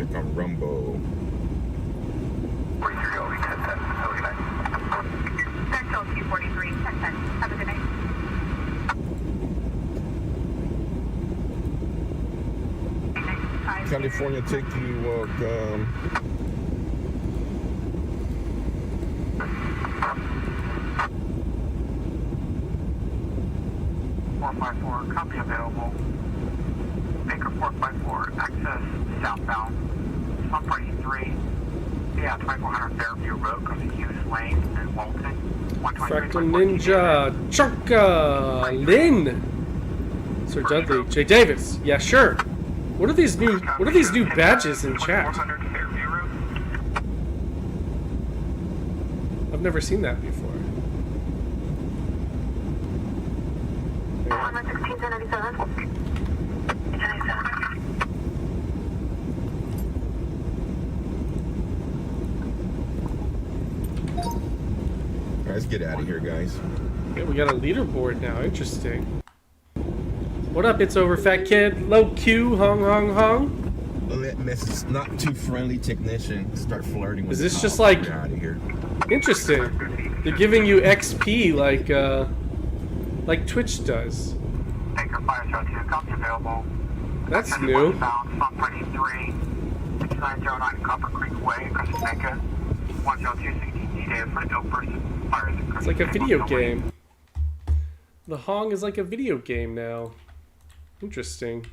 check on Rumble. 43 only 1010. Have a good night. Central 243, 1010. Have a good night. California, take you, welcome. Copy available. Baker 454, access southbound. 143. Yeah, 2400 Fairview Road, goes to Hughes Lane and Walton. Fractal Ninja, Chunka, Lynn, Sir Dudley, Jay Davis. Yeah, sure. What are these new badges in chat? I've never seen that before. Let's get out of here, guys. Yeah, we got a leaderboard now. Interesting. What up? It's over, fat kid. Low Q, hong hong hong. Let Mrs. Not too friendly technician start flirting with. Is this just like out of here? Interesting? They're giving you XP like Twitch does. Baker 502, copy available. That's new. Southbound, 133, 6909 Copper Creek Way, Costa 10260 data for no person fires. It's like a video game. The Hong is like a video game now. Interesting.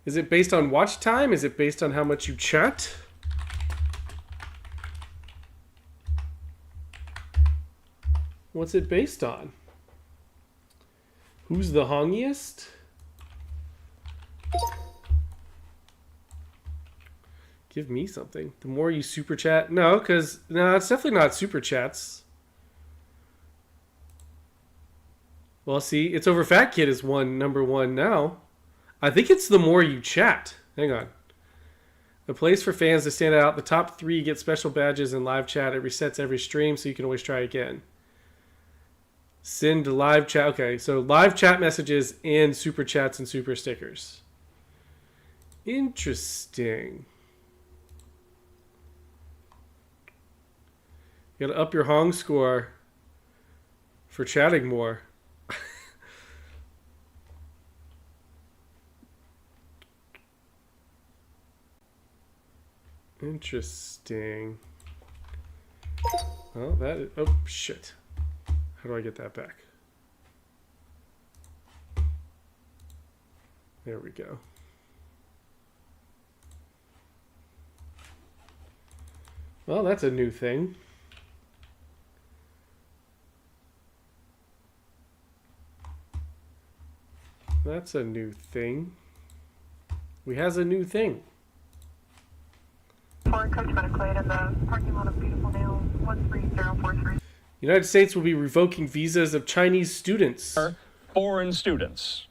Is it based on watch time? Is it based on how much you chat? What's it based on? Who's the hongiest? Give me something. The more you super chat. No, because no, it's definitely not super chats. Well, see, it's over Fat Kid is number one now. I think it's the more you chat. Hang on. A place for fans to stand out. The top 3 get special badges in live chat. It resets every stream, so you can always try again. Send live chat. Okay, so live chat messages and super chats and super stickers. Interesting. You gotta up your Hong score for chatting more. Interesting. Oh, that is, oh shit. How do I get that back? There we go. Well, that's a new thing. That's a new thing. We has a new thing. United States will be revoking visas of Chinese students. Foreign students.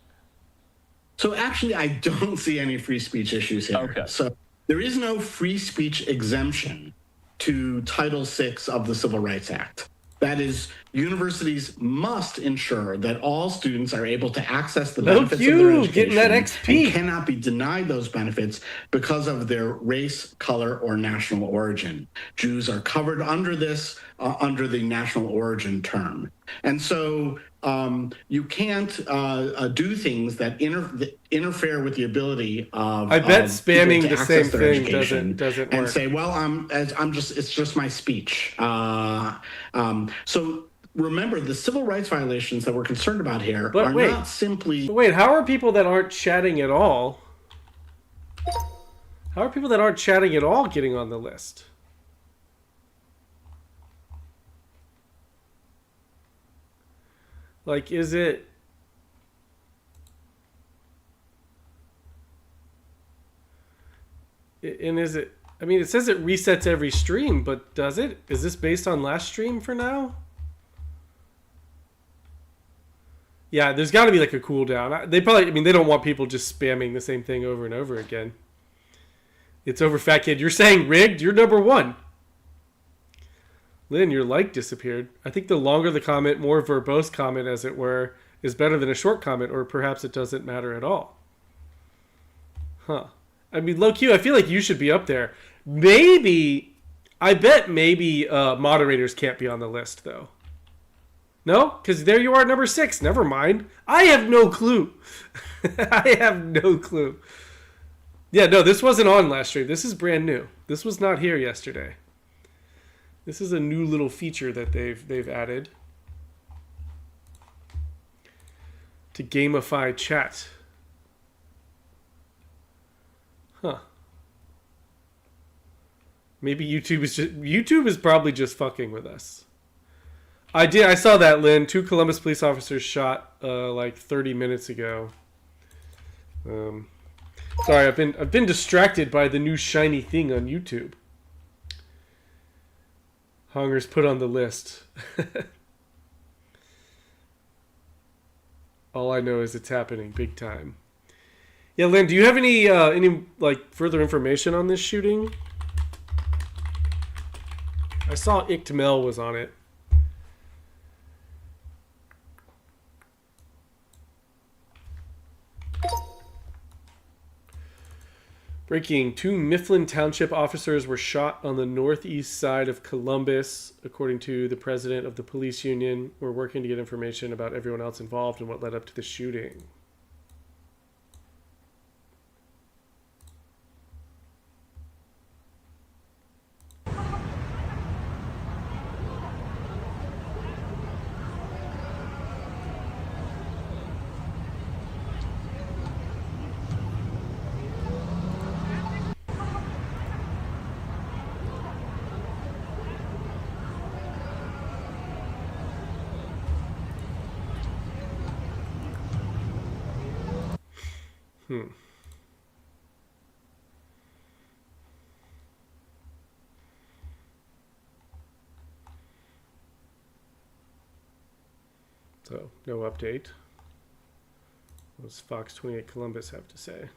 So actually, I don't see any free speech issues here. Okay. So there is no free speech exemption to Title VI of the Civil Rights Act. That is, universities must ensure that all students are able to access the benefits of their education getting that XP. and cannot be denied those benefits because of their race, color, or national origin. Jews are covered under this, under the national origin term. And so you can't do things that interfere with the ability of I bet of spamming people to the same access their thing education doesn't and work. say, well, it's just my speech. So remember, the civil rights violations that we're concerned about here are not simply. But wait, how are people that aren't chatting at all? How are people that aren't chatting at all getting on the list? Like, is it... And is it... I mean, it says it resets every stream, but does it? Is this based on last stream for now? Yeah, there's got to be like a cooldown. They probably... I mean, they don't want people just spamming the same thing over and over again. It's over, Fat Kid. You're saying rigged? You're number one. Lynn, your like disappeared. I think the longer the comment, more verbose comment, as it were, is better than a short comment, or perhaps it doesn't matter at all. Huh. I mean, low Q, I feel like you should be up there. Maybe, I bet maybe moderators can't be on the list, though. No? Because there you are, number 6. Never mind. I have no clue. I have no clue. Yeah, no, this wasn't on last stream. This is brand new. This was not here yesterday. This is a new little feature that they've added to gamify chat. Huh. Maybe YouTube is probably just fucking with us. I saw that, Lynn. 2 Columbus police officers shot like 30 minutes ago. Sorry, I've been distracted by the new shiny thing on YouTube. Hunger's put on the list. All I know is it's happening big time. Yeah, Lynn, do you have any like further information on this shooting? I saw Ichtmel was on it. Breaking: 2 Mifflin Township officers were shot on the northeast side of Columbus, according to the president of the police union. We're working to get information about everyone else involved and what led up to the shooting. So, no update. What does Fox 28 Columbus have to say?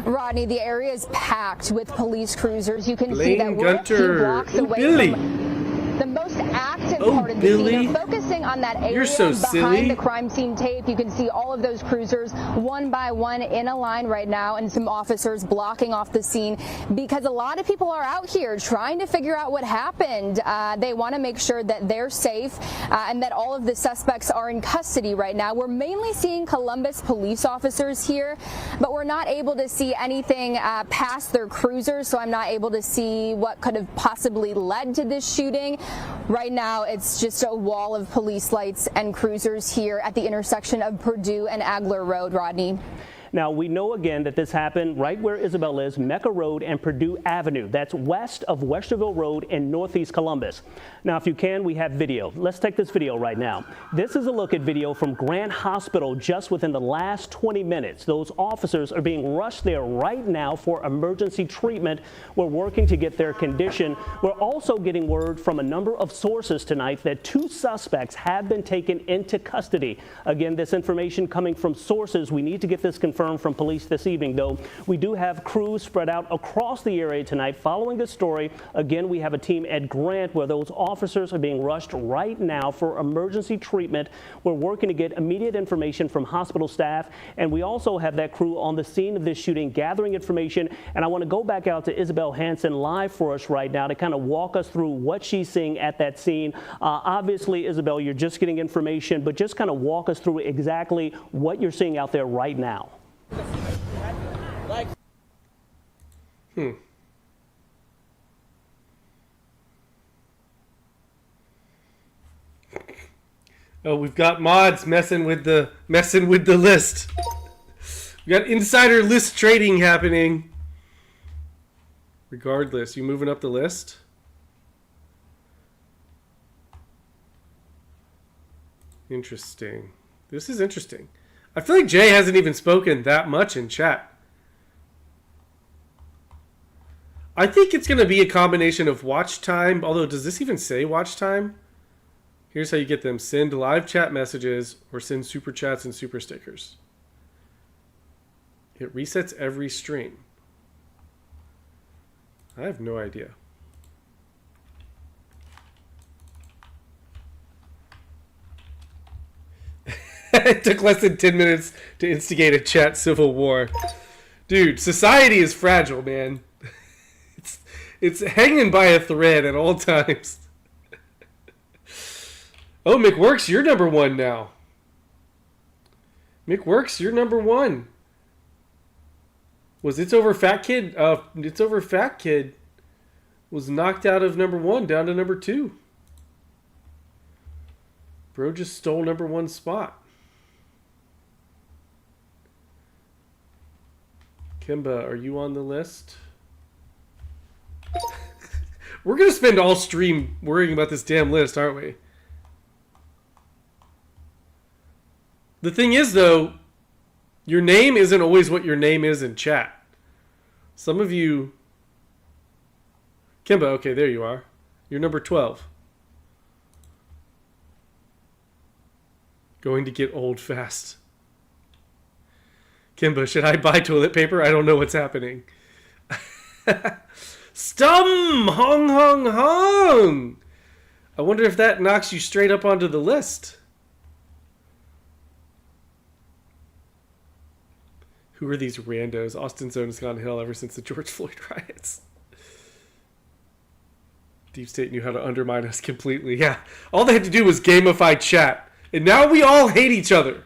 Rodney, the area is packed with police cruisers. You can Blaine see that we're a few Gunter. blocks away Billy. from the most active Oh, part of the Billy. scene. They're focusing on that area You're so behind silly. the crime scene tape. You can see all of those cruisers one by one in a line right now, and some officers blocking off the scene because a lot of people are out here trying to figure out what happened. They want to make sure that they're safe and that all of the suspects are in custody right now. We're mainly seeing Columbus police officers here, but we're not able to see anything past their cruisers, so I'm not able to see what could have possibly led to this shooting. Right now, it's just a wall of police lights and cruisers here at the intersection of Purdue and Agler Road, Rodney. Now, we know again that this happened right where Isabel is, Mecca Road and Purdue Avenue. That's west of Westerville Road in northeast Columbus. Now, if you can, we have video. Let's take this video right now. This is a look at video from Grant Hospital just within the last 20 minutes. Those officers are being rushed there right now for emergency treatment. We're working to get their condition. We're also getting word from a number of sources tonight that 2 suspects have been taken into custody. Again, this information coming from sources. We need to get this confirmed from police this evening, though. We do have crews spread out across the area tonight following this story. Again, we have a team at Grant where those officers are being rushed right now for emergency treatment. We're working to get immediate information from hospital staff, and we also have that crew on the scene of this shooting gathering information. And I want to go back out to Isabel Hansen live for us right now to kind of walk us through what she's seeing at that scene. Obviously, Isabel, you're just getting information, but just kind of walk us through exactly what you're seeing out there right now. Oh, we've got mods messing with the list. We got insider list trading happening. Regardless, you moving up the list? Interesting. This is interesting. I feel like Jay hasn't even spoken that much in chat. I think it's going to be a combination of watch time. Although, does this even say watch time? Here's how you get them. Send live chat messages or send super chats and super stickers. It resets every stream. I have no idea. It took less than 10 minutes to instigate a chat civil war. Dude, society is fragile, man. It's hanging by a thread at all times. Oh, McWorks, you're number one now. McWorks, you're number one. Was It's Over Fat Kid? It's Over Fat Kid was knocked out of number one down to number two. Bro just stole number one spot. Kimba, are you on the list? We're going to spend all stream worrying about this damn list, aren't we? The thing is, though, your name isn't always what your name is in chat. Some of you... Kimba, okay, there you are. You're number 12. Going to get old fast. Kimba, should I buy toilet paper? I don't know what's happening. Stum! Hong, hong, hong! I wonder if that knocks you straight up onto the list. Who are these randos? Austin Zone has gone to hell ever since the George Floyd riots. Deep State knew how to undermine us completely. Yeah, all they had to do was gamify chat. And now we all hate each other.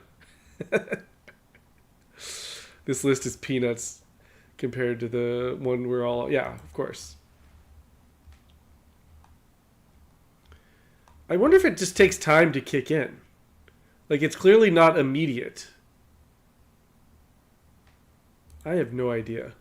This list is peanuts compared to the one we're all... Yeah, of course. I wonder if it just takes time to kick in. Like, it's clearly not immediate. I have no idea.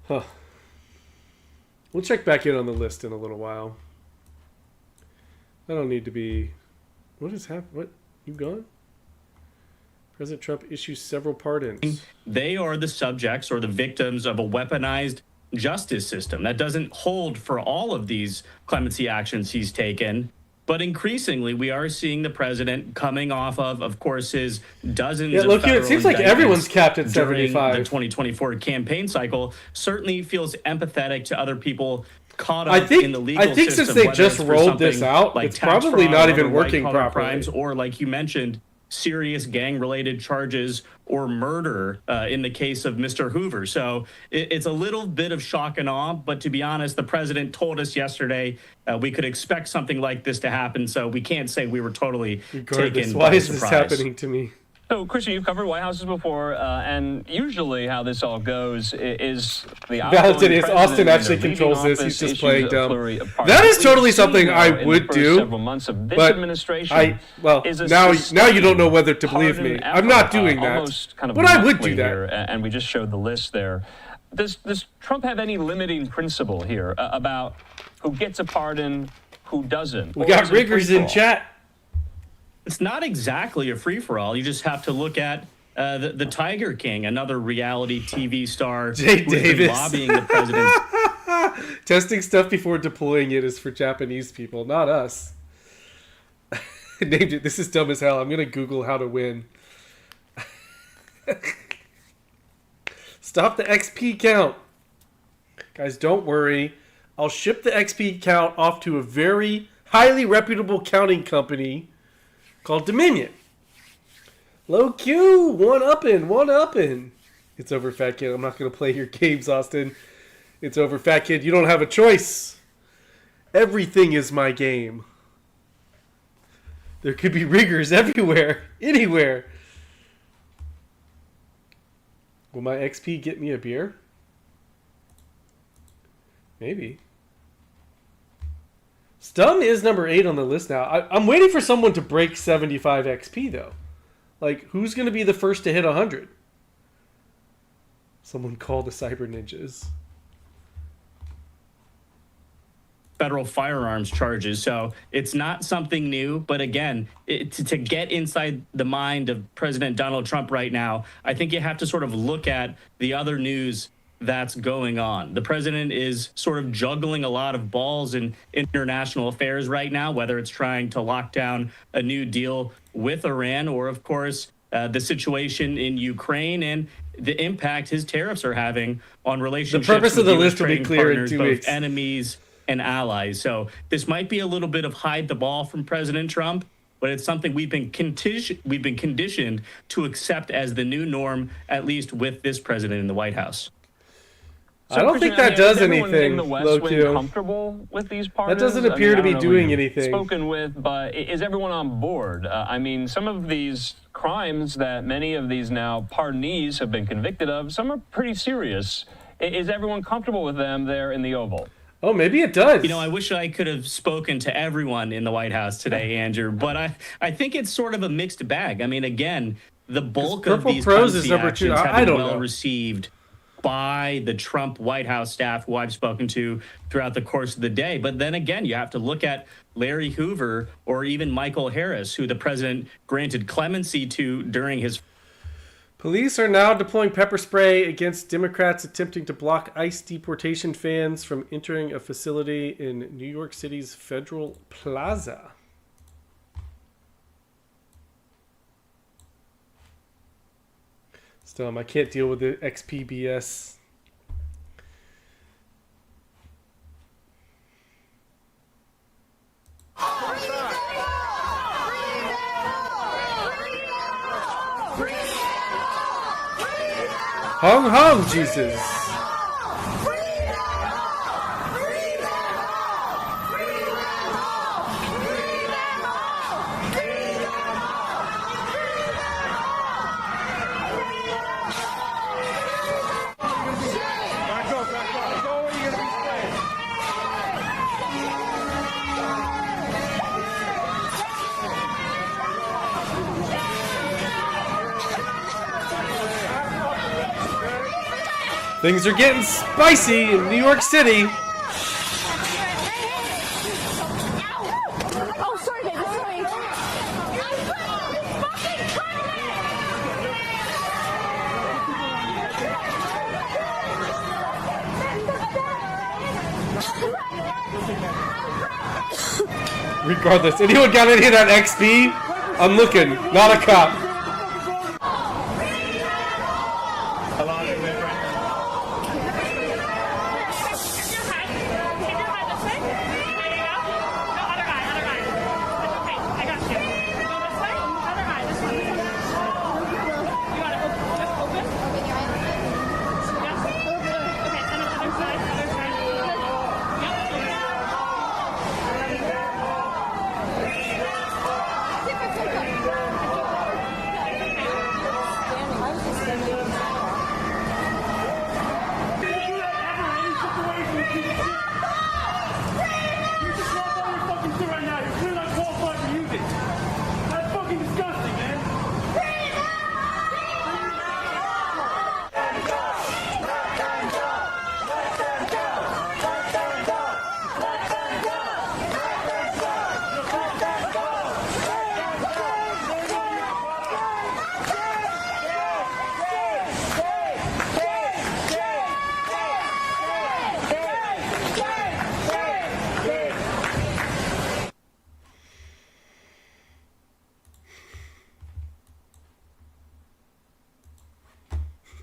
Huh. We'll check back in on the list in a little while. I don't need to be... What is happening? What? You gone? President Trump issues several pardons. They are the subjects or the victims of a weaponized justice system that doesn't hold for all of these clemency actions he's taken. But increasingly, we are seeing the president coming off of course, his dozens of look here, it seems like everyone's capped at 75. During the 2024 campaign cycle certainly feels empathetic to other people caught up in the legal system. I think since they just rolled this out, like it's probably not even working properly. Crimes, or like you mentioned, serious gang-related charges or murder in the case of Mr. Hoover. So it's a little bit of shock and awe, but to be honest, the president told us yesterday we could expect something like this to happen, so we can't say we were totally taken Why by is surprise. this happening to me? So, Christian, you've covered White Houses before, and usually how this all goes is the Valentine is Austin actually controls this. He's just playing dumb. That is totally something I would do. But now you don't know whether to believe me. I'm not doing that. But I would do that. And we just showed the list there. Does Trump have any limiting principle here about who gets a pardon, who doesn't? We got riggers in chat. It's not exactly a free-for-all. You just have to look at the Tiger King, another reality TV star Jay Davis lobbying the president. Testing stuff before deploying it is for Japanese people, not us. Named it. This is dumb as hell. I'm gonna Google how to win. Stop the XP count, guys. Don't worry. I'll ship the XP count off to a very highly reputable counting company called Dominion. Low Q, one uppin'. It's over, Fat Kid. I'm not going to play your games, Austin. It's over, Fat Kid. You don't have a choice. Everything is my game. There could be riggers everywhere, anywhere. Will my XP get me a beer? Maybe. Stum is number 8 on the list now. I'm waiting for someone to break 75 XP, though. Like, who's going to be the first to hit 100? Someone call the Cyber Ninjas. Federal firearms charges. So it's not something new. But again, to get inside the mind of President Donald Trump right now, I think you have to sort of look at the other news that's going on. The president is sort of juggling a lot of balls in international affairs right now, whether it's trying to lock down a new deal with Iran or, of course, the situation in Ukraine and the impact his tariffs are having on relationships. The purpose of the list will be trading clear in partners, 2 both weeks. enemies and allies. So this might be a little bit of hide the ball from President Trump, but it's something we've been conditioned to accept as the new norm, at least with this president in the White House. So, I don't think that does is everyone anything, in the West low-key. Wing comfortable with these pardons? That doesn't appear to I be don't know doing who you've anything. Spoken with, but is everyone on board? I mean, some of these crimes that many of these now pardonees have been convicted of, some are pretty serious. Is everyone comfortable with them there in the Oval? Oh, maybe it does. You know, I wish I could have spoken to everyone in the White House today, Andrew, but I think it's sort of a mixed bag. I mean, again, the bulk of these Prose is number 2. actions have I been don't well know. received by the Trump White House staff who I've spoken to throughout the course of the day. But then again, you have to look at Larry Hoover or even Michael Harris, who the president granted clemency to during his. Police are now deploying pepper spray against Democrats attempting to block ICE deportation fans from entering a facility in New York City's Federal Plaza. Still, I can't deal with the XPBS. Hung hung, Jesus. Things are getting spicy in New York City. Oh, sorry, baby, sorry. Regardless, anyone got any of that XP? I'm looking, not a cop.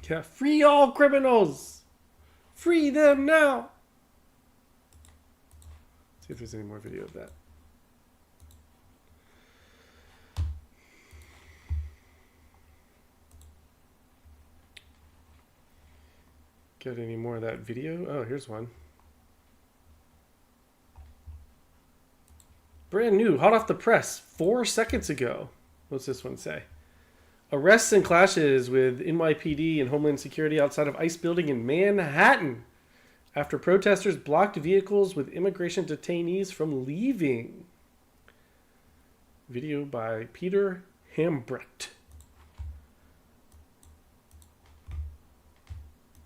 Yeah, free all criminals! Free them now! See if there's any more video of that. Got any more of that video? Oh, here's one. Brand new, hot off the press, 4 seconds ago. What's this one say? Arrests and clashes with NYPD and Homeland Security outside of ICE building in Manhattan after protesters blocked vehicles with immigration detainees from leaving. Video by Peter Hambrecht.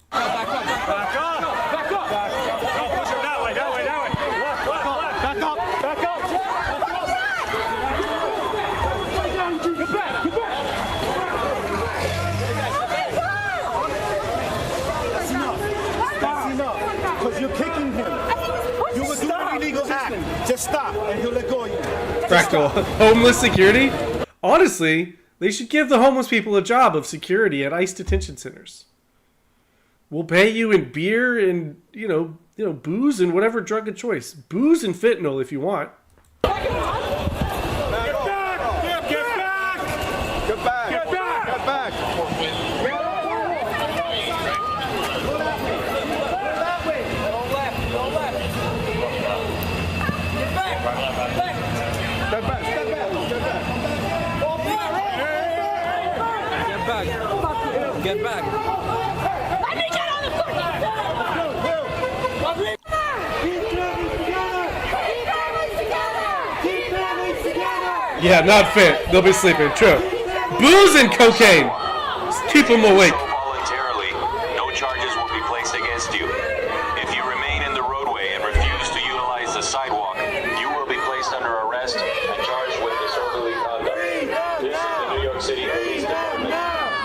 Back up! Back up! That way! Back up! Get back! That's enough. Because you're kicking him. You were doing an illegal act. Just stop, and he'll let go of you. Fractal. Homeless security? Honestly, They should give the homeless people a job of security at ICE detention centers. We'll pay you in beer and, you know, booze and whatever drug of choice. Booze and fentanyl if you want. Get back! Get back! Get back! Get back! Get back! Get back. Let me get on the floor. Keep families together. Yeah, not fit. They'll be sleeping. True. Booze and cocaine. Just keep them awake. Voluntarily, no charges will be placed against you. If you remain in the roadway and refuse to utilize the sidewalk, you will be placed under arrest and charged with disorderly conduct. This is the New York City Police Department.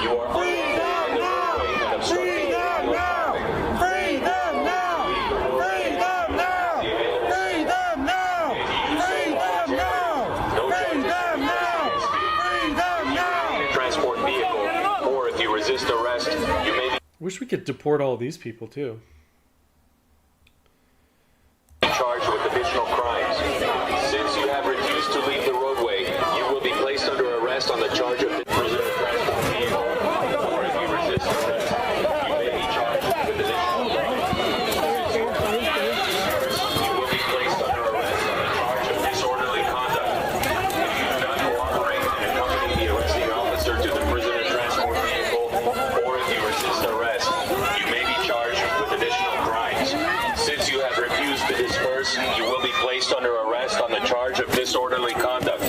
You are unlawfully in the roadway and obstructing the flow of traffic. Free them now! Free them now! Free them now! Free them now! Free them now! Free them now! Transport vehicle, or if you resist arrest, you may be Wish we could deport all these people too. charged with additional crimes. Since you have refused to leave the roadway, you will be placed under arrest on the charge of prisoner transport vehicle. Or if you resist arrest, you may be charged with additional crimes. Since you have refused to leave arrest, you will be placed under arrest on the charge of disorderly conduct. If you do not cooperate and accompany the arresting officer to the prisoner transport vehicle, or if you resist arrest, you may be charged with additional crimes. Since you have refused to disperse, you will be placed under arrest on the charge of disorderly conduct.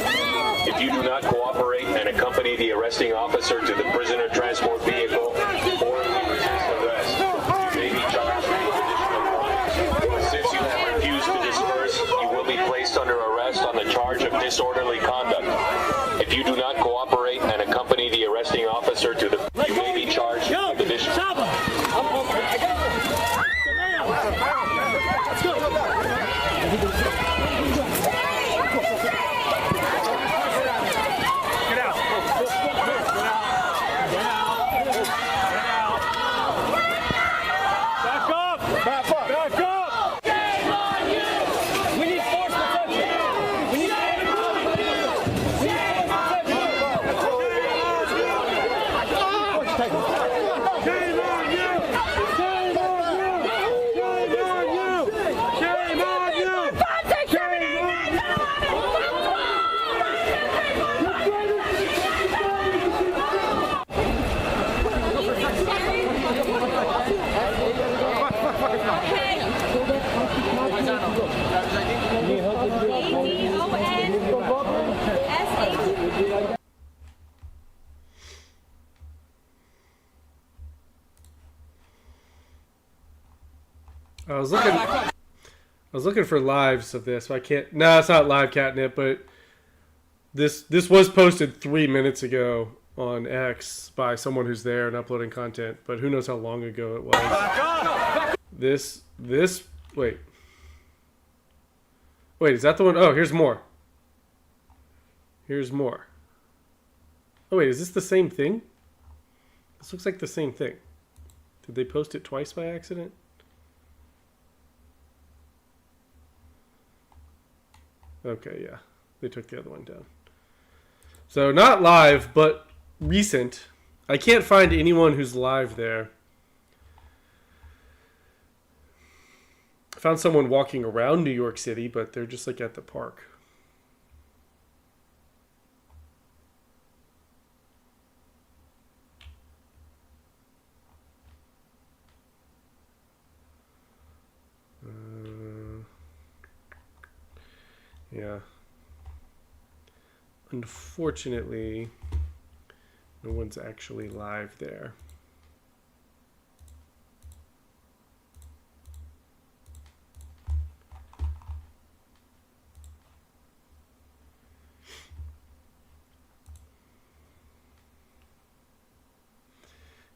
If you do not cooperate and accompany the arresting officer to the prisoner transport vehicle, or if you resist arrest, you may be charged with additional crimes. Since you have refused to disperse, you will be placed under arrest on the charge of disorderly conduct. If you do not cooperate and accompany the arresting officer to the, you may be charged with additional. Back up! Back up! Back up! Shame on you. We need force protection. We need shame on you. Shame on you. Shame on you! Shame on you! Shame on you! I was looking for lives of this, but I can't. No, it's not live catnip, but this was posted 3 minutes ago on X by someone who's there and uploading content, but who knows how long ago it was. This wait, is that the one? Oh, here's more. Here's more. Oh wait, is this the same thing? This looks like the same thing. Did they post it twice by accident? Okay, yeah. They took the other one down. So not live, but recent. I can't find anyone who's live there. I found someone walking around New York City, but they're just like at the park. Yeah. Unfortunately, no one's actually live there.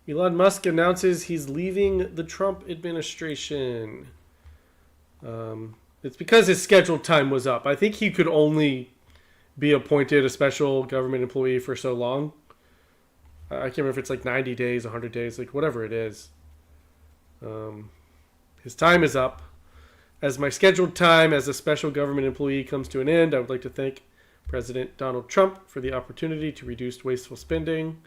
Elon Musk announces he's leaving the Trump administration. It's because his scheduled time was up. I think he could only be appointed a special government employee for so long. I can't remember if it's like 90 days, 100 days, like whatever it is. His time is up. As my scheduled time as a special government employee comes to an end, I would like to thank President Donald Trump for the opportunity to reduce wasteful spending.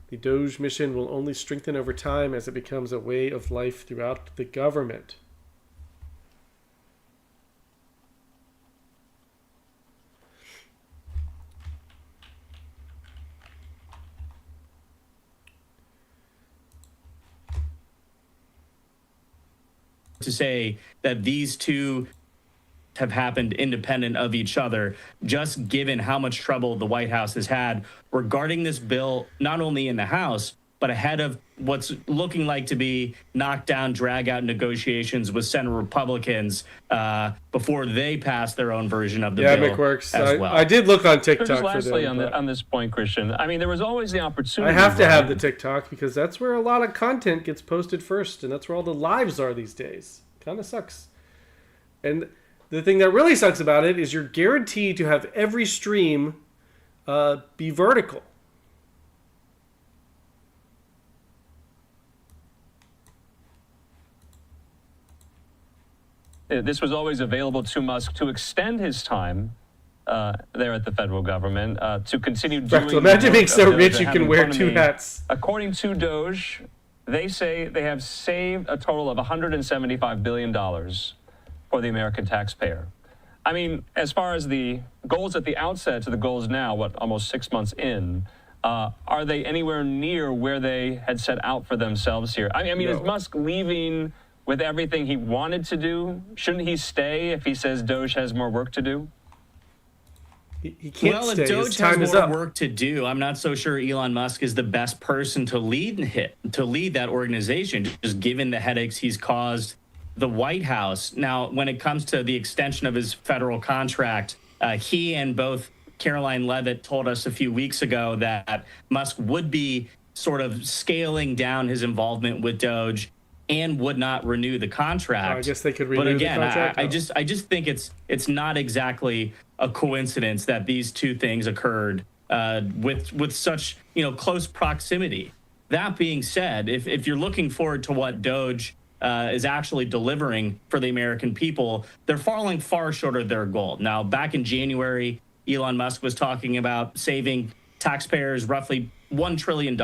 The Doge mission will only strengthen over time as it becomes a way of life throughout the government. To say that these two have happened independent of each other, just given how much trouble the White House has had regarding this bill, not only in the House, but ahead of what's looking like to be knockdown, drag-out negotiations with Senate Republicans before they pass their own version of the bill. Yeah, McWorks. As well. I did look on TikTok Just for lastly, them. on this point, Christian, I mean, there was always the opportunity. I have to have the TikTok because that's where a lot of content gets posted first, and that's where all the lives are these days. Kind of sucks. And the thing that really sucks about it is you're guaranteed to have every stream be vertical. This was always available to Musk to extend his time there at the federal government, to continue doing. Right, imagine being so rich you can wear two hats. According to Doge, they say they have saved a total of $175 billion for the American taxpayer. I mean, as far as the goals at the outset to the goals now, almost 6 months in, are they anywhere near where they had set out for themselves here? I mean, no. Is Musk leaving with everything he wanted to do? Shouldn't he stay if he says Doge has more work to do? He can't stay. If Doge has more work to do, I'm not so sure Elon Musk is the best person to lead that organization, just given the headaches he's caused the White House. Now, when it comes to the extension of his federal contract, he and both Caroline Leavitt told us a few weeks ago that Musk would be sort of scaling down his involvement with Doge and would not renew the contract. I guess they could renew the contract. I just think it's not exactly a coincidence that these two things occurred with such close proximity. That being said, if you're looking forward to what Doge is actually delivering for the American people, they're falling far short of their goal. Now, back in January, Elon Musk was talking about saving taxpayers roughly $1 trillion.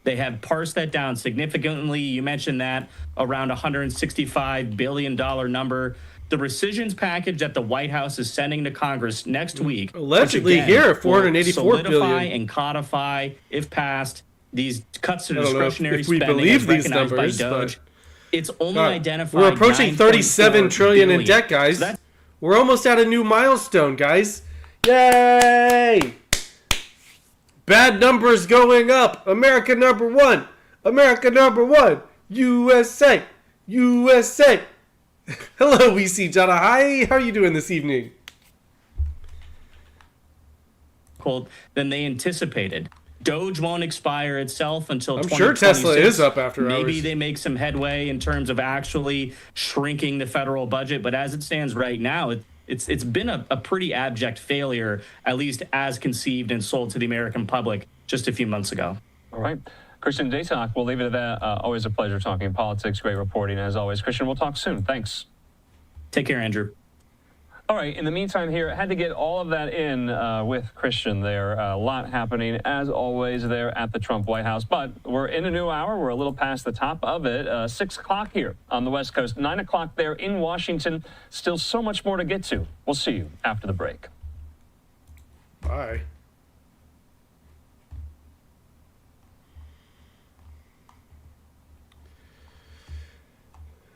They have parsed that down significantly. You mentioned that around $165 billion number. The rescissions package that the White House is sending to Congress next week, allegedly again, here, $484 solidify billion, and codify, if passed, these cuts to discretionary if we spending believe as these recognized numbers, by Doge. It's only identified. We're approaching $37 trillion in debt, guys. So we're almost at a new milestone, guys. Yay! Bad numbers going up. America number one. America number one. USA. USA. Hello, VC Jana. Hi. How are you doing this evening? Than they anticipated. Doge won't expire itself until 2026. I'm sure Tesla is up after hours. Maybe they make some headway in terms of actually shrinking the federal budget, but as it stands right now, it's been a pretty abject failure, at least as conceived and sold to the American public just a few months ago. All right. Christian Daytalk, we'll leave it at that. Always a pleasure talking politics. Great reporting, as always. Christian, we'll talk soon. Thanks. Take care, Andrew. All right. In the meantime here, I had to get all of that in with Christian there. A lot happening, as always, there at the Trump White House. But we're in a new hour. We're a little past the top of it. 6 o'clock here on the West Coast, 9 o'clock there in Washington. Still so much more to get to. We'll see you after the break. Bye.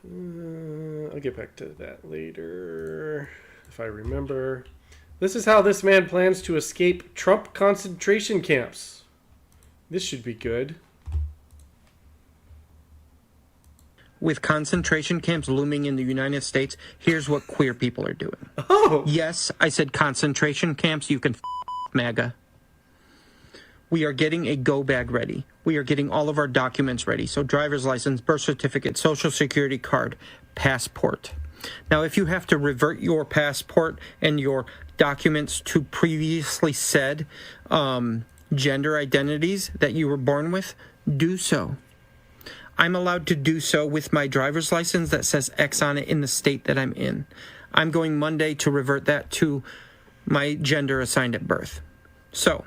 I'll get back to that later, if I remember. This is how this man plans to escape Trump concentration camps. This should be good. With concentration camps looming in the United States, here's what queer people are doing. Oh! Yes, I said concentration camps. You can MAGA. We are getting a go bag ready. We are getting all of our documents ready. So driver's license, birth certificate, social security card, passport. Now, if you have to revert your passport and your documents to previously said gender identities that you were born with, do so. I'm allowed to do so with my driver's license that says X on it in the state that I'm in. I'm going Monday to revert that to my gender assigned at birth. So,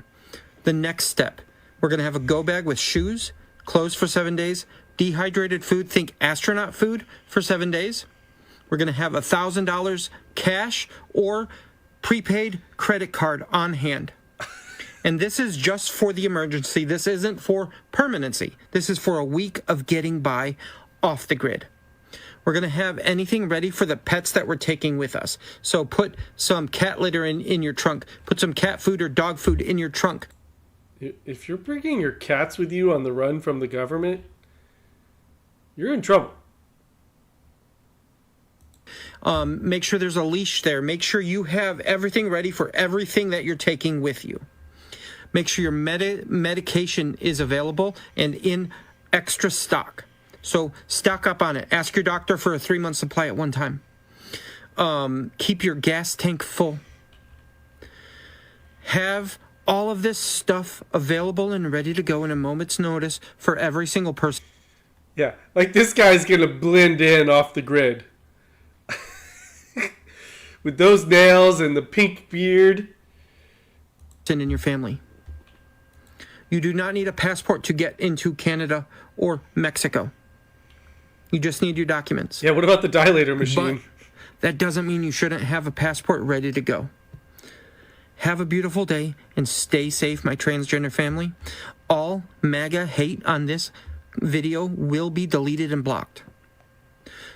the next step, we're going to have a go bag with shoes, clothes for 7 days, dehydrated food, think astronaut food, for 7 days. We're going to have $1,000 cash or prepaid credit card on hand. And this is just for the emergency. This isn't for permanency. This is for a week of getting by off the grid. We're going to have anything ready for the pets that we're taking with us. So put some cat litter in your trunk. Put some cat food or dog food in your trunk. If you're bringing your cats with you on the run from the government, you're in trouble. Make sure there's a leash there. Make sure you have everything ready for everything that you're taking with you. Make sure your medication is available and in extra stock. So stock up on it. Ask your doctor for a 3-month supply at one time. Keep your gas tank full. Have all of this stuff available and ready to go in a moment's notice for every single person. Yeah, like this guy's going to blend in off the grid. With those nails and the pink beard. In your family. You do not need a passport to get into Canada or Mexico. You just need your documents. Yeah, what about the dilator machine? But that doesn't mean you shouldn't have a passport ready to go. Have a beautiful day and stay safe, my transgender family. All MAGA hate on this video will be deleted and blocked.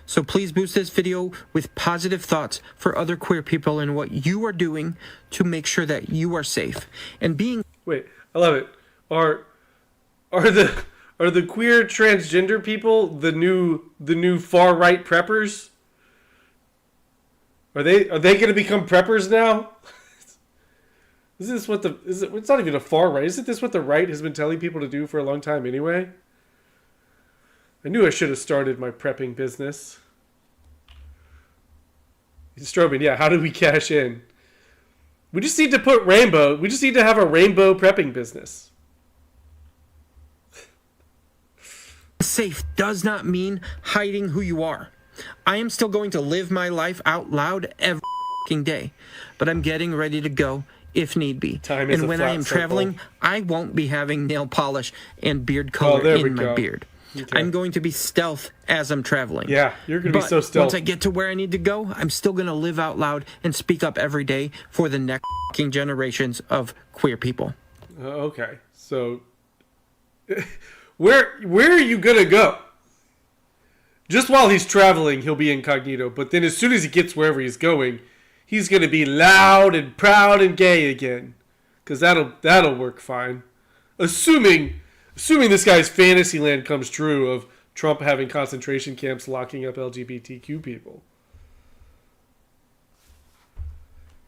So please boost this video with positive thoughts for other queer people and what you are doing to make sure that you are safe. And being... Wait, I love it. Are the queer transgender people the new far right preppers? Are they going to become preppers now? Is this what it's not even a far right. Isn't this what the right has been telling people to do for a long time anyway? I knew I should have started my prepping business. Strobing, yeah, how do we cash in? We just need to put rainbow. We just need to have a rainbow prepping business. Safe does not mean hiding who you are. I am still going to live my life out loud every day, but I'm getting ready to go if need be. And when I am traveling, I won't be having nail polish and beard color in my beard. Okay. I'm going to be stealth as I'm traveling. Yeah, you're going to be so stealth. Once I get to where I need to go, I'm still going to live out loud and speak up every day for the next generations of queer people. Okay, so where are you going to go? Just while he's traveling, he'll be incognito. But then as soon as he gets wherever he's going, he's going to be loud and proud and gay again. Because that'll work fine. Assuming this guy's fantasy land comes true of Trump having concentration camps locking up LGBTQ people.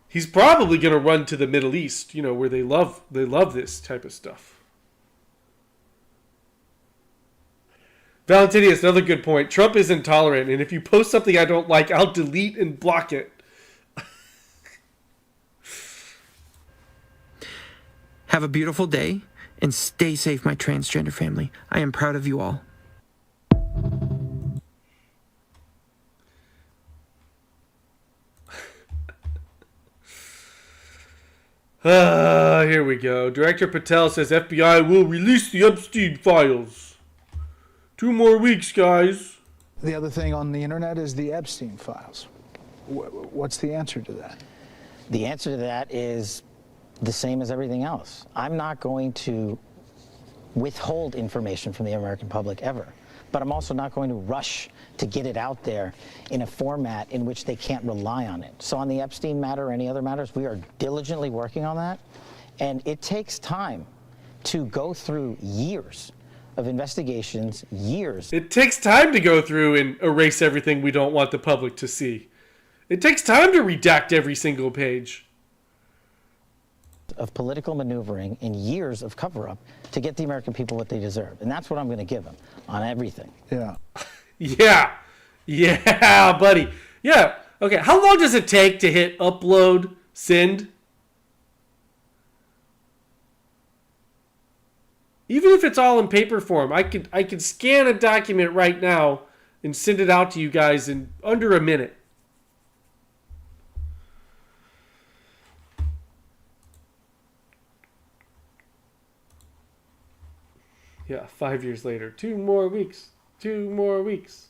He's probably going to run to the Middle East, where they love this type of stuff. Valentinius, another good point. Trump is intolerant, and if you post something I don't like, I'll delete and block it. Have a beautiful day. And stay safe, my transgender family. I am proud of you all. Here we go. Director Patel says FBI will release the Epstein files. 2 more weeks, guys. The other thing on the internet is the Epstein files. What's the answer to that? The answer to that is the same as everything else. I'm not going to withhold information from the American public ever, but I'm also not going to rush to get it out there in a format in which they can't rely on it. So on the Epstein matter or any other matters, we are diligently working on that, and it takes time to go through years of investigations, years. It takes time to go through and erase everything we don't want the public to see. It takes time to redact every single page. Of political maneuvering and years of cover-up to get the American people what they deserve. And that's what I'm going to give them on everything. Yeah. Yeah, buddy. Yeah. Okay, how long does it take to hit upload, send? Even if it's all in paper form, I could scan a document right now and send it out to you guys in under a minute. Yeah, 5 years later. 2 more weeks. 2 more weeks.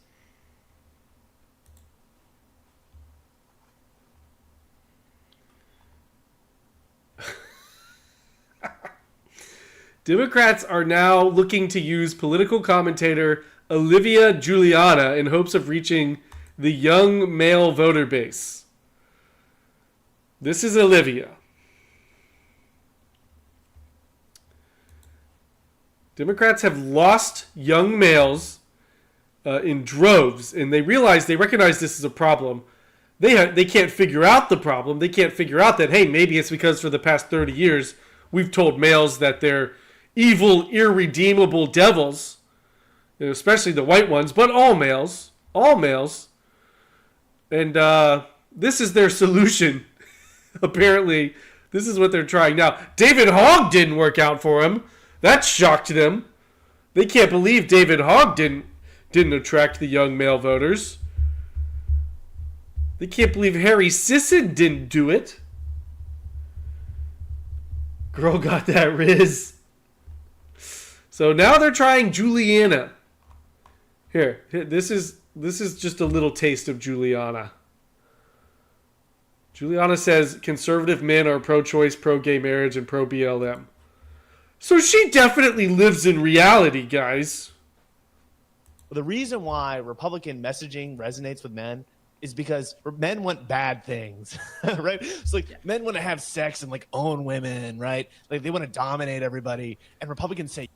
Democrats are now looking to use political commentator Olivia Juliana in hopes of reaching the young male voter base. This is Olivia. Democrats have lost young males in droves, and they recognize this is a problem. They can't figure out the problem. They can't figure out that, hey, maybe it's because for the past 30 years we've told males that they're evil, irredeemable devils, especially the white ones, but all males. And this is their solution. Apparently, this is what they're trying now. David Hogg didn't work out for him. That shocked them. They can't believe David Hogg didn't attract the young male voters. They can't believe Harry Sisson didn't do it. Girl got that Riz. So now they're trying Juliana. Here, this is just a little taste of Juliana. Juliana says conservative men are pro-choice, pro-gay marriage, and pro-BLM. So she definitely lives in reality, guys. The reason why Republican messaging resonates with men is because men want bad things, right? It's like men want to have sex and like own women, right? Like they want to dominate everybody. And Republicans say,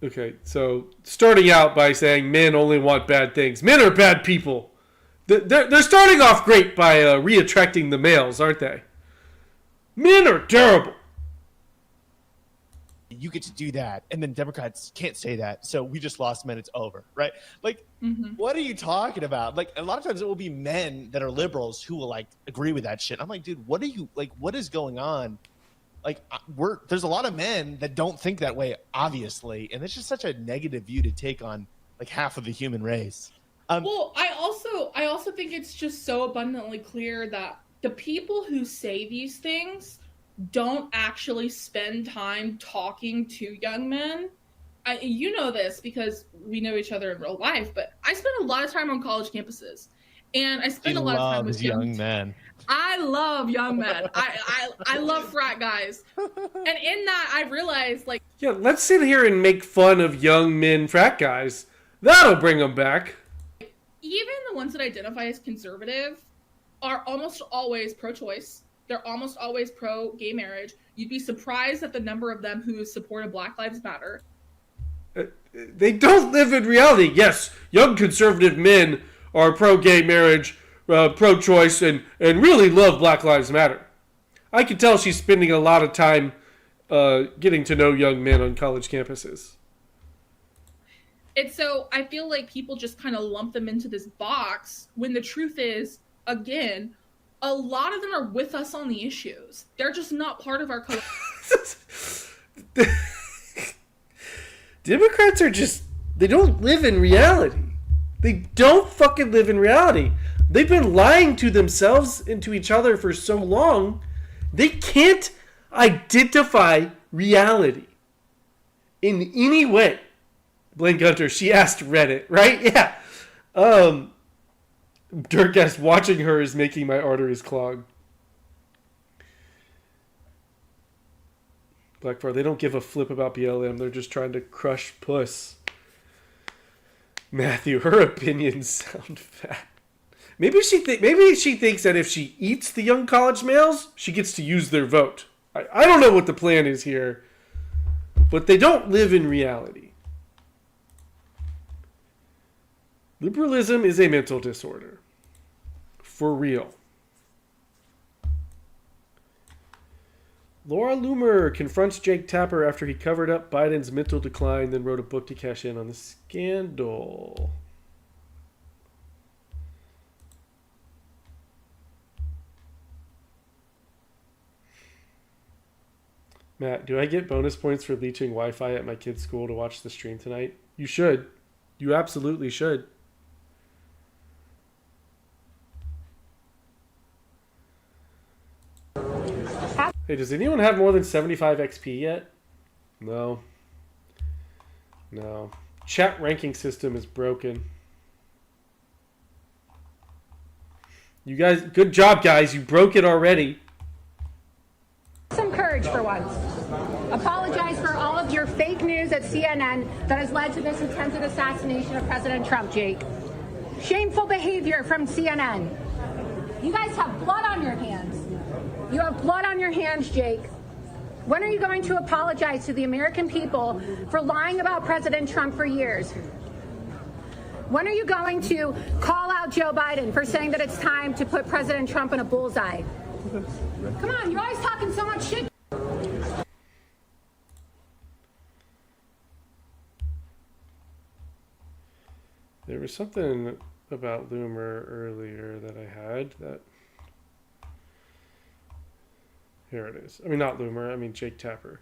okay, so starting out by saying men only want bad things. Men are bad people. They're starting off great by re-attracting the males, aren't they? Men are terrible. You get to do that, and then Democrats can't say that, so we just lost men, it's over, right? Like, what are you talking about? Like, a lot of times it will be men that are liberals who will, like, agree with that shit. I'm like, dude, what is going on? Like, there's a lot of men that don't think that way, obviously, and it's just such a negative view to take on, like, half of the human race. Well, I also think it's just so abundantly clear that the people who say these things don't actually spend time talking to young men. You know this because we know each other in real life, but I spend a lot of time on college campuses, and I spend a lot of time with young men. I love young men. I love frat guys, and in that I realized, like, yeah, let's sit here and make fun of young men frat guys. That'll bring them back. Even the ones that identify as conservative are almost always pro-choice. They're almost always pro-gay marriage. You'd be surprised at the number of them who supported Black Lives Matter. They don't live in reality. Yes, young conservative men are pro-gay marriage, pro-choice, and really love Black Lives Matter. I can tell she's spending a lot of time getting to know young men on college campuses. And so I feel like people just kind of lump them into this box when the truth is, again, a lot of them are with us on the issues. They're just not part of our culture. Democrats are just, they don't live in reality. They don't fucking live in reality. They've been lying to themselves and to each other for so long, they can't identify reality in any way. Blaine Gunter, she asked Reddit, right? Yeah. Dirk guessed watching her is making my arteries clog. Blackfire, they don't give a flip about BLM. They're just trying to crush puss. Matthew, her opinions sound fat. Maybe she thinks that if she eats the young college males, she gets to use their vote. I don't know what the plan is here, but they don't live in reality. Liberalism is a mental disorder. For real. Laura Loomer confronts Jake Tapper after he covered up Biden's mental decline, then wrote a book to cash in on the scandal. Matt, do I get bonus points for leeching Wi-Fi at my kid's school to watch the stream tonight? You should. You absolutely should. Hey, does anyone have more than 75 XP yet? No. No. Chat ranking system is broken. You guys, good job, guys. You broke it already. Some courage for once. Apologize for all of your fake news at CNN that has led to this attempted assassination of President Trump, Jake. Shameful behavior from CNN. You guys have blood on your hands. You have blood on your hands, Jake. When are you going to apologize to the American people for lying about President Trump for years? When are you going to call out Joe Biden for saying that it's time to put President Trump in a bullseye? Come on, you're always talking so much shit. There was something about Loomer earlier that I had that... Here it is. I mean, not Loomer. I mean, Jake Tapper.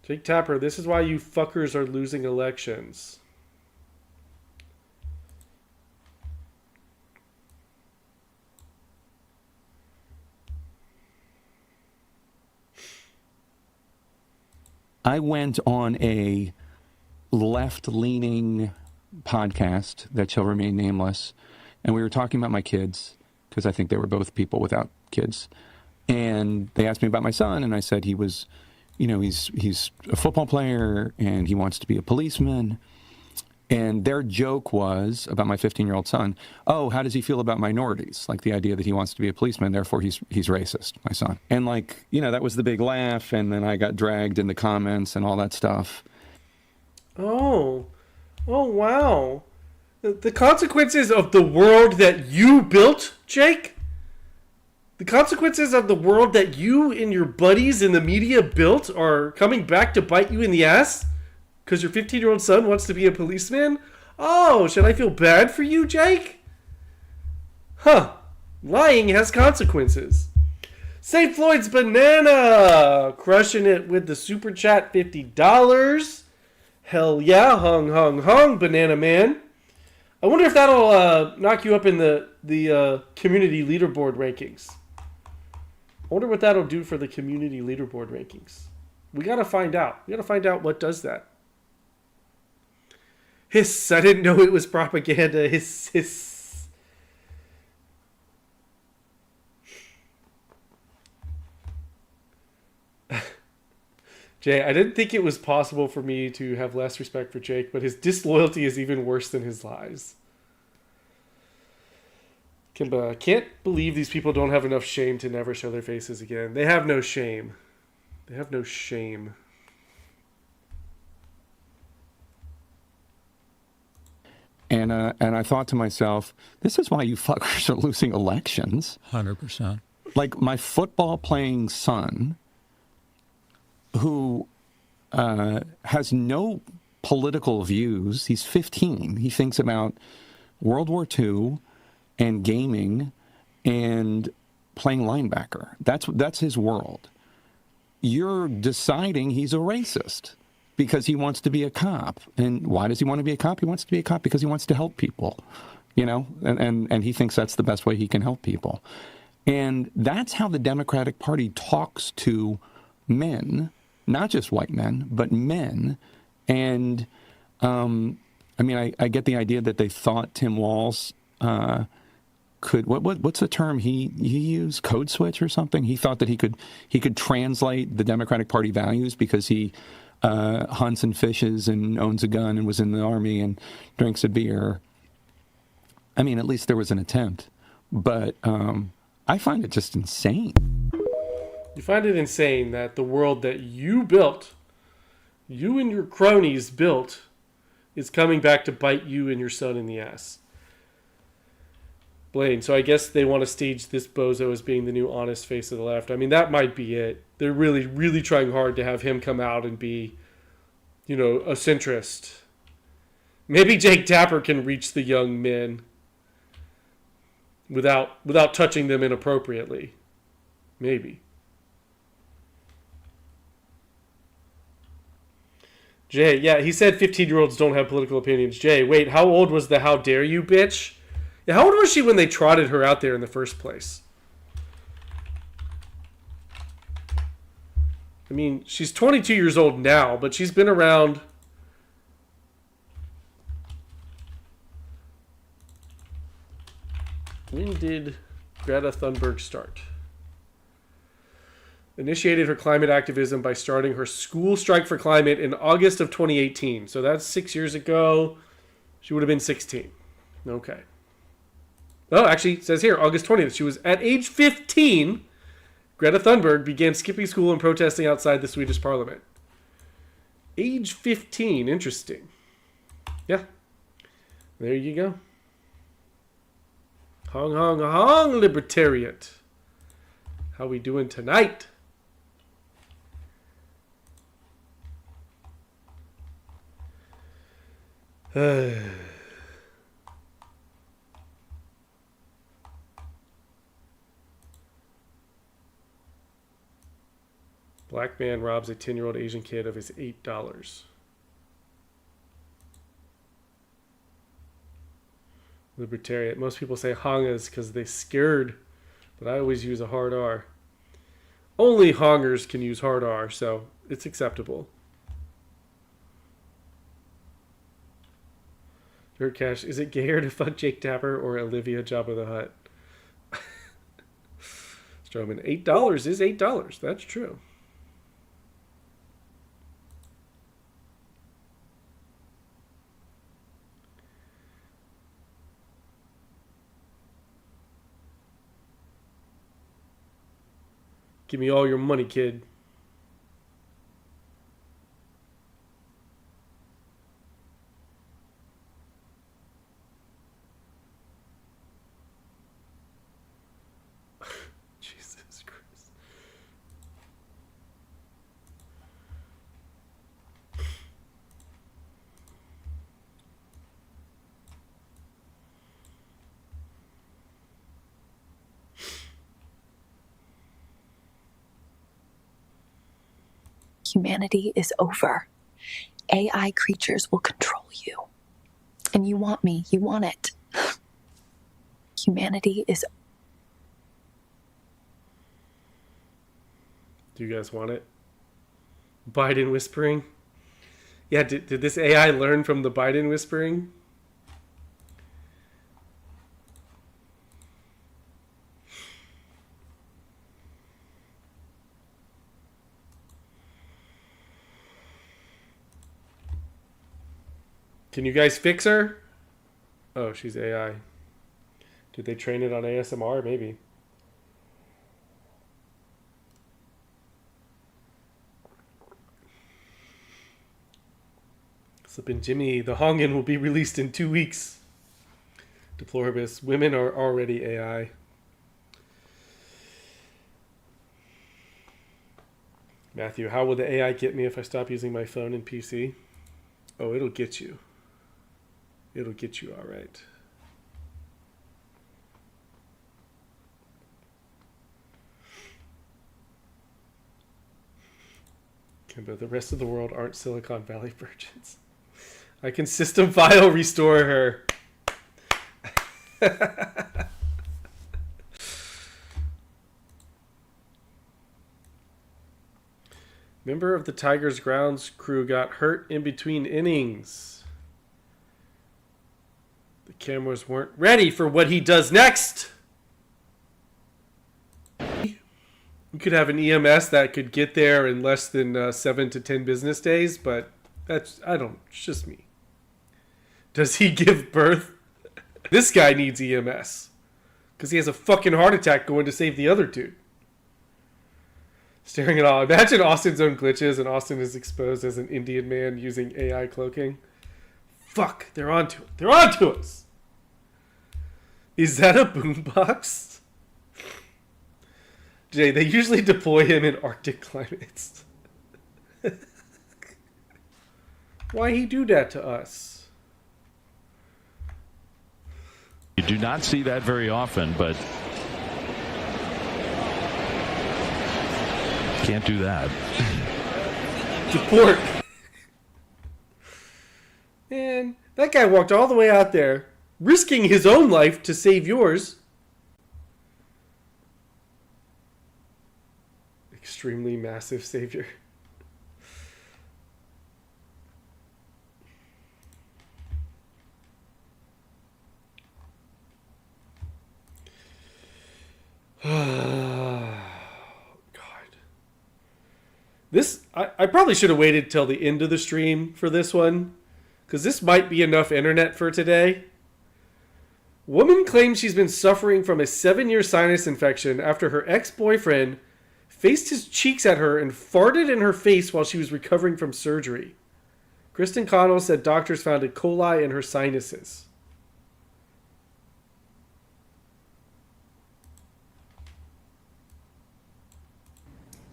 Jake Tapper, this is why you fuckers are losing elections. I went on a left-leaning podcast that shall remain nameless, and we were talking about my kids, because I think they were both people without kids. And they asked me about my son, and I said he was, you know, he's a football player, and he wants to be a policeman. And their joke was about my 15-year-old son, oh, how does he feel about minorities? Like the idea that he wants to be a policeman, therefore he's racist, my son. And like, you know, that was the big laugh, and then I got dragged in the comments and all that stuff. Oh, wow. The consequences of the world that you built, Jake? The consequences of the world that you and your buddies in the media built are coming back to bite you in the ass? Because your 15-year-old son wants to be a policeman? Oh, should I feel bad for you, Jake? Huh. Lying has consequences. St. Floyd's Banana! Crushing it with the super chat $50. Hell yeah, hung, Banana Man. I wonder if that'll knock you up in the community leaderboard rankings. I wonder what that'll do for the community leaderboard rankings. We gotta find out. We gotta find out what does that. Hiss, I didn't know it was propaganda. Hiss. Jay, I didn't think it was possible for me to have less respect for Jake, but his disloyalty is even worse than his lies. Kimba, can't believe these people don't have enough shame to never show their faces again. They have no shame. They have no shame. And I thought to myself, this is why you fuckers are losing elections. 100%. Like my football playing son, who has no political views. He's 15. He thinks about World War II and gaming and playing linebacker. That's his world. You're deciding he's a racist because he wants to be a cop. And why does he want to be a cop? He wants to be a cop because he wants to help people, you know, and he thinks that's the best way he can help people. And that's how the Democratic Party talks to men, not just white men, but men. And I mean, I get the idea that they thought Tim Walz could, what's the term he used? Code switch or something? He thought that he could translate the Democratic Party values because he hunts and fishes and owns a gun and was in the army and drinks a beer. I mean, at least there was an attempt. But I find it just insane. You find it insane that the world that you built, you and your cronies built, is coming back to bite you and your son in the ass. Blaine, so I guess they want to stage this bozo as being the new honest face of the left. I mean, that might be it. They're really, really trying hard to have him come out and be, you know, a centrist. Maybe Jake Tapper can reach the young men without touching them inappropriately. Maybe. Jay, yeah, he said 15-year-olds don't have political opinions. Jay, wait, how old was the how dare you bitch? Yeah, how old was she when they trotted her out there in the first place? I mean, she's 22 years old now, but she's been around. When did Greta Thunberg start? Initiated her climate activism by starting her school strike for climate in August of 2018. So that's 6 years ago. She would have been 16. Okay. Oh, actually, it says here, August 20th. She was at age 15. Greta Thunberg began skipping school and protesting outside the Swedish parliament. Age 15. Interesting. Yeah. There you go. Hong, hong, hong, libertarian. How we doing tonight? Black man robs a 10-year-old Asian kid of his $8. Libertarian. Most people say hongas because they scared, but I always use a hard R. Only hongers can use hard R, so it's acceptable. Dirt Cash, is it gayer to fuck Jake Tapper or Olivia Jabba the Hutt? Stroman, $8 is $8. That's true. Give me all your money, kid. Jesus Christ. Humanity is over. AI creatures will control you. And you want me. You want it. Humanity is... Do you guys want it? Biden whispering? Yeah, did this AI learn from the Biden whispering? Can you guys fix her? Oh, she's AI. Did they train it on ASMR? Maybe. Slippin' Jimmy, the Hongan will be released in 2 weeks. Deploribus, women are already AI. Matthew, how will the AI get me if I stop using my phone and PC? Oh, it'll get you. It'll get you all right. But the rest of the world aren't Silicon Valley virgins. I can system file restore her. Member of the Tigers grounds crew got hurt in between innings. The cameras weren't ready for what he does next. We could have an EMS that could get there in less than 7 to 10 business days, but it's just me. Does he give birth? This guy needs EMS because he has a fucking heart attack going to save the other dude. Staring at all. Imagine Austin's own glitches and Austin is exposed as an Indian man using AI cloaking. Fuck, they're onto it. They're onto us. Is that a boombox? Jay, they usually deploy him in Arctic climates. Why he do that to us? You do not see that very often, but can't do that. Deport. And that guy walked all the way out there, risking his own life to save yours. Extremely massive savior. God. This, I probably should have waited till the end of the stream for this one, because this might be enough internet for today. Woman claims she's been suffering from a 7-year sinus infection after her ex-boyfriend faced his cheeks at her and farted in her face while she was recovering from surgery. Kristen Connell said doctors found E. coli in her sinuses.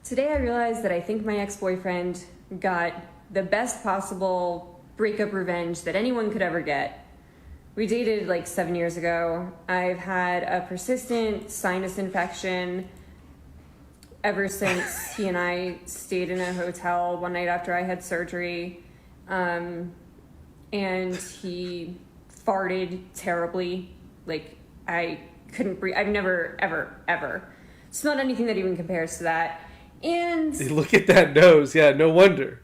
Today I realized that I think my ex-boyfriend got the best possible breakup revenge that anyone could ever get. We dated like 7 years ago. I've had a persistent sinus infection ever since he and I stayed in a hotel one night after I had surgery. And he farted terribly. Like, I couldn't breathe. I've never, ever smelled anything that even compares to that. And look at that nose. Yeah, no wonder.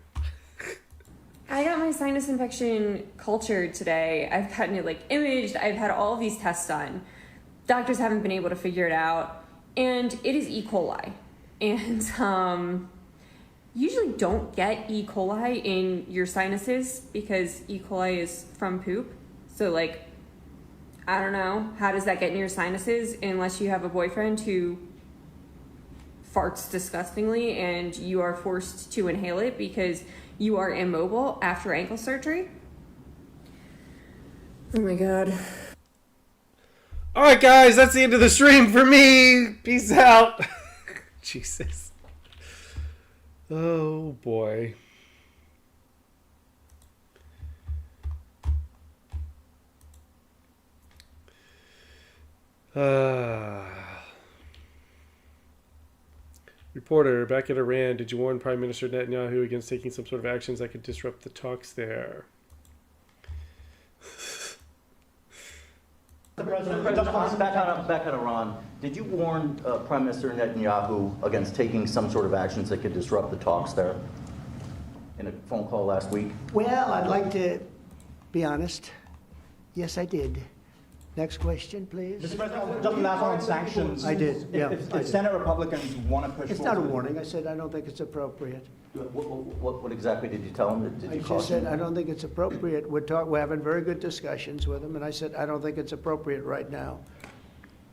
I got my sinus infection cultured today. I've gotten it like imaged. I've had all of these tests done. Doctors haven't been able to figure it out. And it is E. coli. And usually don't get E. coli in your sinuses because E. coli is from poop. So like, I don't know, how does that get in your sinuses unless you have a boyfriend who farts disgustingly and you are forced to inhale it because you are immobile after ankle surgery? Oh my God. All right, guys, that's the end of the stream for me. Peace out. Jesus. Oh, boy. Reporter, back at Iran, did you warn Prime Minister Netanyahu against taking some sort of actions that could disrupt the talks there? Mr. President, back on Iran, did you warn Prime Minister Netanyahu against taking some sort of actions that could disrupt the talks there in a phone call last week? Well, I'd like to be honest. Yes, I did. Next question, please. Mr. President, just last on sanctions. I did, yeah. If Senate Republicans want to push It's not a warning. I said I don't think it's appropriate. What exactly did you tell him? Did you I just said I don't think it's appropriate. We're having very good discussions with him, and I said I don't think it's appropriate right now.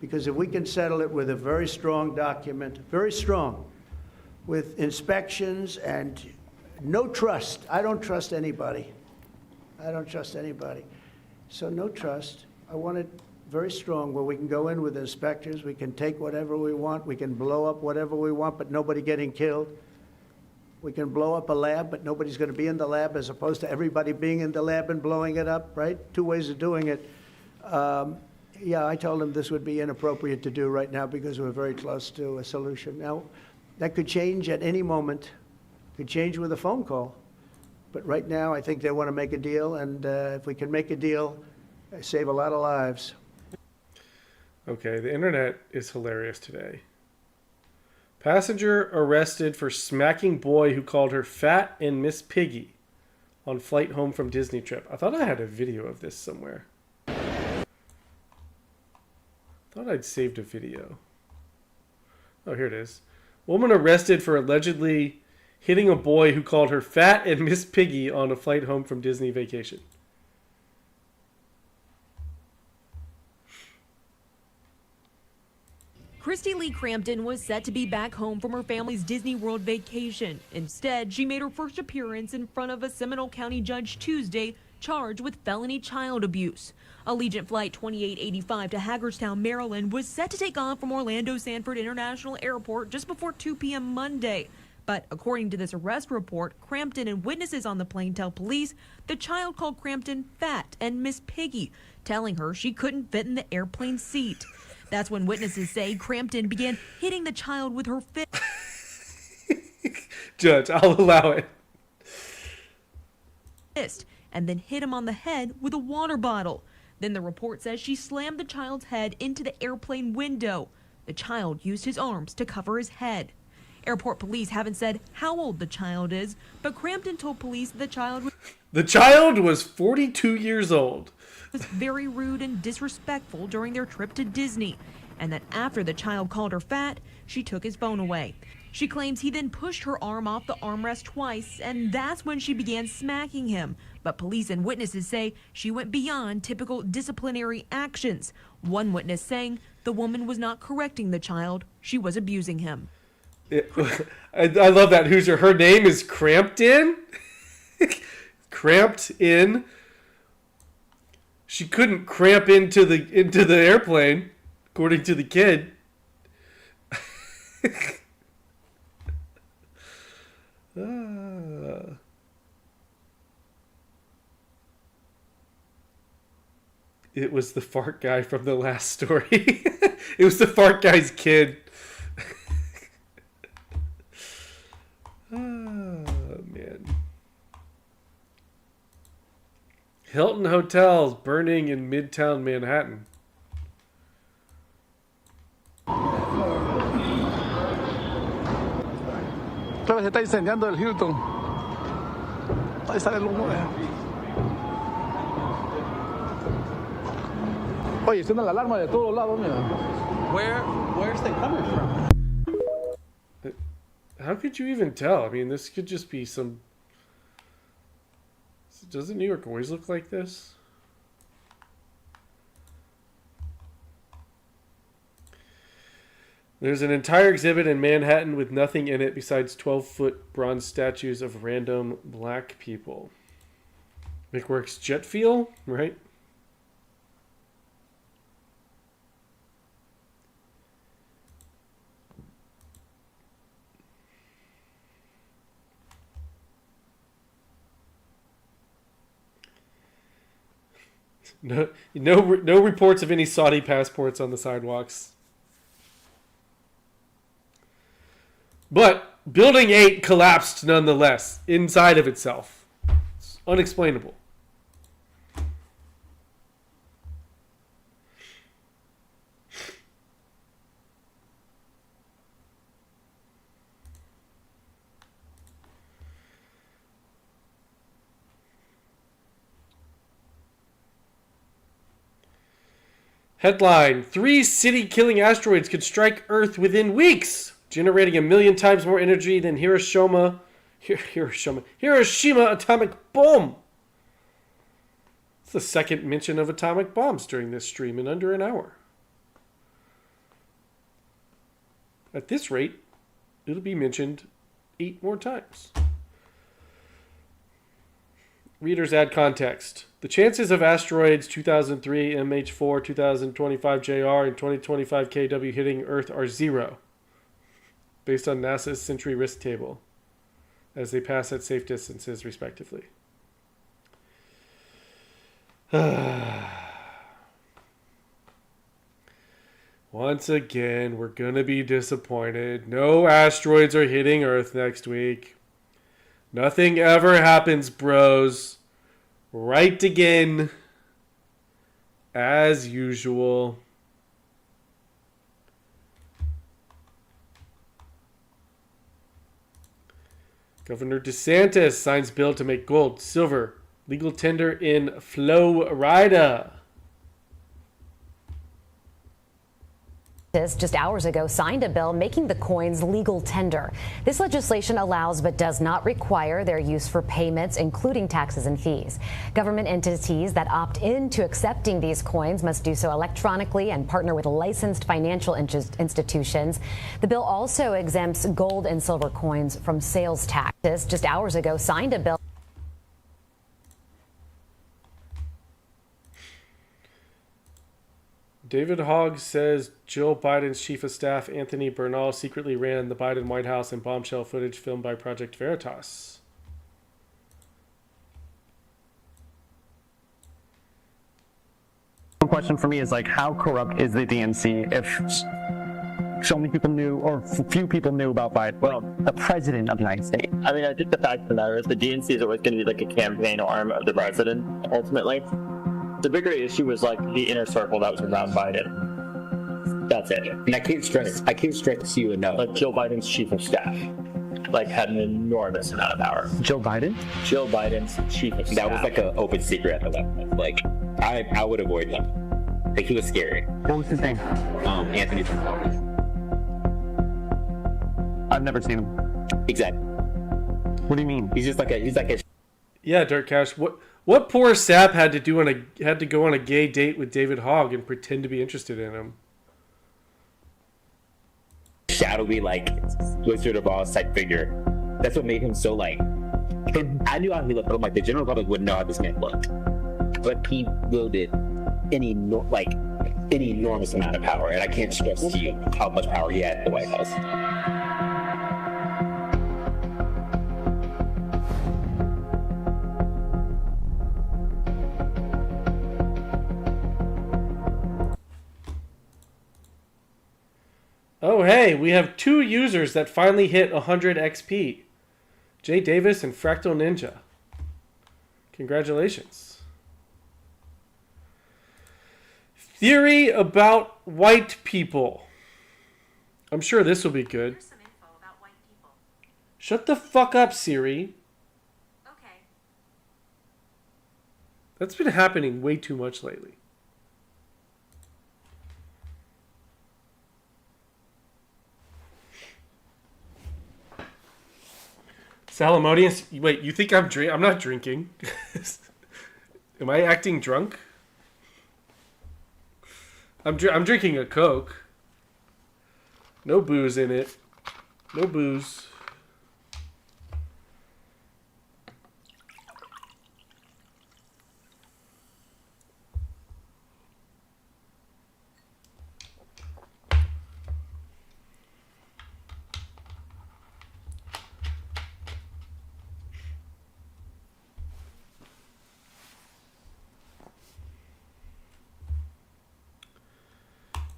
Because if we can settle it with a very strong document, very strong, with inspections and no trust. I don't trust anybody. I don't trust anybody. So no trust. I want it very strong where we can go in with inspectors, we can take whatever we want, we can blow up whatever we want, but nobody getting killed. We can blow up a lab, but nobody's going to be in the lab, as opposed to everybody being in the lab and blowing it up, right? Two ways of doing it. Yeah, I told him this would be inappropriate to do right now because we're very close to a solution. Now, that could change at any moment. Could change with a phone call. But right now, I think they want to make a deal, and if we can make a deal, save a lot of lives. Okay, the internet is hilarious today. Passenger arrested for smacking boy who called her fat and Miss Piggy on flight home from Disney trip. I thought I had a video of this somewhere. Thought I'd saved a video. Oh, here it is. Woman arrested for allegedly hitting a boy who called her fat and Miss Piggy on a flight home from Disney vacation. Christy Lee Crampton was set to be back home from her family's Disney World vacation. Instead, she made her first appearance in front of a Seminole County judge Tuesday, charged with felony child abuse. Allegiant Flight 2885 to Hagerstown, Maryland was set to take off from Orlando Sanford International Airport just before 2 p.m. Monday. But according to this arrest report, Crampton and witnesses on the plane tell police the child called Crampton fat and Miss Piggy, telling her she couldn't fit in the airplane seat. That's when witnesses say Crampton began hitting the child with her fist. Judge, I'll allow it. and then hit him on the head with a water bottle. Then the report says she slammed the child's head into the airplane window. The child used his arms to cover his head. Airport police haven't said how old the child is, but Crampton told police the child was 42 years old. Was very rude and disrespectful during their trip to Disney, and that after the child called her fat, she took his phone away. She claims he then pushed her arm off the armrest twice, and that's when she began smacking him. But police and witnesses say she went beyond typical disciplinary actions. One witness saying the woman was not correcting the child, she was abusing him. I love that. Her name is Crampton? Cramped in. She couldn't cramp into the airplane, according to the kid. It was the fart guy from the last story. It was the fart guy's kid. Oh, man. Hilton hotels burning in Midtown Manhattan. Otra vez se está incendiando el Hilton. Ahí sale el humo. Oye, suena la alarma de todos lados, mira. Where's they coming from? How could you even tell? I mean, this could just be some... Doesn't New York always look like this? There's an entire exhibit in Manhattan with nothing in it besides 12-foot bronze statues of random black people. McWorks jet fuel, right? No reports of any Saudi passports on the sidewalks. But Building 8 collapsed nonetheless, inside of itself. It's unexplainable. Headline, 3 city-killing asteroids could strike Earth within weeks, generating 1 million times more energy than Hiroshima atomic bomb. It's the second mention of atomic bombs during this stream in under an hour. At this rate, it'll be mentioned 8 more times. Readers add context. The chances of asteroids 2003 MH4, 2025 JR, and 2025 KW hitting Earth are 0, based on NASA's Century Risk Table, as they pass at safe distances, respectively. Once again, we're going to be disappointed. No asteroids are hitting Earth next week. Nothing ever happens, bros. Right again, as usual. Governor DeSantis signs bill to make gold, silver, legal tender in Florida. Just hours ago signed a bill making the coins legal tender. This legislation allows but does not require their use for payments, including taxes and fees. Government entities that opt into accepting these coins must do so electronically and partner with licensed financial institutions. The bill also exempts gold and silver coins from sales tax. Just hours ago signed a bill. David Hogg says Jill Biden's chief of staff, Anthony Bernal, secretly ran the Biden White House in bombshell footage filmed by Project Veritas. One question for me is, like, how corrupt is the DNC if so many people knew, or few people knew about Biden? Well, the president of the United States. I mean, I think the fact of the matter is the DNC is always going to be like a campaign arm of the president, ultimately. The bigger issue was like the inner circle that was around Biden. That's it. And I can't stress to you enough. Like Joe Biden's chief of staff, like had an enormous amount of power. Joe Biden? Joe Biden's chief of staff. That was like an open secret at the left. Like, I would avoid him. Like, he was scary. What was his name? Anthony Trump. I've never seen him. Exactly. What do you mean? He's like a. Yeah, Dirt Cash. What poor sap had to go on a gay date with David Hogg and pretend to be interested in him? Shadowy, like, Wizard of Oz type figure. That's what made him so, like. I knew how he looked, but I'm like, the general public wouldn't know how this man looked. But he wielded an enormous amount of power, and I can't stress to you how much power he had at the White House. Oh, hey, we have 2 users that finally hit 100 XP. Jay Davis and Fractal Ninja. Congratulations. Theory about white people. I'm sure this will be good. Here's some info about white people. Shut the fuck up, Siri. Okay. That's been happening way too much lately. Salamodius, wait, you think I'm not drinking? Am I acting drunk? I'm drinking a Coke. No booze in it. No booze.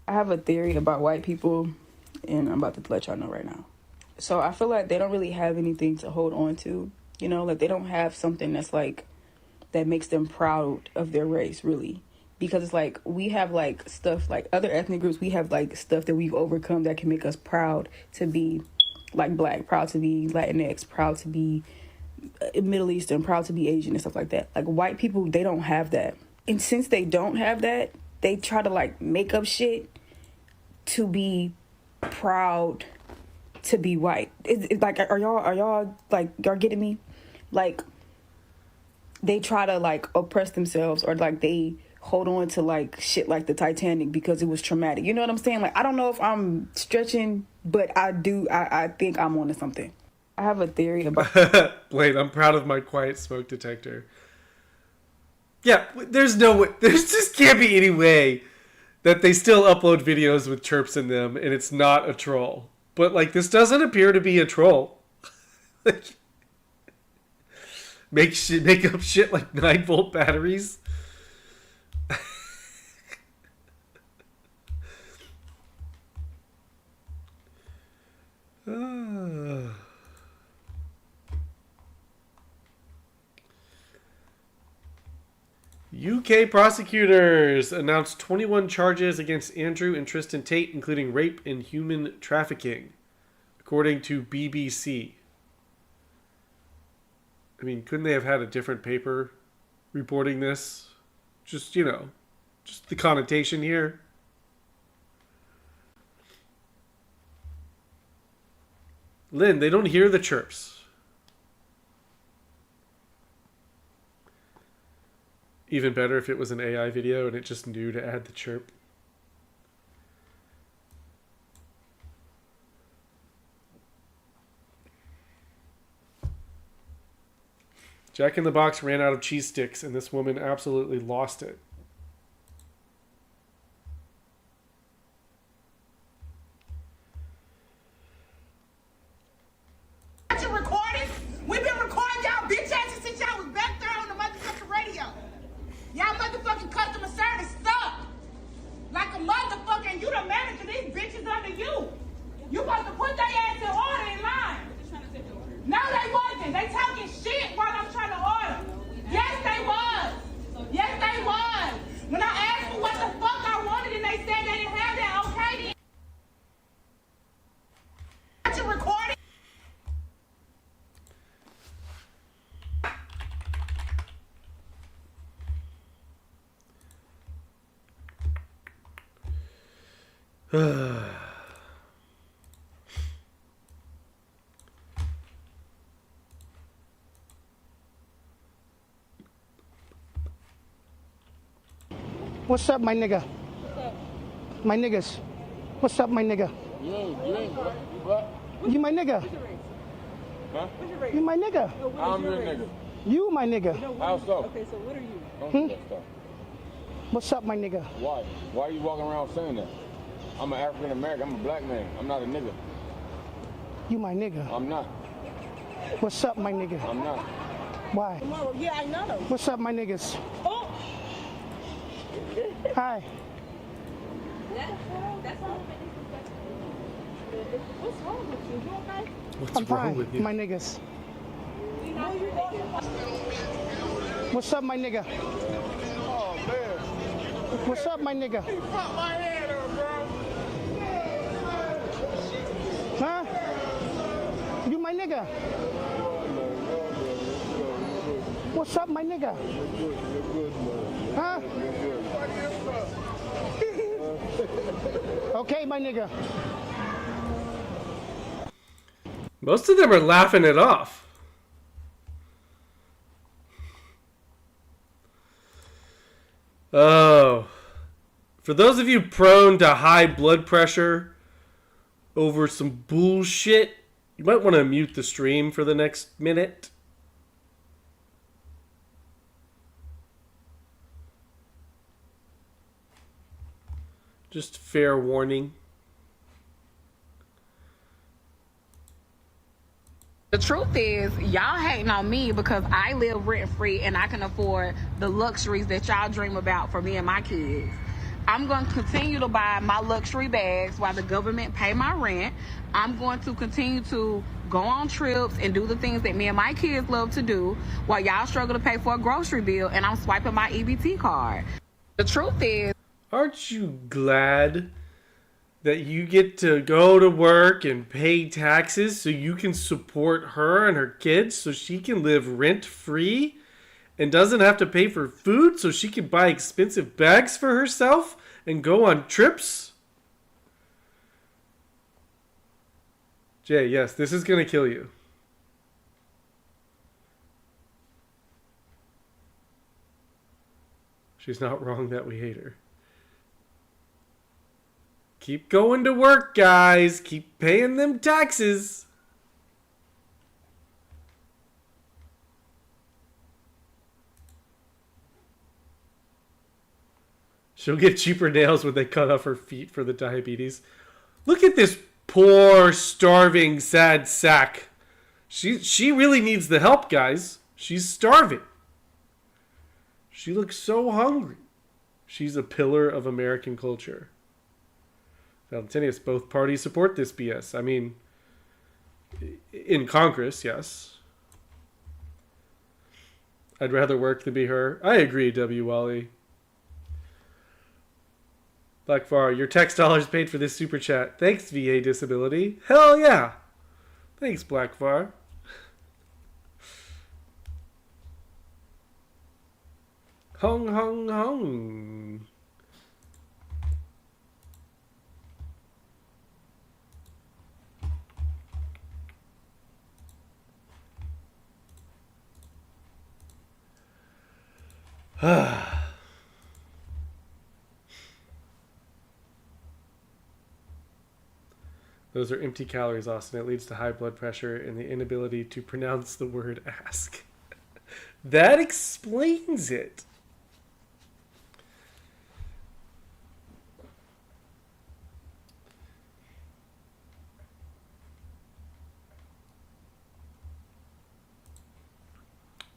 I have a theory about white people, and I'm about to let y'all know right now. So I feel like they don't really have anything to hold on to, you know, like they don't have something that's like, that makes them proud of their race, really. Because it's like, we have like stuff, like other ethnic groups, we have like stuff that we've overcome that can make us proud to be like black, proud to be Latinx, proud to be Middle Eastern, proud to be Asian and stuff like that. Like white people, they don't have that. And since they don't have that, they try to like make up shit to be proud to be white. It's like, are y'all like, y'all getting me? Like, they try to like oppress themselves, or like they hold on to like shit like the Titanic because it was traumatic. You know what I'm saying? Like, I don't know if I'm stretching, but I think I'm onto something. I have a theory about... Wait, I'm proud of my quiet smoke detector. Yeah, there just can't be any way that they still upload videos with chirps in them and it's not a troll. But like, this doesn't appear to be a troll. Like, make up shit like 9-volt batteries. UK prosecutors announced 21 charges against Andrew and Tristan Tate, including rape and human trafficking, according to BBC. I mean, couldn't they have had a different paper reporting this? Just, you know, just the connotation here. Lynn, they don't hear the chirps. Even better if it was an AI video and it just knew to add the chirp. Jack in the Box ran out of cheese sticks and this woman absolutely lost it. You recording? We've been recording y'all bitch asses since y'all was back there on the motherfucking radio. Y'all motherfucking customer service suck. Like a motherfucker, and you the manager, these bitches under you. What's up, my nigga? My niggas. What's up, my nigga? You my nigga. Huh? You my nigga. I'm your nigga. You my nigga. How so? Okay, so what are you? Don't do that stuff. What's up, my nigga? Why? Why are you walking around saying that? I'm an African American. I'm a black man. I'm not a nigga. You my nigga. I'm not. What's up, my nigga? I'm not. Why? Yeah, I know. What's up, my niggas? Oh. Hi. That's all. What's wrong with you? You okay? What's I'm wrong fine, with you? my niggas. What's up, my nigga? Oh, man. What's up, my nigga? You fucked my head up, bro. Huh? You my nigga? What's up, my nigga? Huh? Okay, my nigga. Most of them are laughing it off. Oh. For those of you prone to high blood pressure over some bullshit, you might want to mute the stream for the next minute. Just fair warning. The truth is, y'all hating on me because I live rent-free and I can afford the luxuries that y'all dream about for me and my kids. I'm going to continue to buy my luxury bags while the government pay my rent. I'm going to continue to go on trips and do the things that me and my kids love to do while y'all struggle to pay for a grocery bill and I'm swiping my EBT card. The truth is... Aren't you glad that you get to go to work and pay taxes so you can support her and her kids so she can live rent-free and doesn't have to pay for food so she can buy expensive bags for herself and go on trips? Jay, yes, this is going to kill you. She's not wrong that we hate her. Keep going to work, guys. Keep paying them taxes. She'll get cheaper nails when they cut off her feet for the diabetes. Look at this poor, starving, sad sack. She really needs the help, guys. She's starving. She looks so hungry. She's a pillar of American culture. Valentinius, both parties support this BS. I mean, in Congress, yes. I'd rather work than be her. I agree, W. Wally. Blackfar, your tax dollars paid for this super chat. Thanks, VA Disability. Hell yeah. Thanks, Blackfar. Hung, hung, hung. Those are empty calories, Austin. It leads to high blood pressure and the inability to pronounce the word ask. That explains it.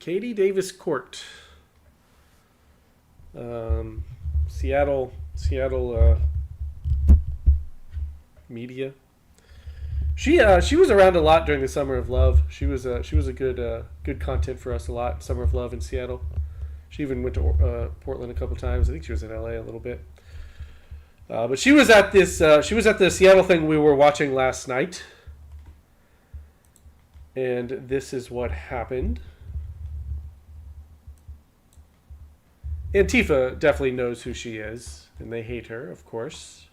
Katie Davis Court. Seattle media. She was around a lot during the Summer of Love. She was a good content for us a lot. Summer of Love in Seattle. She even went to Portland a couple times. I think she was in LA a little bit. But she was at this. She was at the Seattle thing we were watching last night. And this is what happened. Antifa definitely knows who she is, and they hate her, of course.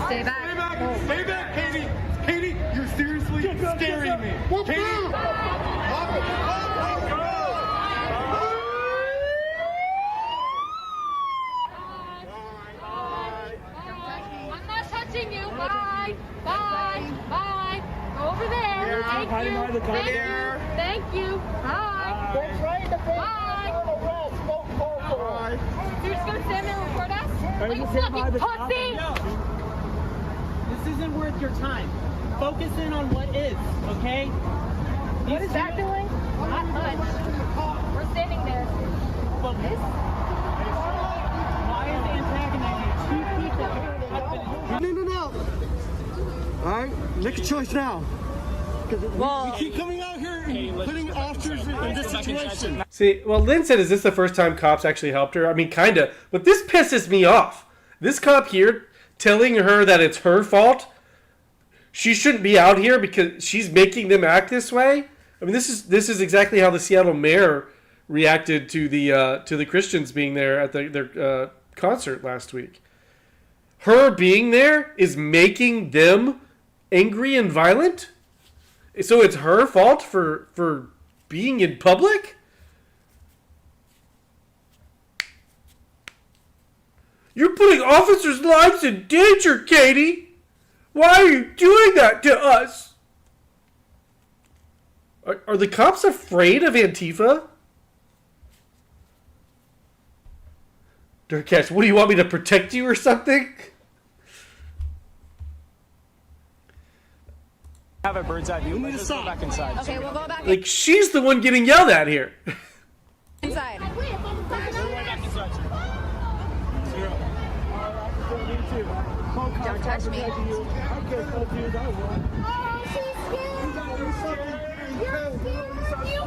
Stay back. Stay back, Katie. Katie, you're seriously scaring me. Katie. I'm not touching you. Bye. Bye. Bye. Go over there. Thank you. Thank you. Thank you. Bye. Bye. You're just gonna stand there and record us? You fucking pussy! This isn't worth your time. Focus in on what is, okay? What is that doing? Not much. We're standing there. Focus. Why is antagonizing two people? No. All right, make a choice now. We keep coming out here and putting officers in this situation. See, well, Lynn said, is this the first time cops actually helped her? I mean, kind of. But this pisses me off. This cop here telling her that it's her fault. She shouldn't be out here because she's making them act this way. I mean, this is exactly how the Seattle mayor reacted to the Christians being there at their concert last week. Her being there is making them angry and violent. So it's her fault for being in public? You're putting officers' lives in danger, Katie! Why are you doing that to us? Are the cops afraid of Antifa? Durkash, what do you want me to protect you or something? Have a bird's eye view. Let's just go back inside. Okay, we'll go back Like, she's the one getting yelled at here. inside. Don't touch me. You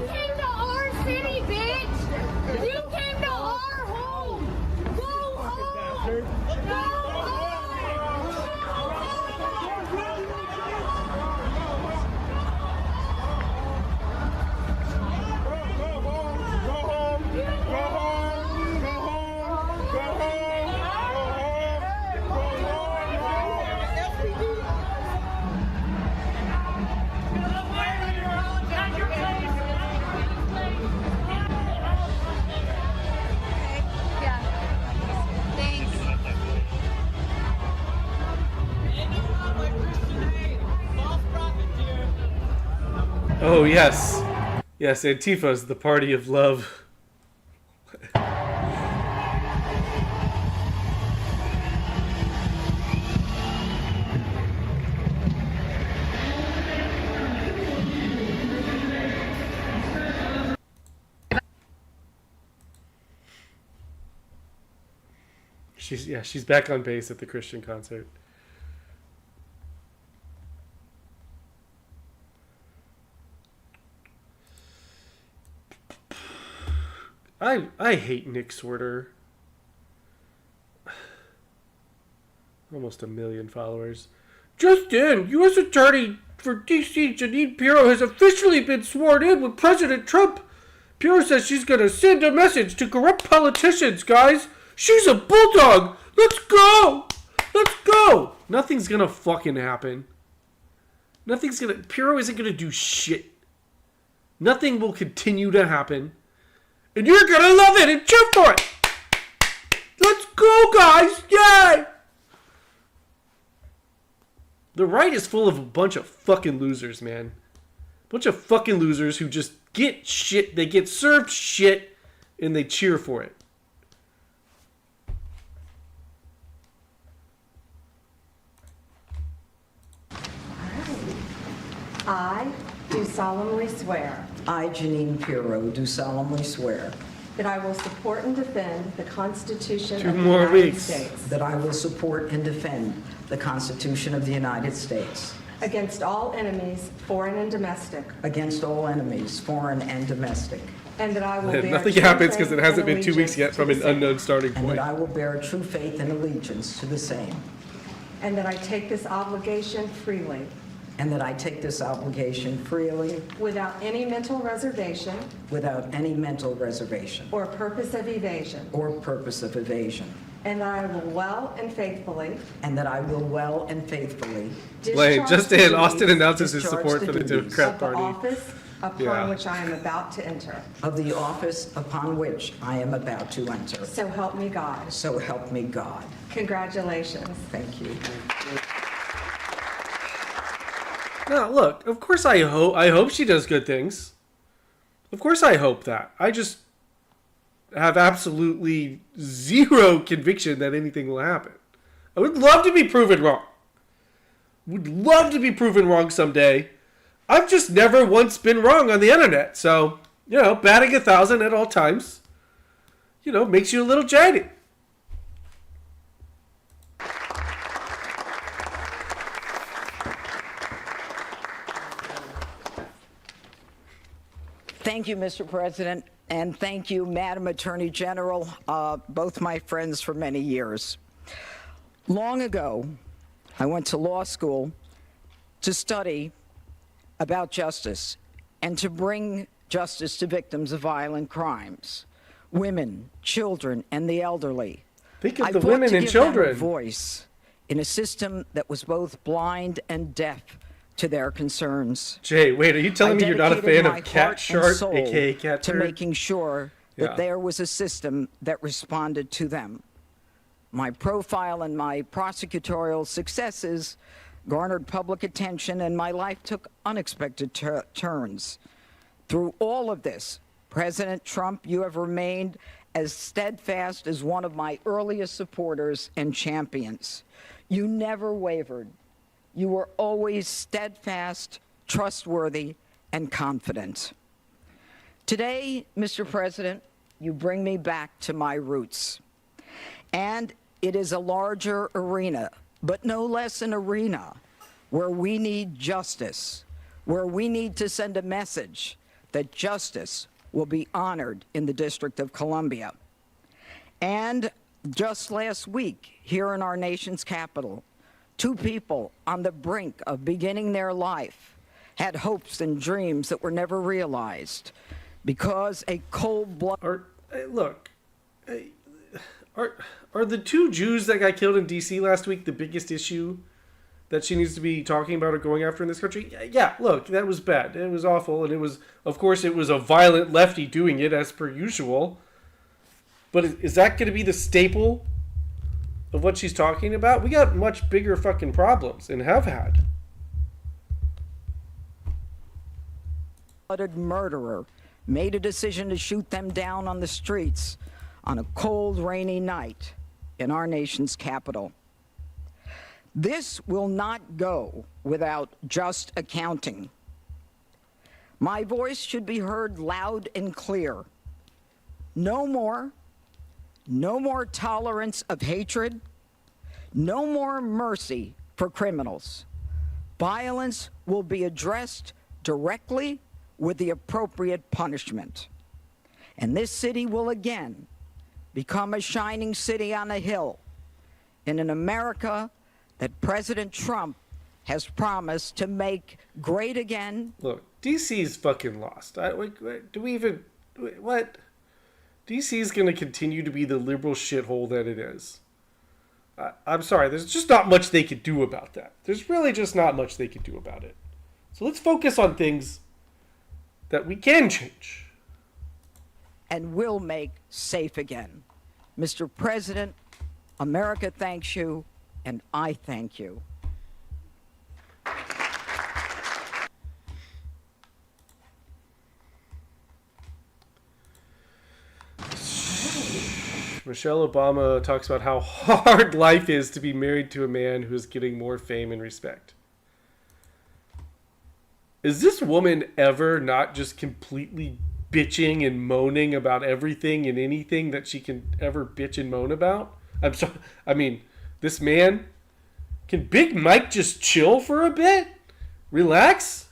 came to our city, bitch! You came to our home! Go home! Go Oh, yes. Yes, Antifa is the party of love. She's back on base at the Christian concert. I hate Nick Swerter. Almost 1 million followers. Just in, U.S. Attorney for D.C. Janine Piro has officially been sworn in with President Trump. Piro says she's going to send a message to corrupt politicians, guys. She's a bulldog. Let's go. Let's go. Nothing's going to fucking happen. Piro isn't going to do shit. Nothing will continue to happen. And you're going to love it and cheer for it. Let's go, guys. Yay. The right is full of a bunch of fucking losers, man. Bunch of fucking losers who just get shit. They get served shit and they cheer for it. I do solemnly swear I, Janine Piro, do solemnly swear that I will support and defend the Constitution Two of the more United weeks. States that I will support and defend the Constitution of the United States against all enemies, foreign and domestic, against all enemies, foreign and domestic, and that I will bear Nothing true happens because faith it hasn't and been 2 weeks allegiance yet to from the an same, unknown starting and point. that I will bear true faith and allegiance to the same, and that I take this obligation freely, and that I take this obligation freely without any mental reservation without any mental reservation or purpose of evasion, or purpose of evasion, And I will well and faithfully. And that I will well and faithfully. Blaine, just in, discharge Austin the announces his discharge support the for the duties Democrat of the Party. office upon Yeah. which I am about to enter. Of the office upon which I am about to enter. So help me God. So help me God. Congratulations. Thank you. No, look, of course I hope she does good things. Of course I hope that. I just have absolutely zero conviction that anything will happen. I would love to be proven wrong. Would love to be proven wrong someday. I've just never once been wrong on the internet. So, batting 1,000 at all times, makes you a little jaded. Thank you, Mr. President, and thank you, Madam Attorney General, both my friends for many years. Long ago, I went to law school to study about justice and to bring justice to victims of violent crimes, women, children, and the elderly. Think of I the fought women to and give them a children. voice in a system that was both blind and deaf to their concerns. Jay, wait, are you telling me you're not a fan of Cat Sharp, soul aka Cat to Turd? making sure that Yeah. there was a system that responded to them? My profile and my prosecutorial successes garnered public attention, and my life took unexpected turns. Through all of this, President Trump, you have remained as steadfast as one of my earliest supporters and champions. You never wavered. You were always steadfast, trustworthy, and confident. Today, Mr. President, you bring me back to my roots. And it is a larger arena, but no less an arena where we need justice, where we need to send a message that justice will be honored in the District of Columbia. And just last week, here in our nation's capital, two people on the brink of beginning their life had hopes and dreams that were never realized because a cold-blooded... Look, are the two Jews that got killed in D.C. last week the biggest issue that she needs to be talking about or going after in this country? Yeah, look, that was bad. It was awful, and it was, of course, it was a violent lefty doing it, as per usual. But is that going to be the staple of what she's talking about? We got much bigger fucking problems, and have had. Murderer made a decision to shoot them down on the streets on a cold, rainy night in our nation's capital. This will not go without just accounting. My voice should be heard loud and clear. No more tolerance of hatred, no more mercy for criminals. Violence will be addressed directly with the appropriate punishment. And this city will again become a shining city on a hill in an America that President Trump has promised to make great again. Look, DC's fucking lost. Do we even... What? DC's going to continue to be the liberal shithole that it is. I'm sorry, there's just not much they could do about that. There's really just not much they could do about it. So let's focus on things that we can change. And will make safe again. Mr. President, America thanks you, and I thank you. Michelle Obama talks about how hard life is to be married to a man who is getting more fame and respect. Is this woman ever not just completely bitching and moaning about everything and anything that she can ever bitch and moan about? I'm sorry. I mean, this man, can Big Mike just chill for a bit? Relax?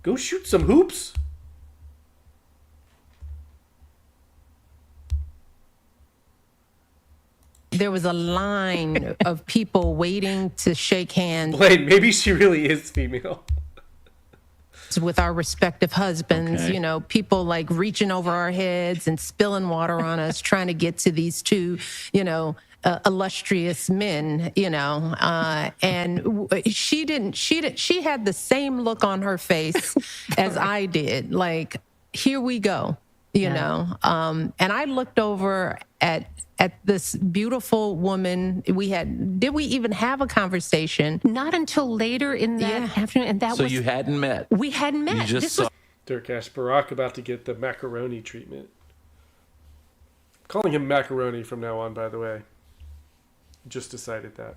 Go shoot some hoops? There was a line of people waiting to shake hands. Blade, maybe she really is female. with our respective husbands, Okay. you know, people like reaching over our heads and spilling water on us, trying to get to these two, you know, illustrious men, you know, and she had the same look on her face as I did. Like, here we go, you know. And I looked over at this beautiful woman. Did we even have a conversation? Not until later in that afternoon, and that So was you hadn't met. we hadn't met. You just This saw. was Dirk Ash Barack about to get the macaroni treatment. Calling him macaroni from now on, by the way. Just decided that.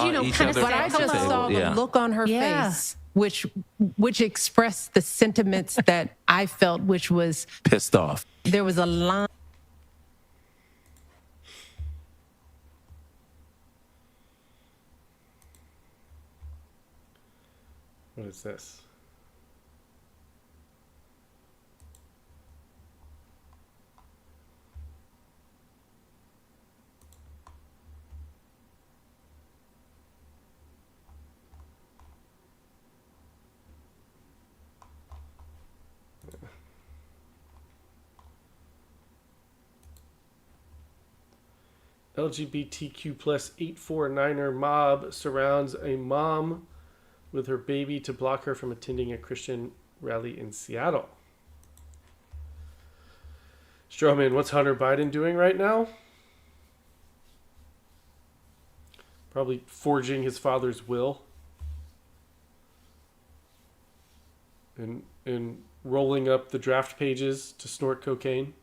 you know, each kind of other But I at the just table, saw the yeah. look on her Yeah. face, which expressed the sentiments that I felt, which was Pissed off. there was a line. What is this? LGBTQ plus 849er mob surrounds a mom with her baby to block her from attending a Christian rally in Seattle. Strawman, what's Hunter Biden doing right now? Probably forging his father's will. And rolling up the draft pages to snort cocaine.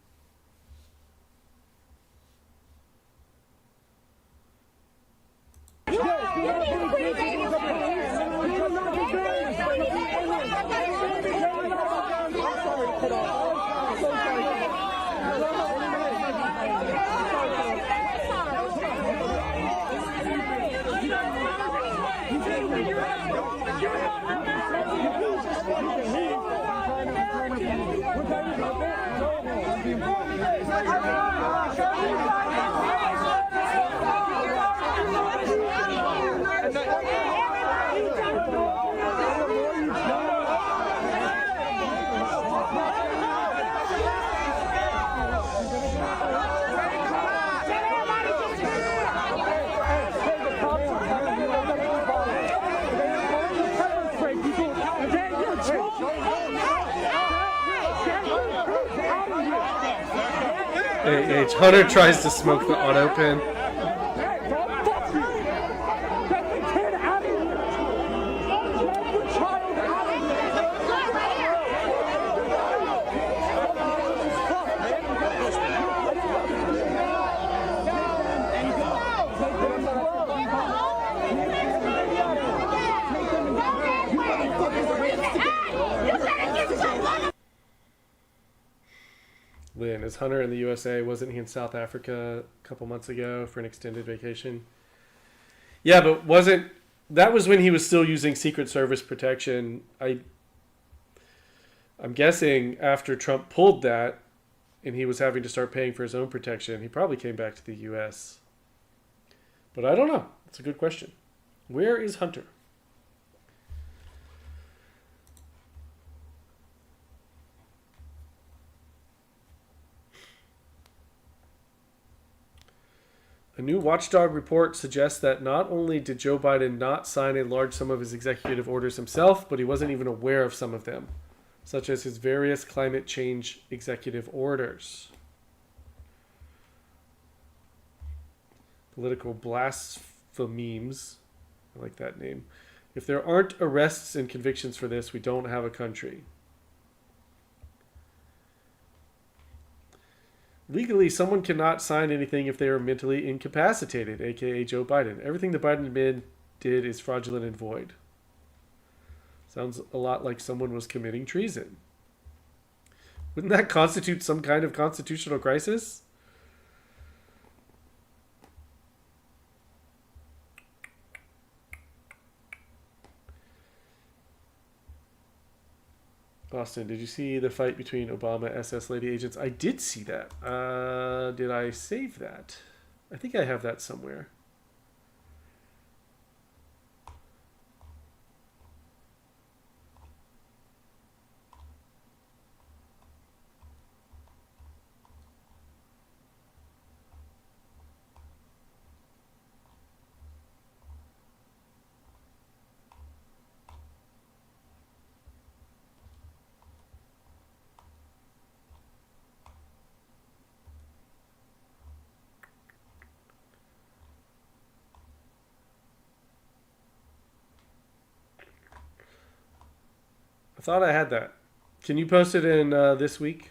Hunter tries to smoke the auto pen. Lynn, is Hunter in the USA? Wasn't he in South Africa a couple months ago for an extended vacation? Yeah, but that was when he was still using Secret Service protection. I'm guessing after Trump pulled that and he was having to start paying for his own protection, he probably came back to the US. But I don't know. It's a good question. Where is Hunter? A new watchdog report suggests that not only did Joe Biden not sign a large sum of his executive orders himself, but he wasn't even aware of some of them, such as his various climate change executive orders. Political blasphemies. I like that name. If there aren't arrests and convictions for this, we don't have a country. Legally, someone cannot sign anything if they are mentally incapacitated, aka Joe Biden. Everything the Biden admin did is fraudulent and void. Sounds a lot like someone was committing treason. Wouldn't that constitute some kind of constitutional crisis? Austin, did you see the fight between Obama SS lady agents? I did see that. Did I save that? I think I have that somewhere. thought I had that. Can you post it in this week?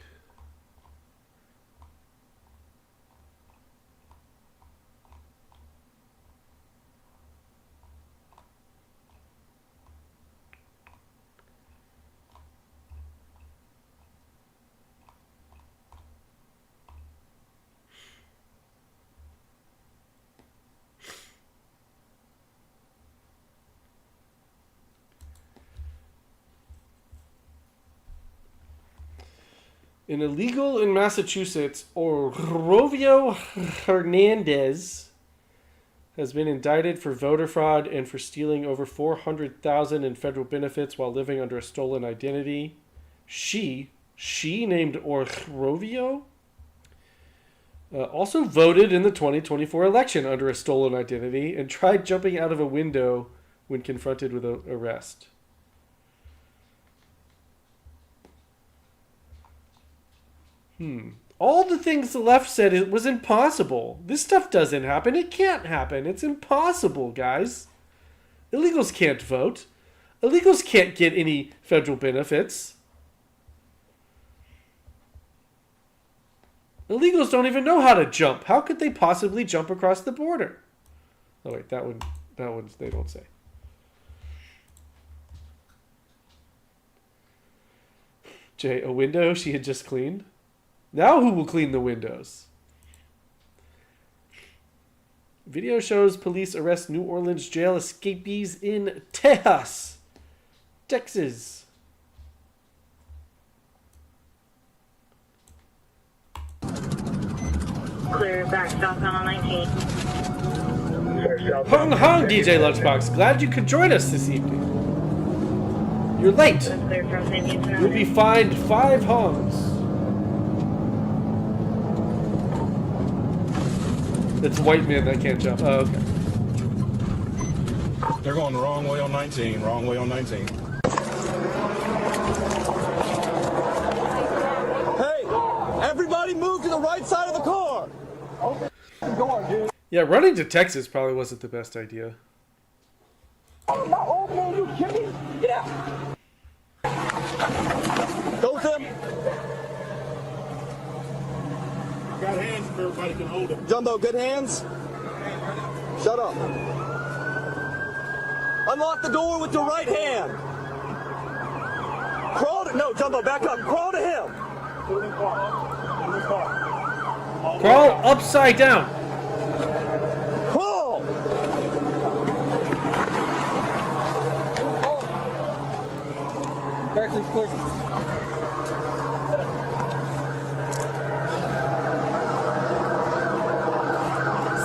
An illegal in Massachusetts, Orovio Hernandez has been indicted for voter fraud and for stealing over $400,000 in federal benefits while living under a stolen identity. She named Orovio, also voted in the 2024 election under a stolen identity and tried jumping out of a window when confronted with an arrest. All the things the left said it was impossible. This stuff doesn't happen. It can't happen. It's impossible, guys. Illegals can't vote. Illegals can't get any federal benefits. Illegals don't even know how to jump. How could they possibly jump across the border? Oh wait, that one they don't say. Jay, a window she had just cleaned? Now who will clean the windows? Video shows police arrest New Orleans jail escapees in Texas. Clear back southbound on 19. Hung hung, DJ Lunchbox. Glad you could join us this evening. You're late. You'll be fined 5 hongs. It's a white man that can't jump. Oh, okay. They're going the wrong way on 19. Wrong way on 19. Hey, everybody move to the right side of the car. Okay. Go on, dude. Yeah, running to Texas probably wasn't the best idea. Oh, my old man, you kidding me? Get out. Go with him. Got hands if everybody can hold it. Jumbo, good hands? Shut up. Unlock the door with your right hand. Crawl to... No, Jumbo, back up. Crawl to him. Crawl upside down. Crawl. Berkeley's close.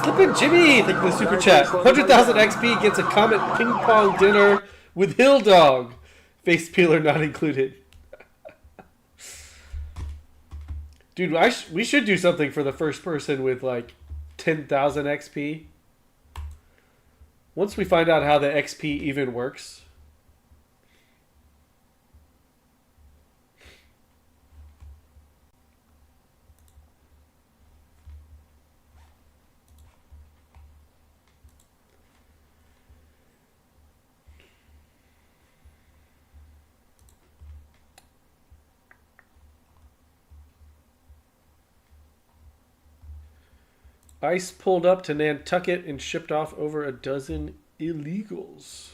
Slippin' Jimmy, thank you for the super chat. 100,000 XP gets a Comet ping pong dinner with Hill Dog. Face peeler not included. Dude, we should do something for the first person with like 10,000 XP. Once we find out how the XP even works. ICE pulled up to Nantucket and shipped off over a dozen illegals.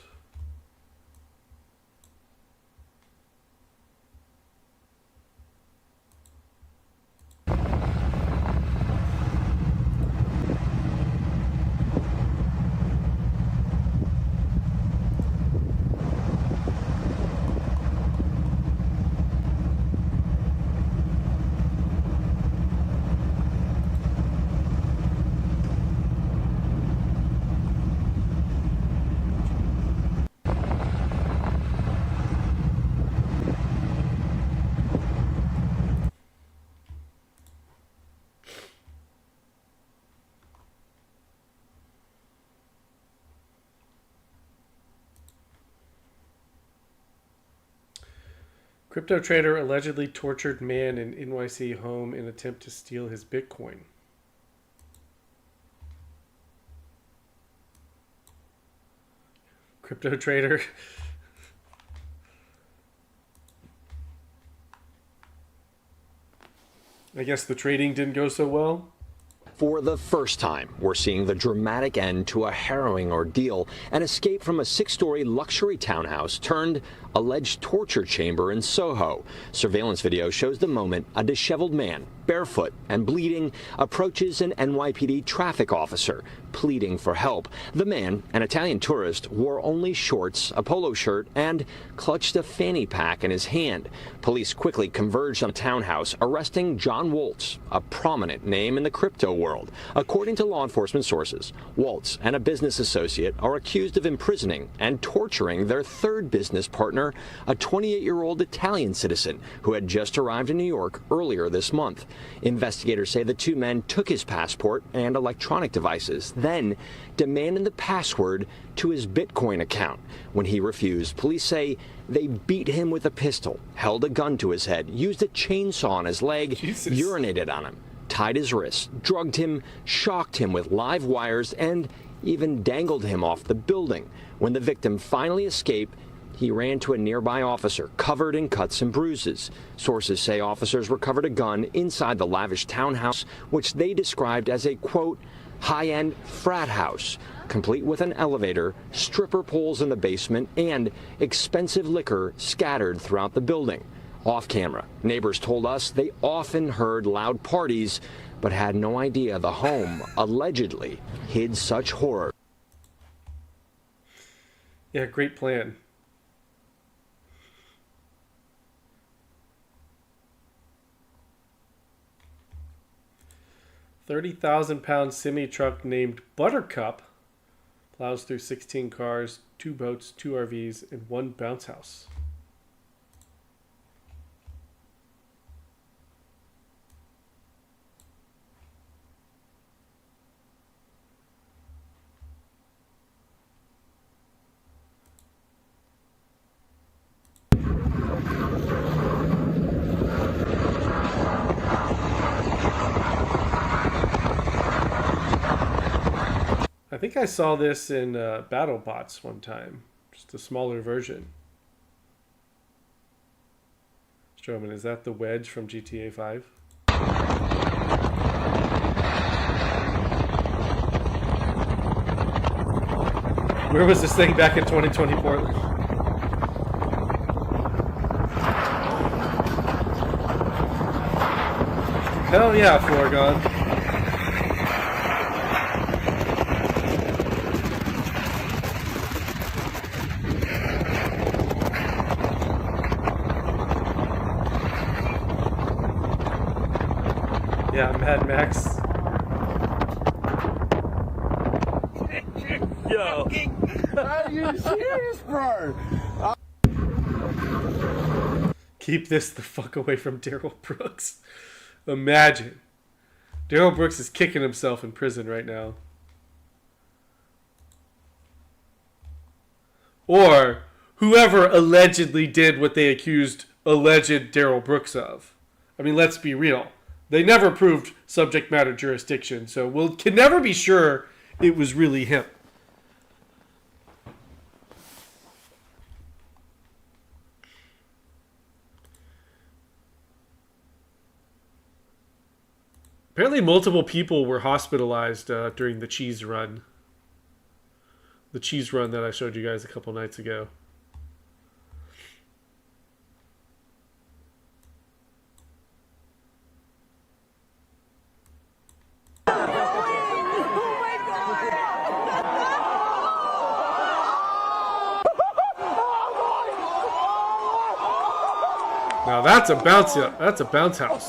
Crypto trader allegedly tortured man in NYC home in attempt to steal his Bitcoin. Crypto trader. I guess the trading didn't go so well. For the first time, we're seeing the dramatic end to a harrowing ordeal, an escape from a 6-story luxury townhouse turned alleged torture chamber in Soho. Surveillance video shows the moment a disheveled man, barefoot and bleeding, approaches an NYPD traffic officer, pleading for help. The man, an Italian tourist, wore only shorts, a polo shirt, and clutched a fanny pack in his hand. Police quickly converged on the townhouse, arresting John Waltz, a prominent name in the crypto world. According to law enforcement sources, Waltz and a business associate are accused of imprisoning and torturing their third business partner, a 28-year-old Italian citizen who had just arrived in New York earlier this month. Investigators say the two men took his passport and electronic devices, then demanded the password to his Bitcoin account. When he refused, police say they beat him with a pistol, held a gun to his head, used a chainsaw on his leg, urinated on him, tied his wrists, drugged him, shocked him with live wires, and even dangled him off the building. When the victim finally escaped, he ran to a nearby officer, covered in cuts and bruises. Sources say officers recovered a gun inside the lavish townhouse, which they described as a, quote, high-end frat house, complete with an elevator, stripper poles in the basement, and expensive liquor scattered throughout the building. Off camera, neighbors told us they often heard loud parties, but had no idea the home allegedly hid such horror. Yeah, great plan. £30,000 semi-truck named Buttercup plows through 16 cars, 2 boats, 2 RVs, and 1 bounce house. I think I saw this in BattleBots one time, just a smaller version. Strowman, is that the wedge from GTA 5? Where was this thing back in 2020 Portland? Hell yeah, Foregone. Yeah, Mad Max. Yo. Are you serious, bro? Keep this the fuck away from Daryl Brooks. Imagine. Daryl Brooks is kicking himself in prison right now. Or whoever allegedly did what they accused alleged Daryl Brooks of. I mean, let's be real. They never proved subject matter jurisdiction, so we can never be sure it was really him. Apparently multiple people were hospitalized during the cheese run. The cheese run that I showed you guys a couple nights ago. Now that's a bounce house.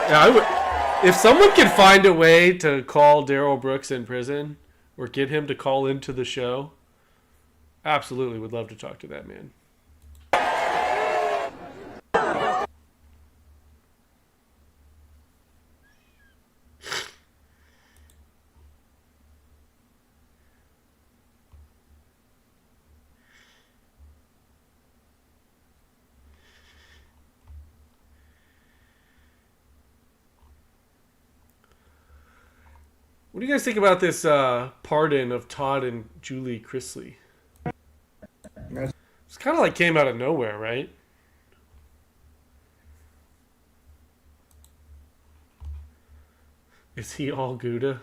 Yeah, if someone could find a way to call Daryl Brooks in prison or get him to call into the show, absolutely would love to talk to that man. What do you guys think about this pardon of Todd and Julie Chrisley? It's kind of like came out of nowhere, right? Is he all Gouda?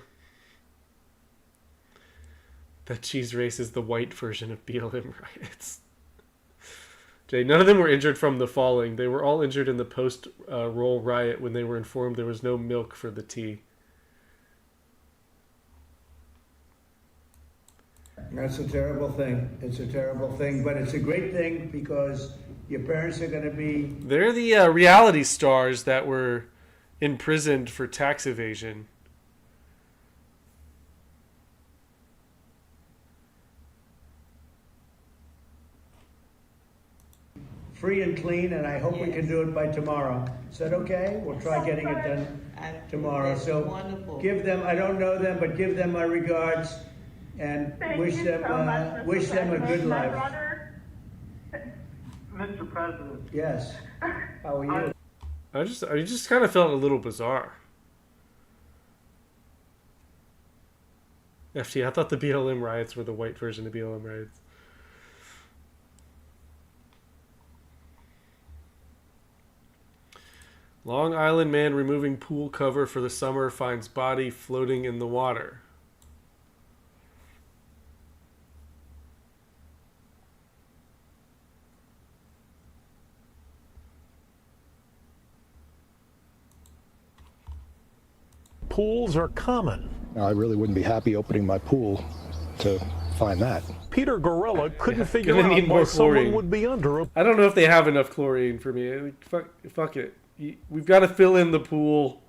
That cheese race is the white version of BLM riots. Jay, none of them were injured from the falling. They were all injured in the post-roll riot when they were informed there was no milk for the tea. That's a terrible thing. It's a terrible thing, but it's a great thing because your parents are going to be... They're the reality stars that were imprisoned for tax evasion. Free and clean, and I hope we can do it by tomorrow. Is that okay? We'll try getting it done tomorrow. So give them, I don't know them, but give them my regards and wish them a good life. Mr. President. Yes. How are you? I just kind of felt a little bizarre. FT, I thought the BLM riots were the white version of BLM riots. Long Island man removing pool cover for the summer finds body floating in the water. Pools are common. I really wouldn't be happy opening my pool to find that. Peter Gorilla couldn't figure Gonna out need why more someone chlorine. would be under a I don't know if they have enough chlorine for me. Fuck it. We've got to fill in the pool,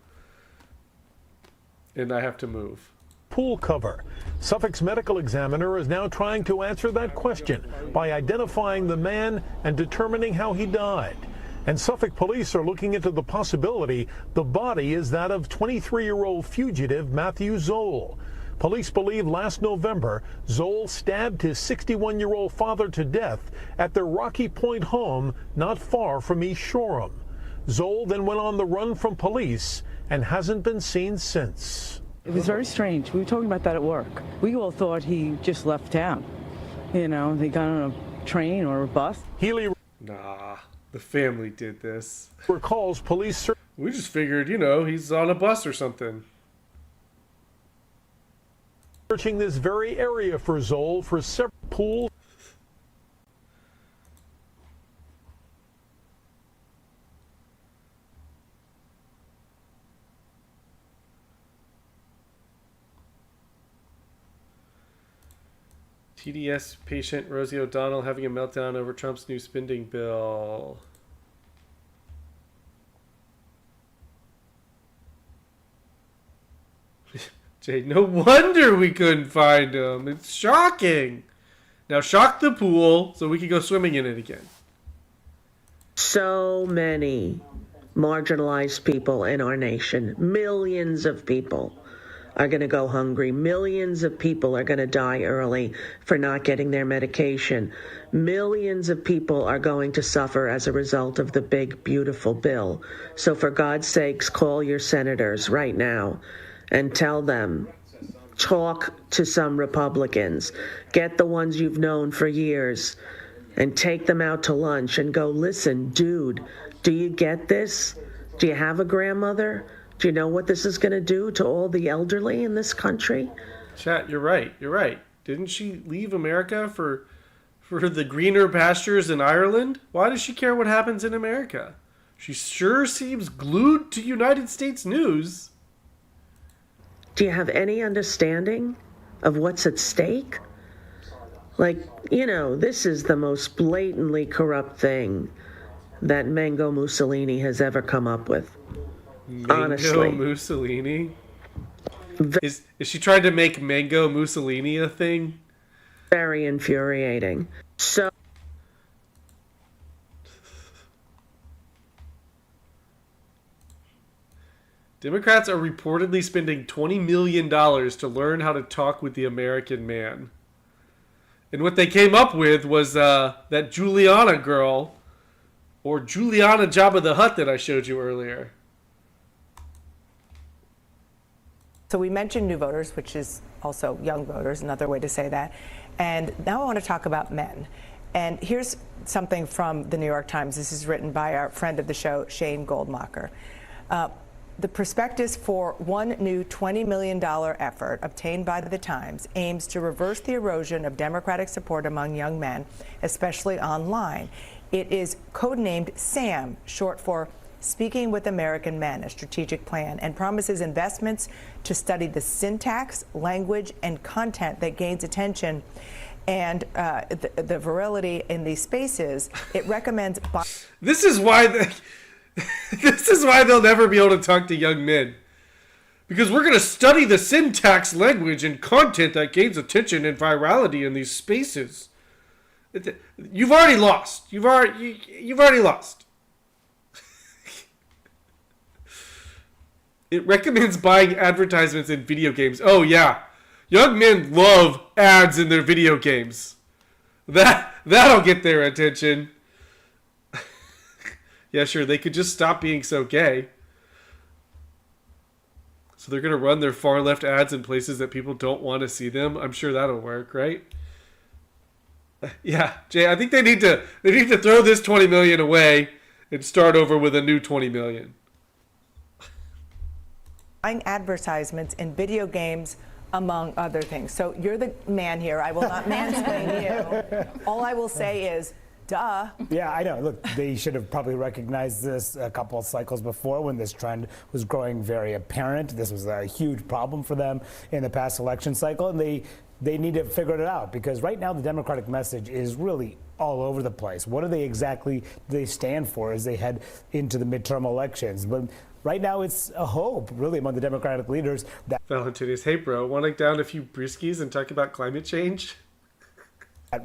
and I have to move. pool cover. Suffolk's medical examiner is now trying to answer that question by identifying the man and determining how he died. And Suffolk police are looking into the possibility the body is that of 23-year-old fugitive Matthew Zoll. Police believe last November, Zoll stabbed his 61-year-old father to death at their Rocky Point home not far from East Shoreham. Zoll then went on the run from police and hasn't been seen since. It was very strange. We were talking about that at work. We all thought he just left town. You know, they got on a train or a bus. Healy. Nah, the family did this. Recalls police. We just figured, you know, he's on a bus or something. Searching this very area for Zoll for several pools. TDS patient Rosie O'Donnell having a meltdown over Trump's new spending bill. Jay, no wonder we couldn't find him. It's shocking. Now shock the pool so we can go swimming in it again. So many marginalized people in our nation, millions of people are going to go hungry. Millions of people are going to die early for not getting their medication. Millions of people are going to suffer as a result of the big, beautiful bill. So for God's sakes, call your senators right now and tell them, talk to some Republicans, get the ones you've known for years and take them out to lunch and go, listen, dude, do you get this? Do you have a grandmother? Do you know what this is going to do to all the elderly in this country? Chat, you're right. You're right. Didn't she leave America for the greener pastures in Ireland? Why does she care what happens in America? She sure seems glued to United States news. Do you have any understanding of what's at stake? Like, you know, this is the most blatantly corrupt thing that Mango Mussolini has ever come up with. Honestly. Mango Mussolini? Is she trying to make Mango Mussolini a thing? Very infuriating. So Democrats are reportedly spending $20 million to learn how to talk with the American man. And what they came up with was that Juliana girl, or Juliana Jabba the Hutt that I showed you earlier. So we mentioned new voters, which is also young voters, another way to say that. And now I want to talk about men. And here's something from the New York Times. This is written by our friend of the show, Shane Goldmacher. The prospectus for one new $20 million effort obtained by the Times aims to reverse the erosion of Democratic support among young men, especially online. It is codenamed SAM, short for Speaking with American Men, a strategic plan, and promises investments to study the syntax, language, and content that gains attention and the virility in these spaces. It recommends... This is why this is why they'll never be able to talk to young men. Because we're going to study the syntax, language, and content that gains attention and virality in these spaces. You've already lost. You've already lost. It recommends buying advertisements in video games. Oh, yeah. Young men love ads in their video games. That'll get their attention. Yeah, sure, they could just stop being so gay. So they're going to run their far left ads in places that people don't want to see them. I'm sure that'll work, right? Yeah, Jay, I think they need to throw this 20 million away and start over with a new 20 million. Buying advertisements in video games, among other things. So you're the man here. I will not mansplain you. All I will say is, duh. Yeah, I know. Look, they should have probably recognized this a couple of cycles before when this trend was growing very apparent. This was a huge problem for them in the past election cycle, and they need to figure it out, because right now the Democratic message is really all over the place. What do they exactly stand for as they head into the midterm elections? But right now it's a hope, really, among the Democratic leaders that... Valentinius, hey bro, want to down a few briskies and talk about climate change? That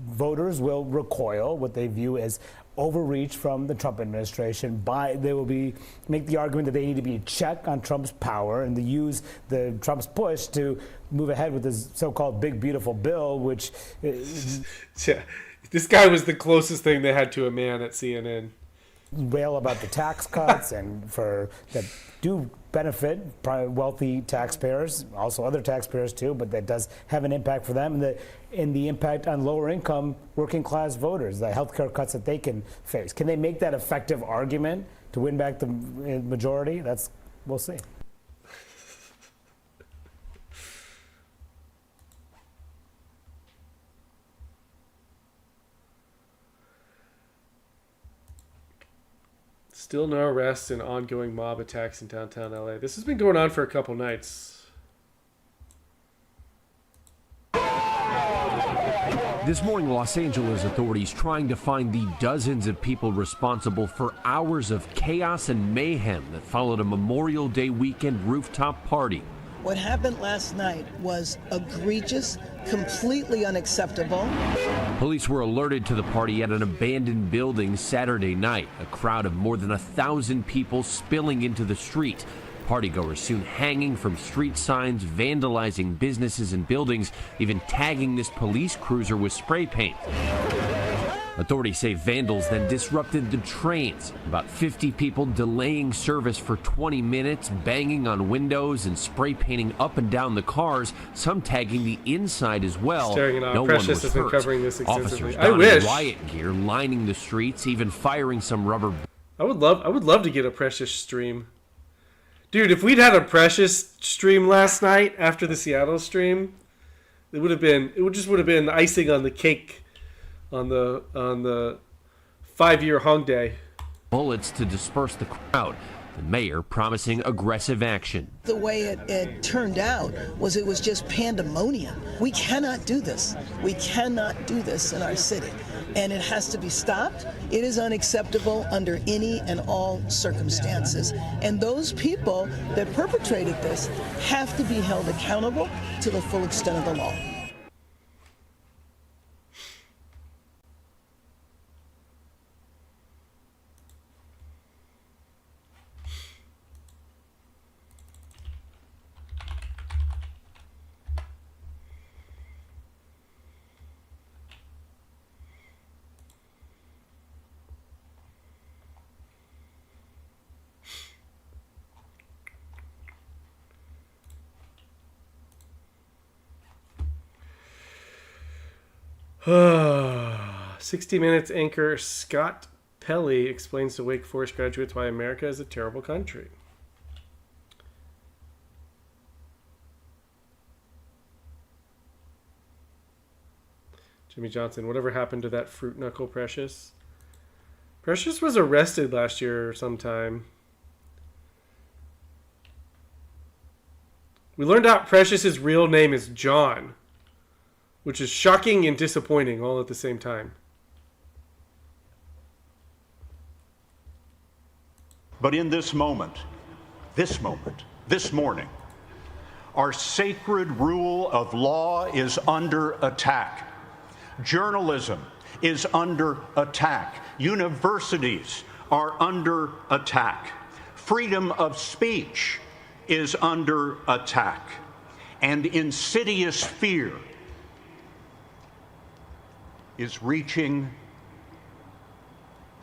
voters will recoil what they view as overreach from the Trump administration. They will make the argument that they need to be a check on Trump's power and to use Trump's push to move ahead with this so-called big beautiful bill, which yeah, this guy was the closest thing they had to a man at CNN. Wail about the tax cuts and that do benefit wealthy taxpayers, also other taxpayers too, but that does have an impact for them, and the impact on lower income working class voters, the healthcare cuts that they can face. Can they make that effective argument to win back the majority? We'll see. Still no arrests and ongoing mob attacks in downtown LA. This has been going on for a couple nights. This morning, Los Angeles authorities trying to find the dozens of people responsible for hours of chaos and mayhem that followed a Memorial Day weekend rooftop party. What happened last night was egregious, completely unacceptable. Police were alerted to the party at an abandoned building Saturday night. A crowd of more than 1,000 people spilling into the street. Partygoers soon hanging from street signs, vandalizing businesses and buildings, even tagging this police cruiser with spray paint. Authorities say vandals then disrupted the trains. About 50 people delaying service for 20 minutes, banging on windows and spray painting up and down the cars, some tagging the inside as well. No one was hurt. Covering this extensively. Officers donning riot gear, lining the streets, even firing some rubber. I would love to get a Precious stream. Dude, if we'd had a Precious stream last night after the Seattle stream, it would have been icing on the cake on the 5-year hung day. Bullets to disperse the crowd. The mayor promising aggressive action. The way it turned out was it was just pandemonium. We cannot do this. We cannot do this in our city. And it has to be stopped. It is unacceptable under any and all circumstances. And those people that perpetrated this have to be held accountable to the full extent of the law. 60 Minutes anchor Scott Pelley explains to Wake Forest graduates why America is a terrible country. Jimmy Johnson, whatever happened to that fruit knuckle Precious? Precious was arrested last year sometime. We learned out Precious's real name is John, which is shocking and disappointing all at the same time. But in this moment, this morning, our sacred rule of law is under attack. Journalism is under attack. Universities are under attack. Freedom of speech is under attack. And insidious fear is reaching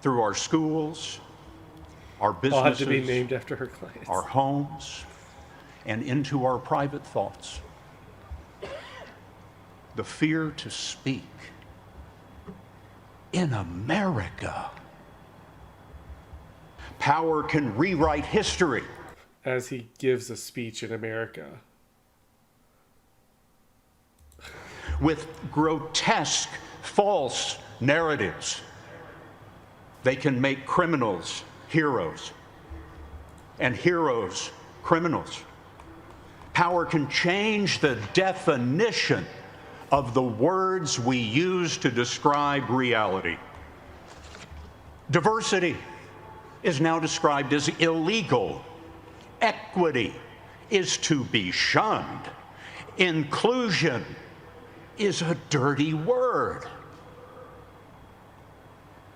through our schools, our businesses, ought to be named after her clients, our homes, and into our private thoughts. The fear to speak in America. Power can rewrite history. As he gives a speech in America. With grotesque, false narratives. They can make criminals heroes, and heroes criminals. Power can change the definition of the words we use to describe reality. Diversity is now described as illegal. Equity is to be shunned. Inclusion is a dirty word.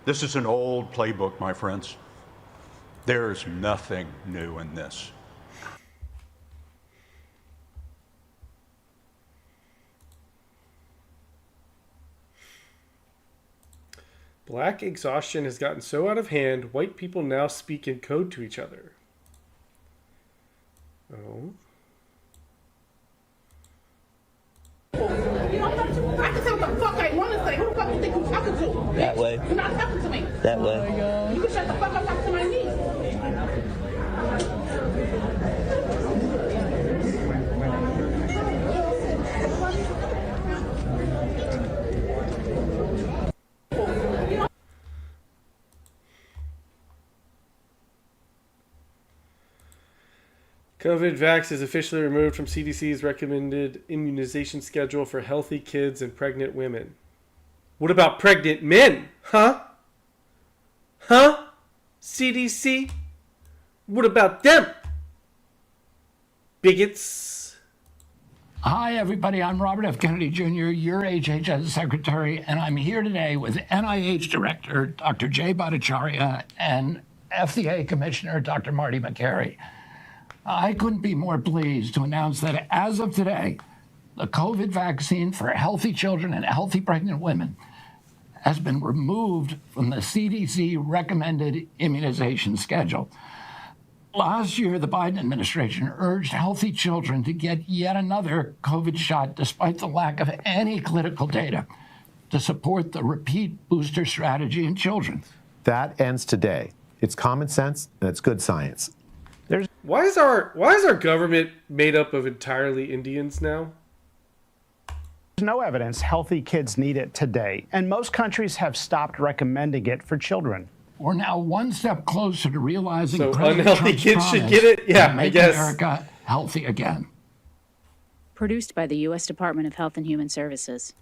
This is an old playbook, my friends. There's nothing new in this. Black exhaustion has gotten so out of hand, white people now speak in code to each other. Oh. I can say what the fuck I want to say. Who the fuck you think you're talking to? That way. You're not talking to me. That way. You can shut the fuck up, talk to my niece. COVID vax is officially removed from CDC's recommended immunization schedule for healthy kids and pregnant women. What about pregnant men? Huh? Huh? CDC? What about them? Bigots. Hi, everybody. I'm Robert F. Kennedy Jr., your HHS Secretary, and I'm here today with NIH Director Dr. Jay Bhattacharya and FDA Commissioner Dr. Marty Makary. I couldn't be more pleased to announce that as of today, the COVID vaccine for healthy children and healthy pregnant women has been removed from the CDC recommended immunization schedule. Last year, the Biden administration urged healthy children to get yet another COVID shot despite the lack of any clinical data to support the repeat booster strategy in children. That ends today. It's common sense and it's good science. Why is our government made up of entirely Indians now? There's no evidence healthy kids need it today, and most countries have stopped recommending it for children. We're now one step closer to realizing so President unhealthy Trump's kids should promise get it? Yeah, to make I guess. America healthy again. Produced by the U.S. Department of Health and Human Services.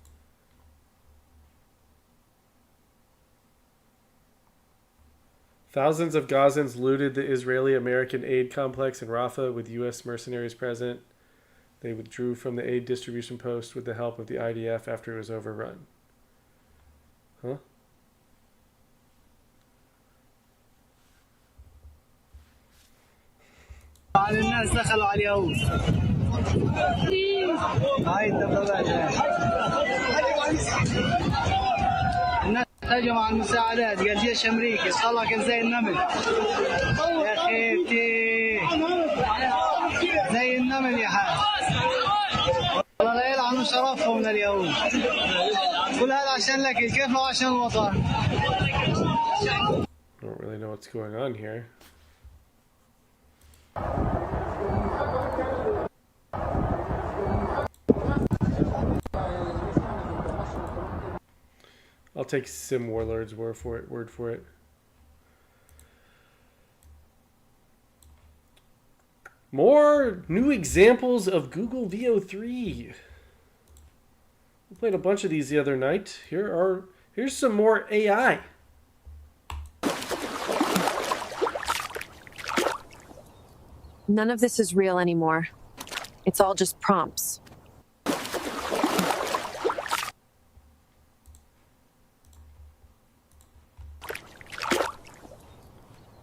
Thousands of Gazans looted the Israeli-American aid complex in Rafah with U.S. mercenaries present. They withdrew from the aid distribution post with the help of the IDF after it was overrun. Huh? الناس دخلوا على اليهود هاي الدبابات الناس هجموا على المساعدات قال جيش امريكي طلع كان زي النمل يا خيبتي زي النمل يا حاج والله لا يلعن شرفهم لليهود. كل هذا عشان لك كيف لو عشان الوطن. I don't really know what's going on here. I'll take Sim Warlord's word for it. More new examples of Google VO3. We played a bunch of these the other night. Here's some more AI. None of this is real anymore. It's all just prompts.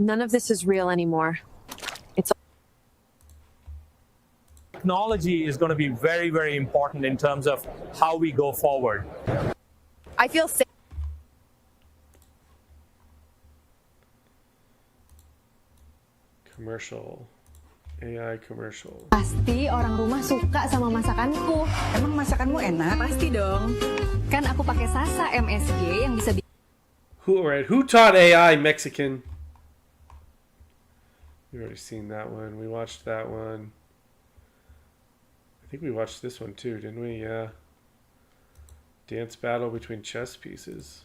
None of this is real anymore. It's technology is going to be very, very important in terms of how we go forward. I feel safe. Commercial. AI commercial. Pasti orang rumah suka sama masakanku. Emang masakanmu enak? Pasti dong. Kan aku pakai Sasa MSG yang bisa Who taught AI Mexican? We've already seen that one. We watched that one. I think we watched this one too, didn't we? Yeah. Dance battle between chess pieces.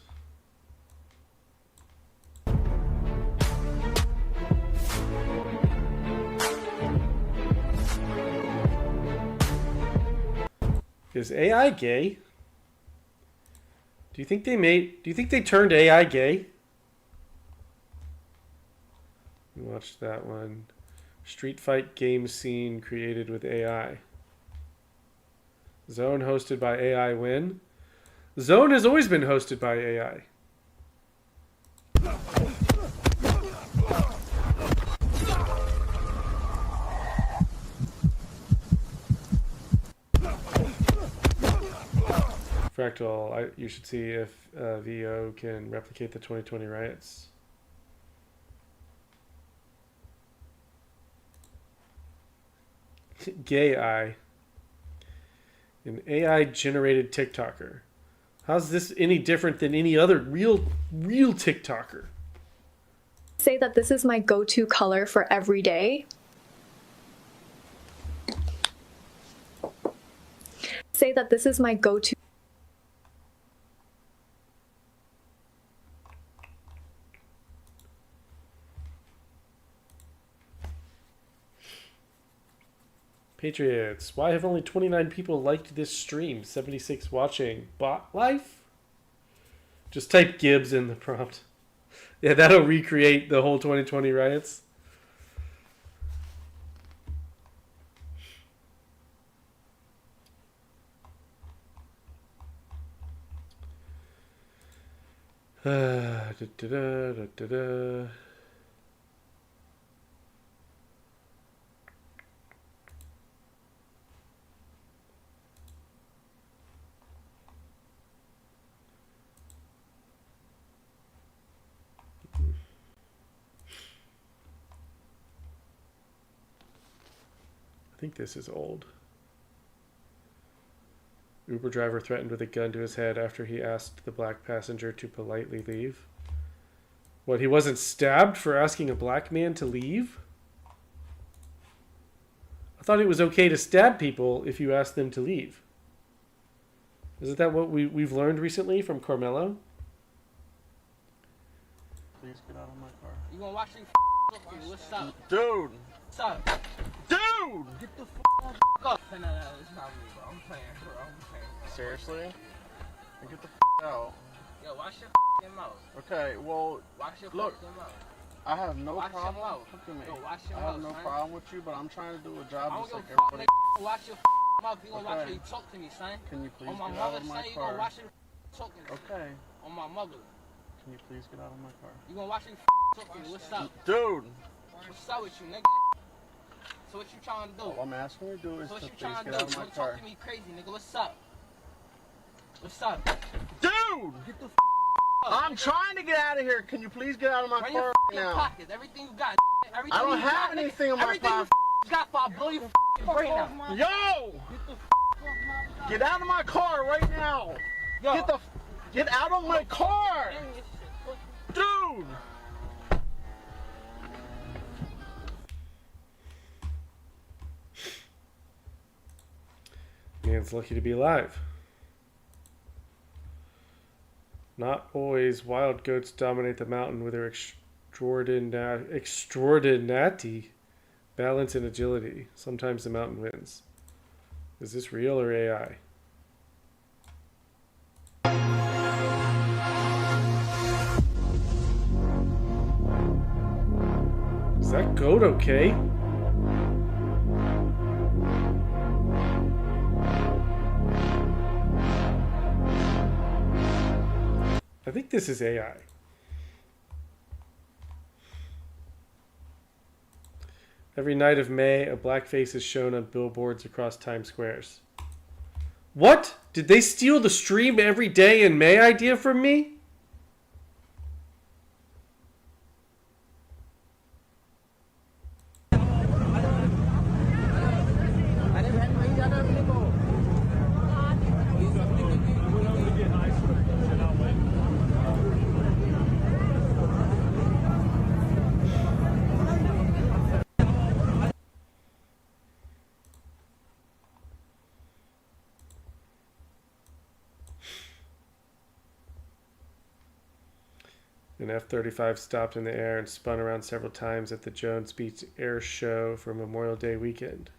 Is AI gay? Do you think they turned AI gay? We watched that one. Street fight game scene created with AI. Zone hosted by AI win. Zone has always been hosted by AI. Fractal, you should see if VO can replicate the 2020 riots. Gay Eye. An AI-generated TikToker. How's this any different than any other real TikToker? Say that this is my go-to color for every day. Say that this is my go-to. Patriots, why have only 29 people liked this stream? 76 watching. Bot life? Just type Gibbs in the prompt. Yeah, that'll recreate the whole 2020 riots. I think this is old. Uber driver threatened with a gun to his head after he asked the black passenger to politely leave. What, he wasn't stabbed for asking a black man to leave? I thought it was okay to stab people if you asked them to leave. Isn't that what we've learned recently from Carmelo? Please get out of my car. You gonna watch me what's up? Dude! What's up? Dude! Get the up. No, it's not me, bro. I'm playing, bro. Seriously? Get the out. Yo, wash your mouth. Okay, well, wash your look, mouth. I have no wash problem. Your mouth. Yo, wash your I mouth, have no son. problem with you, but I'm trying to do a job just like fuck, everybody. Nigga. Wash your mouth. You gonna watch how you talk to me, son. Can you please on my get mother, out of my son, car? You gonna watch your talk to me. Okay. On my mother. Can you please get out of my car? You gonna watch me talk to me. What's up? Dude! What's up with you, nigga? So what you trying to do? All I'm asking you to do is so to what you please trying get to do? out of my Don't car. talk to me crazy, nigga. What's up? What's up? Dude! Get the I'm trying to get out of here. Can you please get out of my Run car your now? pockets. Everything you got. Everything I don't you have got, anything in my everything pocket. you got, for I'll blow your brain out. Yo! Get the Get out of my car right now. Get out of my car. Dude. Man's lucky to be alive. Not always. Wild goats dominate the mountain with their extraordinary balance and agility. Sometimes the mountain wins. Is this real or AI? Is that goat okay? I think this is AI. Every night of May, a black face is shown on billboards across Times Squares. What? Did they steal the stream every day in May idea from me? An F-35 stopped in the air and spun around several times at the Jones Beach Air Show for Memorial Day weekend.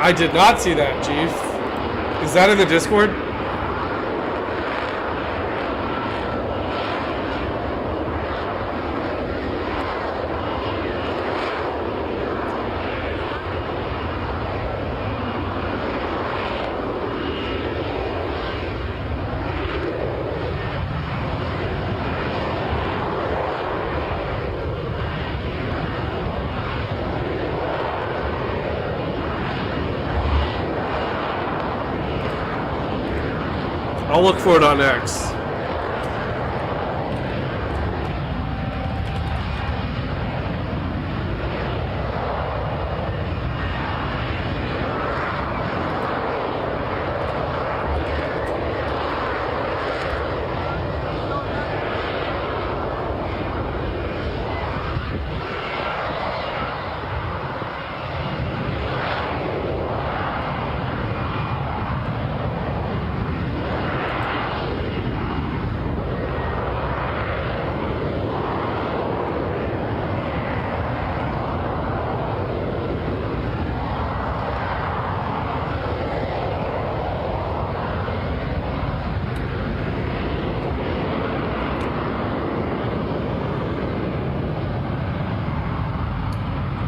I did not see that, Chief. Is that in the Discord? I'll look for it on X.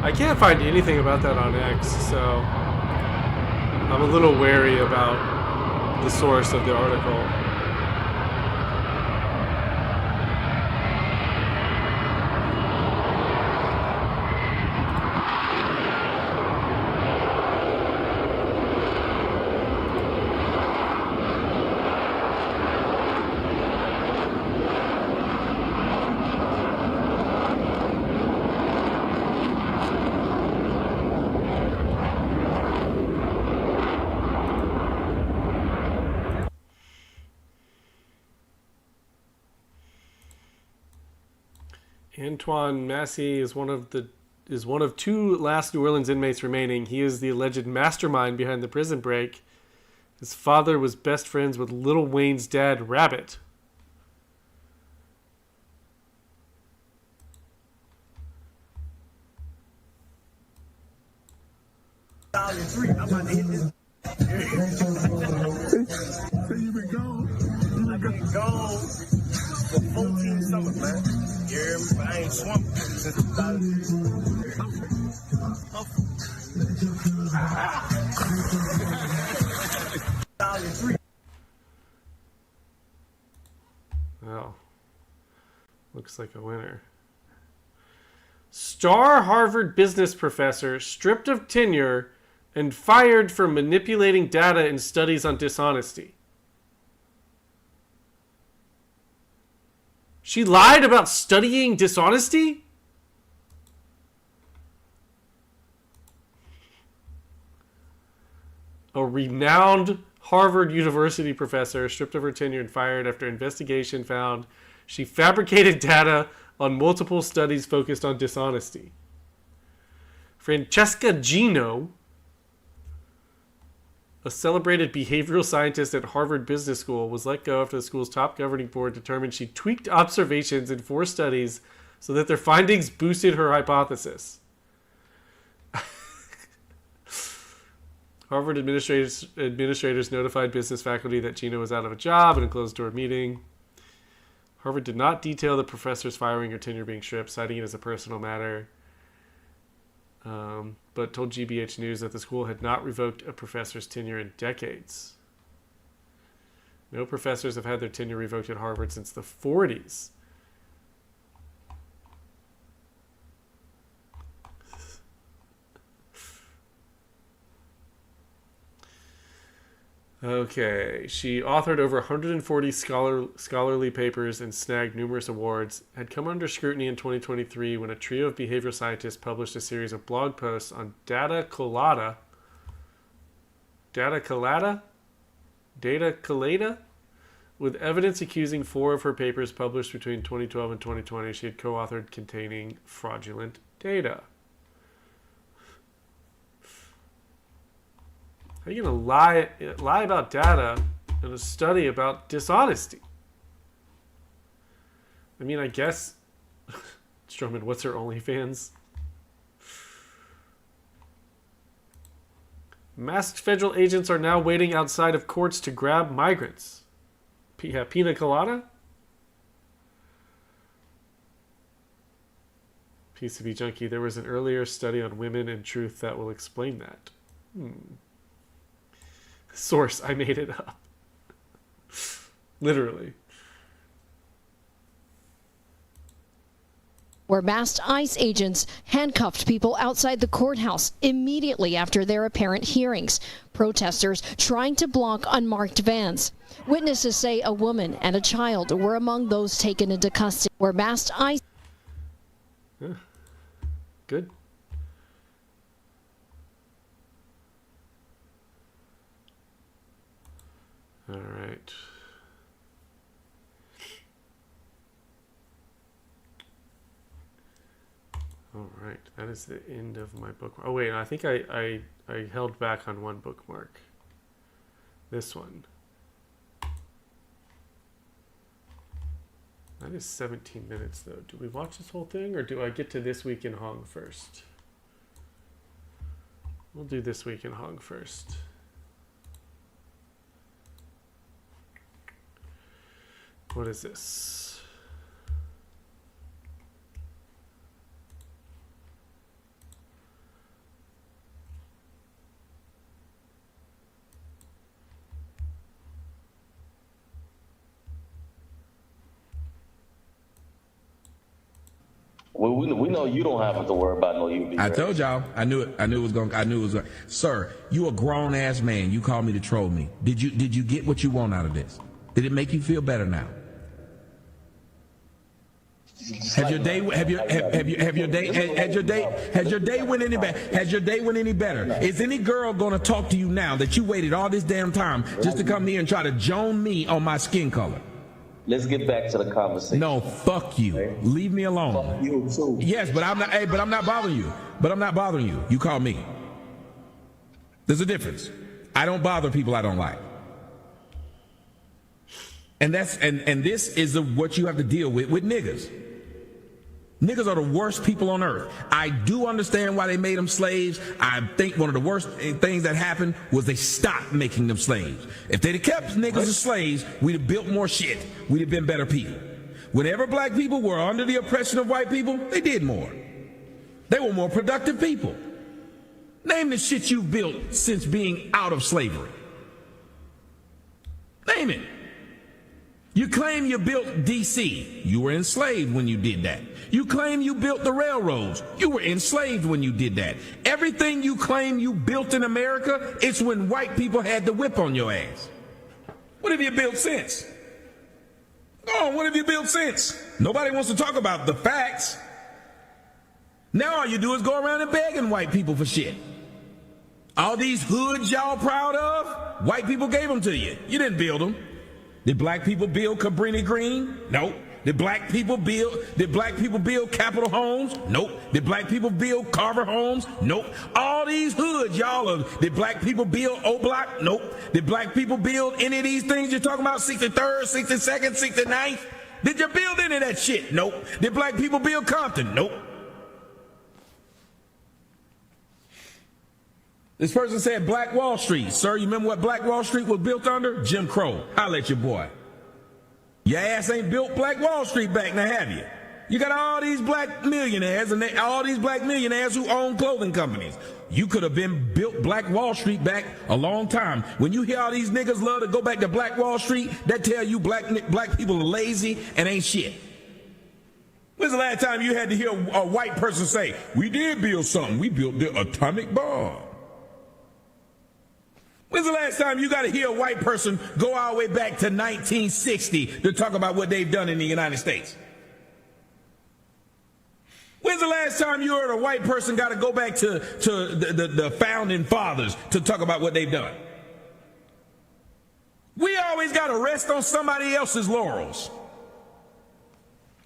I can't find anything about that on X, so I'm a little wary about the source of the article. Antoine Massey is one of two last New Orleans inmates remaining. He is the alleged mastermind behind the prison break. His father was best friends with Lil Wayne's dad, Rabbit. You've been gone for 14 summers, man. Yeah, I ain't swamped since 2000. Looks like a winner. Star Harvard business professor stripped of tenure and fired for manipulating data in studies on dishonesty. She lied about studying dishonesty? A renowned Harvard University professor stripped of her tenure and fired after investigation found she fabricated data on multiple studies focused on dishonesty. Francesca Gino, a celebrated behavioral scientist at Harvard Business School, was let go after the school's top governing board determined she tweaked observations in 4 studies so that their findings boosted her hypothesis. Harvard administrators notified business faculty that Gino was out of a job in a closed-door meeting. Harvard did not detail the professor's firing or tenure being stripped, citing it as a personal matter, but told GBH News that the school had not revoked a professor's tenure in decades. No professors have had their tenure revoked at Harvard since the 40s. Okay, she authored over 140 scholarly papers and snagged numerous awards, had come under scrutiny in 2023 when a trio of behavioral scientists published a series of blog posts on data collada, with evidence accusing 4 of her papers published between 2012 and 2020 she had co-authored containing fraudulent data. How are you going to lie about data in a study about dishonesty? I mean, I guess... Stroman, what's her OnlyFans? Masked federal agents are now waiting outside of courts to grab migrants. Pina colada? PCB Junkie, there was an earlier study on women and truth that will explain that. Source, I made it up. Literally. Where masked ICE agents handcuffed people outside the courthouse immediately after their apparent hearings. Protesters trying to block unmarked vans. Witnesses say a woman and a child were among those taken into custody. Where masked ICE... Yeah. Good. All right. All right. That is the end of my bookmark. Oh, wait. I think I held back on one bookmark. This one. That is 17 minutes, though. Do we watch this whole thing, or do I get to This Week in Hong first? We'll do This Week in Hong first. What is this? Well, we know you don't have to worry about no UV. I told y'all. I knew it. I knew it was going. Sir, you a grown ass man. You called me to troll me. Did you get what you want out of this? Did it make you feel better now? Has your day went any better? Is any girl gonna talk to you now that you waited all this damn time just to come here and try to joan me on my skin color? Let's get back to the conversation. No, fuck you. Okay. Leave me alone. Fuck you too. Yes, but I'm not. Hey, but I'm not bothering you. You call me. There's a difference. I don't bother people I don't like. And that's and this is what you have to deal with niggas. Niggas are the worst people on earth. I do understand why they made them slaves. I think one of the worst things that happened was they stopped making them slaves. If they'd have kept niggas as slaves, we'd have built more shit. We'd have been better people. Whenever black people were under the oppression of white people, they did more. They were more productive people. Name the shit you've built since being out of slavery. Name it. You claim you built D.C. You were enslaved when you did that. You claim you built the railroads. You were enslaved when you did that. Everything you claim you built in America, it's when white people had the whip on your ass. What have you built since? Go on, what have you built since? Nobody wants to talk about the facts. Now all you do is go around and begging white people for shit. All these hoods y'all proud of, white people gave them to you. You didn't build them. Did black people build Cabrini Green? Nope. Did black people build Capitol Homes? Nope. Did black people build Carver Homes? Nope. All these hoods, y'all, did black people build O-Block? Nope. Did black people build any of these things you're talking about, 63rd, 62nd, 69th? Did you build any of that shit? Nope. Did black people build Compton? Nope. This person said Black Wall Street. Sir, you remember what Black Wall Street was built under? Jim Crow. Holla at your boy. Your ass ain't built Black Wall Street back now, have you? You got all these black millionaires and all these black millionaires who own clothing companies. You could have been built Black Wall Street back a long time. When you hear all these niggas love to go back to Black Wall Street, that tell you black people are lazy and ain't shit. When's the last time you had to hear a white person say, we did build something, we built the atomic bomb? When's the last time you got to hear a white person go all the way back to 1960 to talk about what they've done in the United States? When's the last time you heard a white person got to go back to the founding fathers to talk about what they've done? We always got to rest on somebody else's laurels.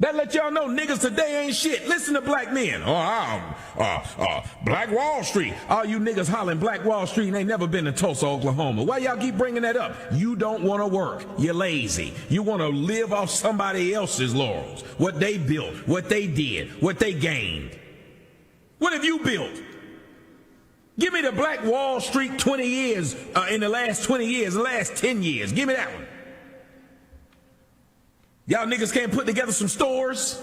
That let y'all know niggas today ain't shit. Listen to black men. Black Wall Street. All you niggas hollering Black Wall Street and ain't never been to Tulsa, Oklahoma. Why y'all keep bringing that up? You don't want to work. You're lazy. You want to live off somebody else's laurels. What they built, what they did, what they gained. What have you built? Give me the Black Wall Street 20 years in the last 20 years, the last 10 years. Give me that one. Y'all niggas can't put together some stores?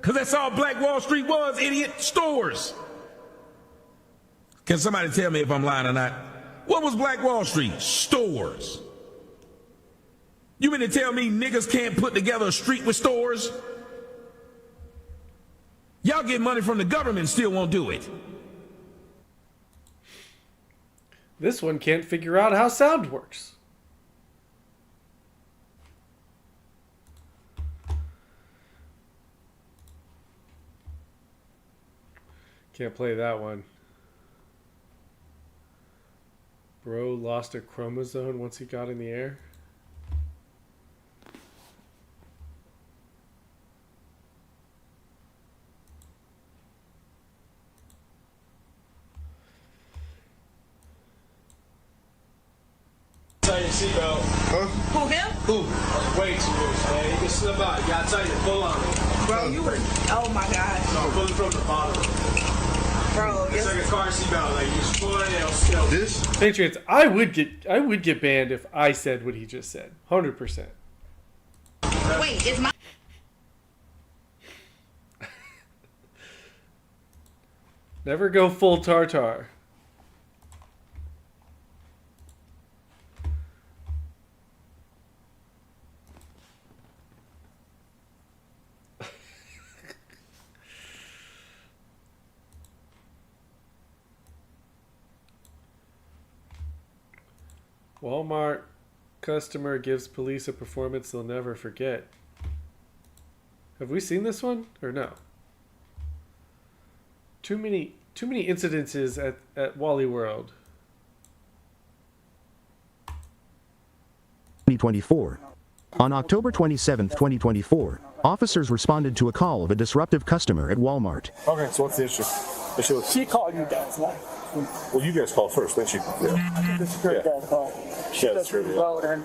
Because that's all Black Wall Street was, idiot. Stores. Can somebody tell me if I'm lying or not? What was Black Wall Street? Stores. You mean to tell me niggas can't put together a street with stores? Y'all get money from the government, still won't do it. This one can't figure out how sound works. Can't play that one. Bro lost a chromosome once he got in the air. Tie your seatbelt. Huh? Who, him? Who? Way too loose, man. You can slip out. You gotta tighten it. Pull on it. Bro, you were. Oh my God. No, pull it from the bottom. Bro, it's like a car seatbelt. Like you just pull it, it'll still. This Patriots, I would get banned if I said what he just said. 100%. Wait, is my. Never go full tartar. Walmart customer gives police a performance they'll never forget. Have we seen this one or no? Too many incidences at Wally World. 2024. On October 27, 2024, officers responded to a call of a disruptive customer at Walmart. Okay, so what's the issue? She called you guys, not. Well, you guys called first, didn't you? Yeah. This is her guys call. Yeah, that's true. Yeah. And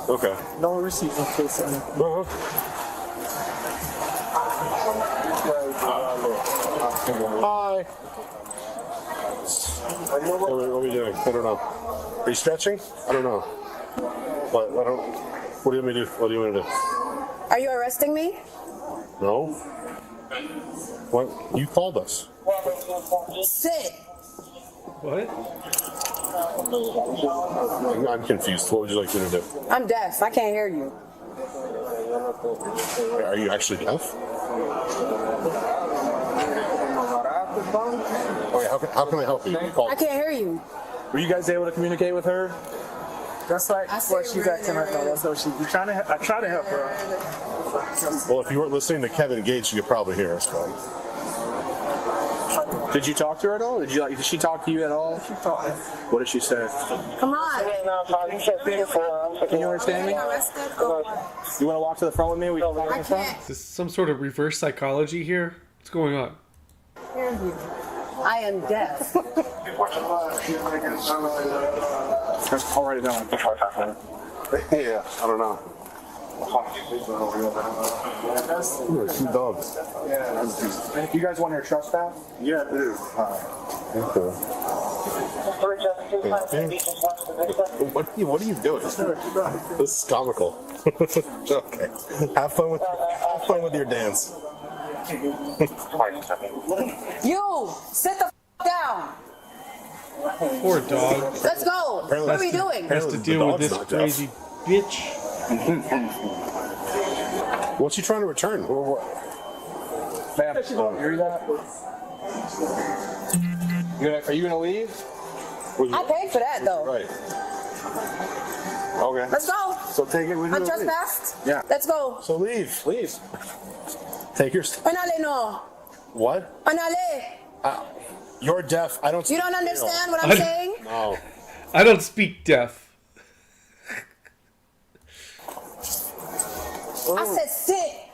okay. no receipt in case anything. Hi. What are we doing? I don't know. Are you stretching? I don't know. What? I don't. What do you want me to do? What do you want me to do? Are you arresting me? No. What? You called us. Sit. What? I'm confused. What would you like me to do? I'm deaf. I can't hear you. Are you actually deaf? Okay, how can I help you? I can't hear you. Were you guys able to communicate with her? That's like what she's acting like though. That's what I try to help her. Well, if you weren't listening to Kevin Gates, you could probably hear us. But... Did you talk to her at all? Did she talk to you at all? She talked. What did she say? Come on. Can you understand me? You want to walk to the front with me? We can talk in the front. Is this some sort of reverse psychology here? What's going on? I am deaf. I'll write it down. Yeah, I don't know. Two dogs. You guys want your trespass? Yeah, I do. What are you doing? This is comical. Okay. Have fun with your dance. You sit the down. Poor dog. Let's go. What are we doing? Has to deal with this crazy bitch. What's he trying to return? Ma'am, you hear that? Are you gonna leave? I paid for that though. Right. Okay. Let's go. So take it with you. I'm trespassed. Yeah. Let's go. So leave. Leave. Take your. Anale no. What? Anale. You're deaf. I don't. You don't understand what I'm saying? No. I don't speak deaf. I said sit.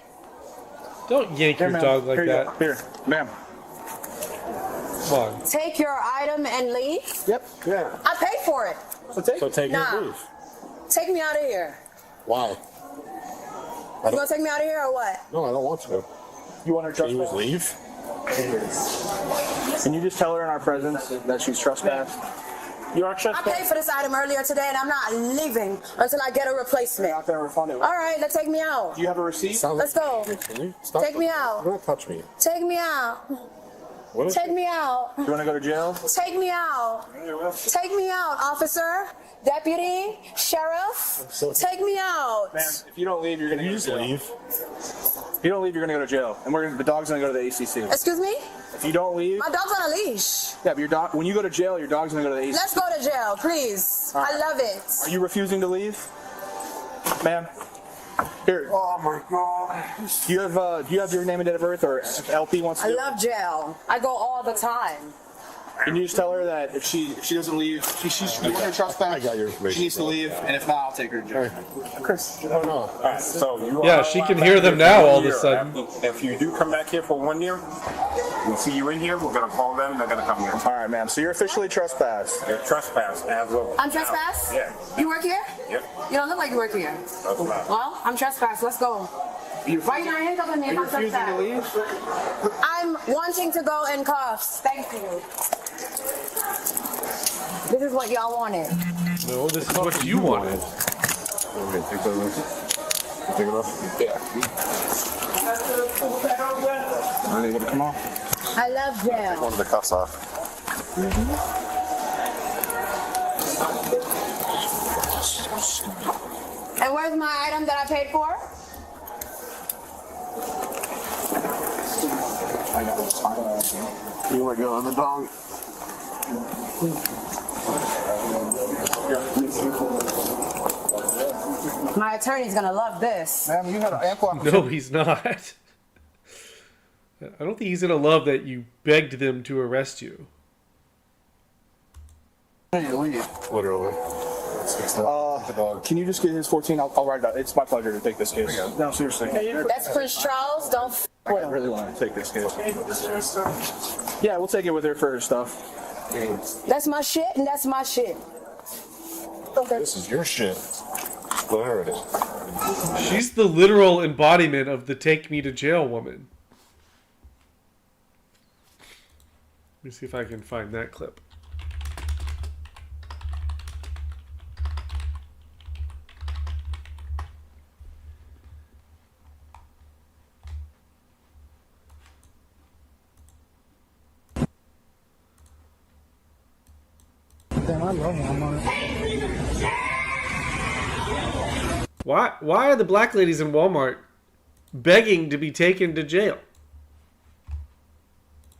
Don't yank your dog like that. Here, ma'am. Come on. Take your item and leave? Yep. Yeah. I paid for it. So take it and leave. Take me out of here. Why? You gonna take me out of here or what? No, I don't want to. You want her to just leave? Can you just tell her in our presence that she's trespassed? You are trespassed. I paid for this item earlier today and I'm not leaving until I get a replacement. Not gonna refund it. All right, let's take me out. Do you have a receipt? Let's go. Take me out. Do not touch me. Take me out. Take me out. You want to go to jail? Take me out. Take me out, officer, deputy, sheriff. Take me out. Man, if you don't leave, you're gonna just leave. If you don't leave, you're gonna go to jail, and the dog's gonna go to the ACC. Excuse me? If you don't leave, my dog's on a leash. Yeah, but your dog. When you go to jail, your dog's gonna go to the ACC. Let's go to jail, please. Right. I love it. Are you refusing to leave, ma'am? Here. Oh my God. Do you have your name and date of birth, or if LP wants to? I love jail. I go all the time. Can you just tell her that if she doesn't leave, she's doing her trust back? I got your information. She needs to leave, and if not, I'll take her to jail. Chris, I don't know. Alright, so you Yeah, she can hear them now all of a sudden. If you do come back here for 1 year, we'll see you in here, we're going to call them, they're going to come here. Alright, ma'am, so you're officially trespassed. You're trespassed as of I'm trespassed? Yeah. You work here? Yep. You don't look like you work here. Well, I'm trespassed. Let's go. Why are you not handcuffing me if I'm refusing to leave? I'm wanting to go in cuffs. Thank you. This is what y'all wanted. No, this is what you wanted. Okay, take that off. Take it off? Yeah. Are they able to come off? I love jail. Take one of the cuffs off. And where's my item that I paid for? You want to go on the dog? My attorney's gonna love this. Ma'am, you had an ample. No, he's not. I don't think he's gonna love that you begged them to arrest you. Literally. Can you just get his 14? I'll write it out. It's my pleasure to take this case. No, seriously. That's Prince Charles. Don't f I really want to take this case. Yeah, we'll take it with her for her stuff. That's my shit, and that's my shit. Okay. This is your shit. There it is. She's the literal embodiment of the take me to jail woman. Let me see if I can find that clip. Damn, I love Walmart. Why are the black ladies in Walmart begging to be taken to jail?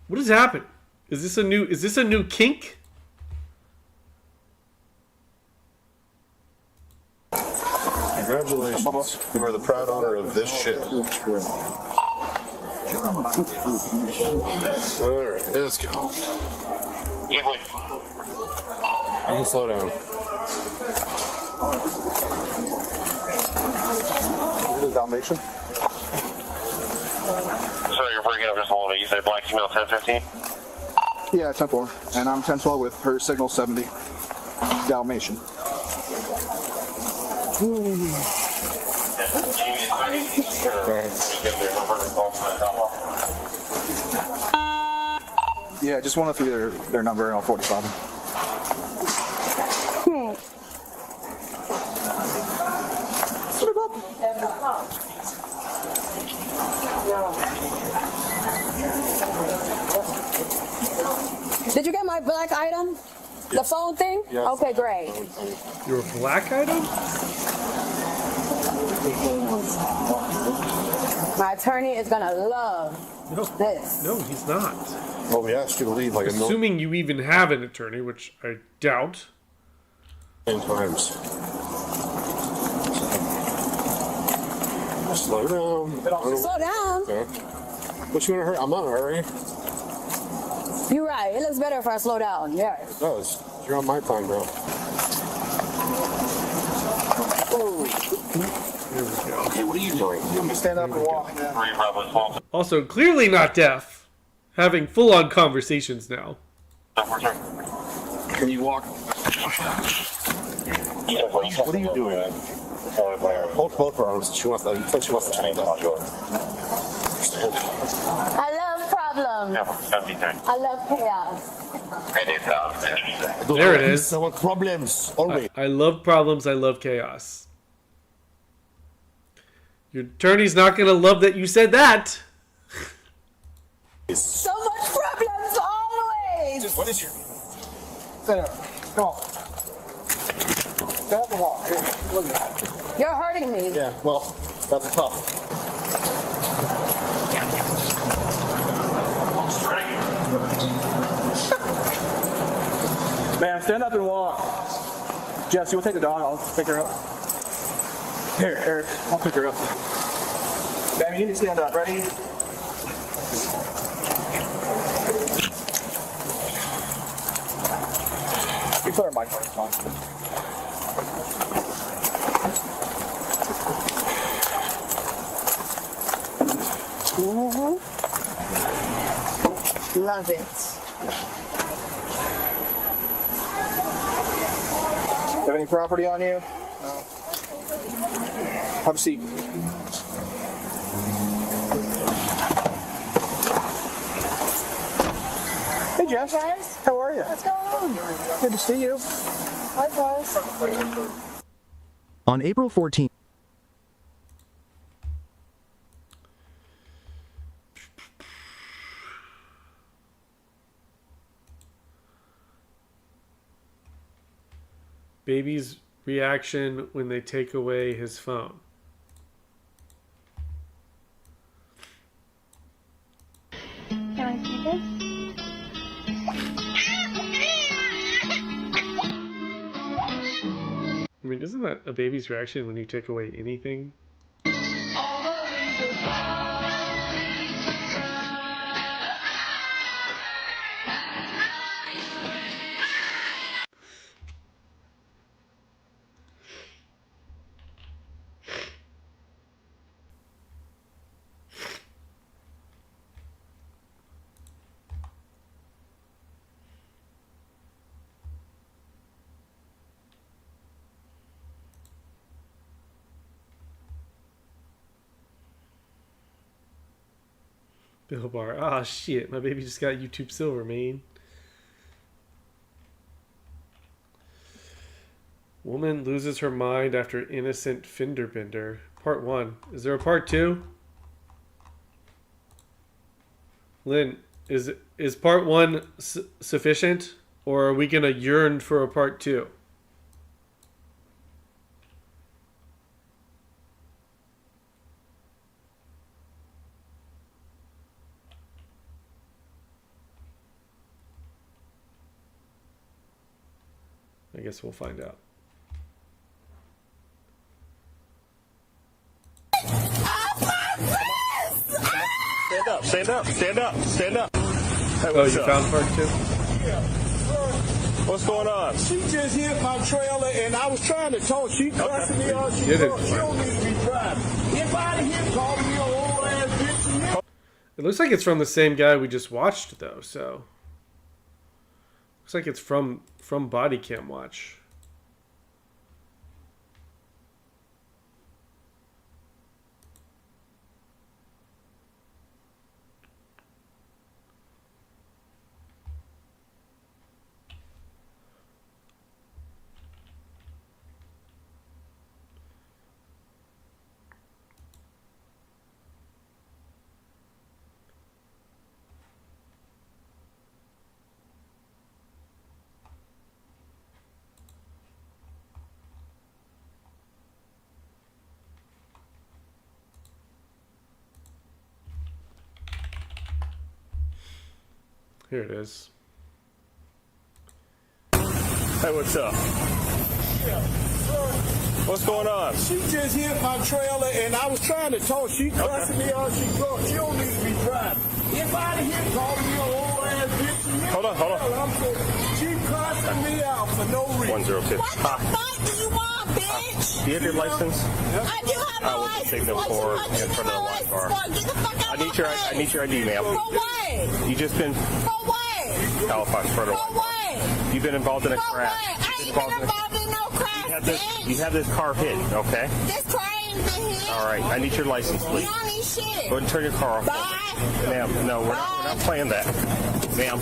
What has happened? Is this a new kink? Congratulations. You are the proud owner of this ship. Alright, let's go. I can slow down. This is Dalmatian. Sorry, you're breaking up just a little bit. You said black female 1015? Yeah, 10-4. And I'm 10-12 with her signal 70. Dalmatian. Yeah, just one of their number and I'll 45. Did you get my black item? The phone thing? Yes. Okay, great. Your black item? My attorney is gonna love this. No, he's not. Well, we asked you to leave like a million Assuming you even have an attorney, which I doubt. times. Slow down. Slow down. Yeah. What you in a hurry? I'm not in a hurry. You're right. It looks better if I slow down. Yeah. It does. You're on my time, bro. Here we go. Hey, what are you doing? You can stand up and walk. Also, clearly not deaf. Having full-on conversations now. Can you walk? What are you doing? Hold both arms. She wants to change that. I love problems. I love chaos. There it is. I want problems always. I love problems. I love chaos. Your attorney's not going to love that you said that. So much problems always. What is your... Stand up. Come on. Stand up and walk. Here, look at that. You're hurting me. Yeah, well, that's tough. Man, stand up and walk. Jess, you want to take the dog? I'll pick her up. Here, Eric, I'll pick her up. Man, you need to stand up. Ready? You put her mic on. Love it. Have any property on you? No. Have a seat. Hey, Jess. Hey, guys. How are you? What's going on? Good to see you. Likewise. On April 14th, Baby's reaction when they take away his phone. Can I see this? I mean, isn't that a baby's reaction when you take away anything? Bill Barr. Ah, shit. My baby just got YouTube Silver, man. Woman loses her mind after innocent fender bender. Part 1. Is there a part 2? Lynn, is part 1 sufficient? Or are we going to yearn for a part 2? I guess we'll find out. Stand up, stand up, stand up, stand up. Hey, Oh, you found part two? What's going on? She just hit my trailer and I was trying to talk. She cussing me out. She don't need to be driving. If I hit calling me an old ass bitch. It looks like it's from the same guy we just watched, though. So looks like it's from Bodycam Watch. Here it is. Hey, what's up? What's going on? She just hit my trailer and I was trying to talk. She cussing me out. She don't need to be driving. If I hit calling me an old ass bitch. Hold on, hold on. She cussing me out for no reason. 102. What the fuck do you want, bitch? Do you have your license? I do have my license. Signal for in front of the light bar. Get the fuck out I need your ID, ma'am. For what? You just been For what? Halifax for For what? You've been involved in a For crash. what? I ain't been involved in no crash, bitch. You have this car hit, okay? This car ain't been hit. All right, I need your license, please. You don't need shit. Go ahead and turn your car off. Bye. Ma'am, no, we're not playing that. Ma'am.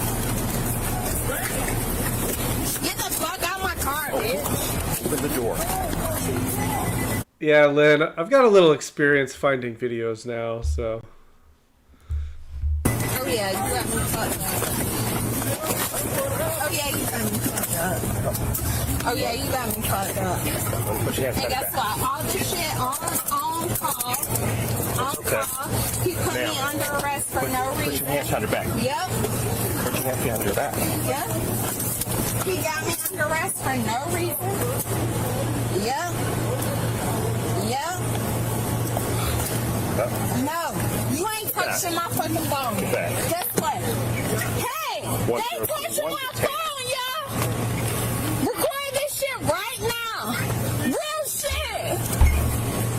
Get the fuck out of my car, bitch. Open the door. Yeah, Lynn, I've got a little experience finding videos now, so. Oh yeah, you got me fucked up. Oh yeah, you got me fucked up. Oh yeah, you got me fucked up. And guess what? All this shit on call. He put me under arrest for no reason. Put your hands behind your back. Yep. Put your hands behind your back. Yep. He got me under arrest for no reason. Yep. Yep. No, you ain't touching my fucking phone. Guess what? Hey, they touching my phone, y'all. Record this shit right now. Real shit.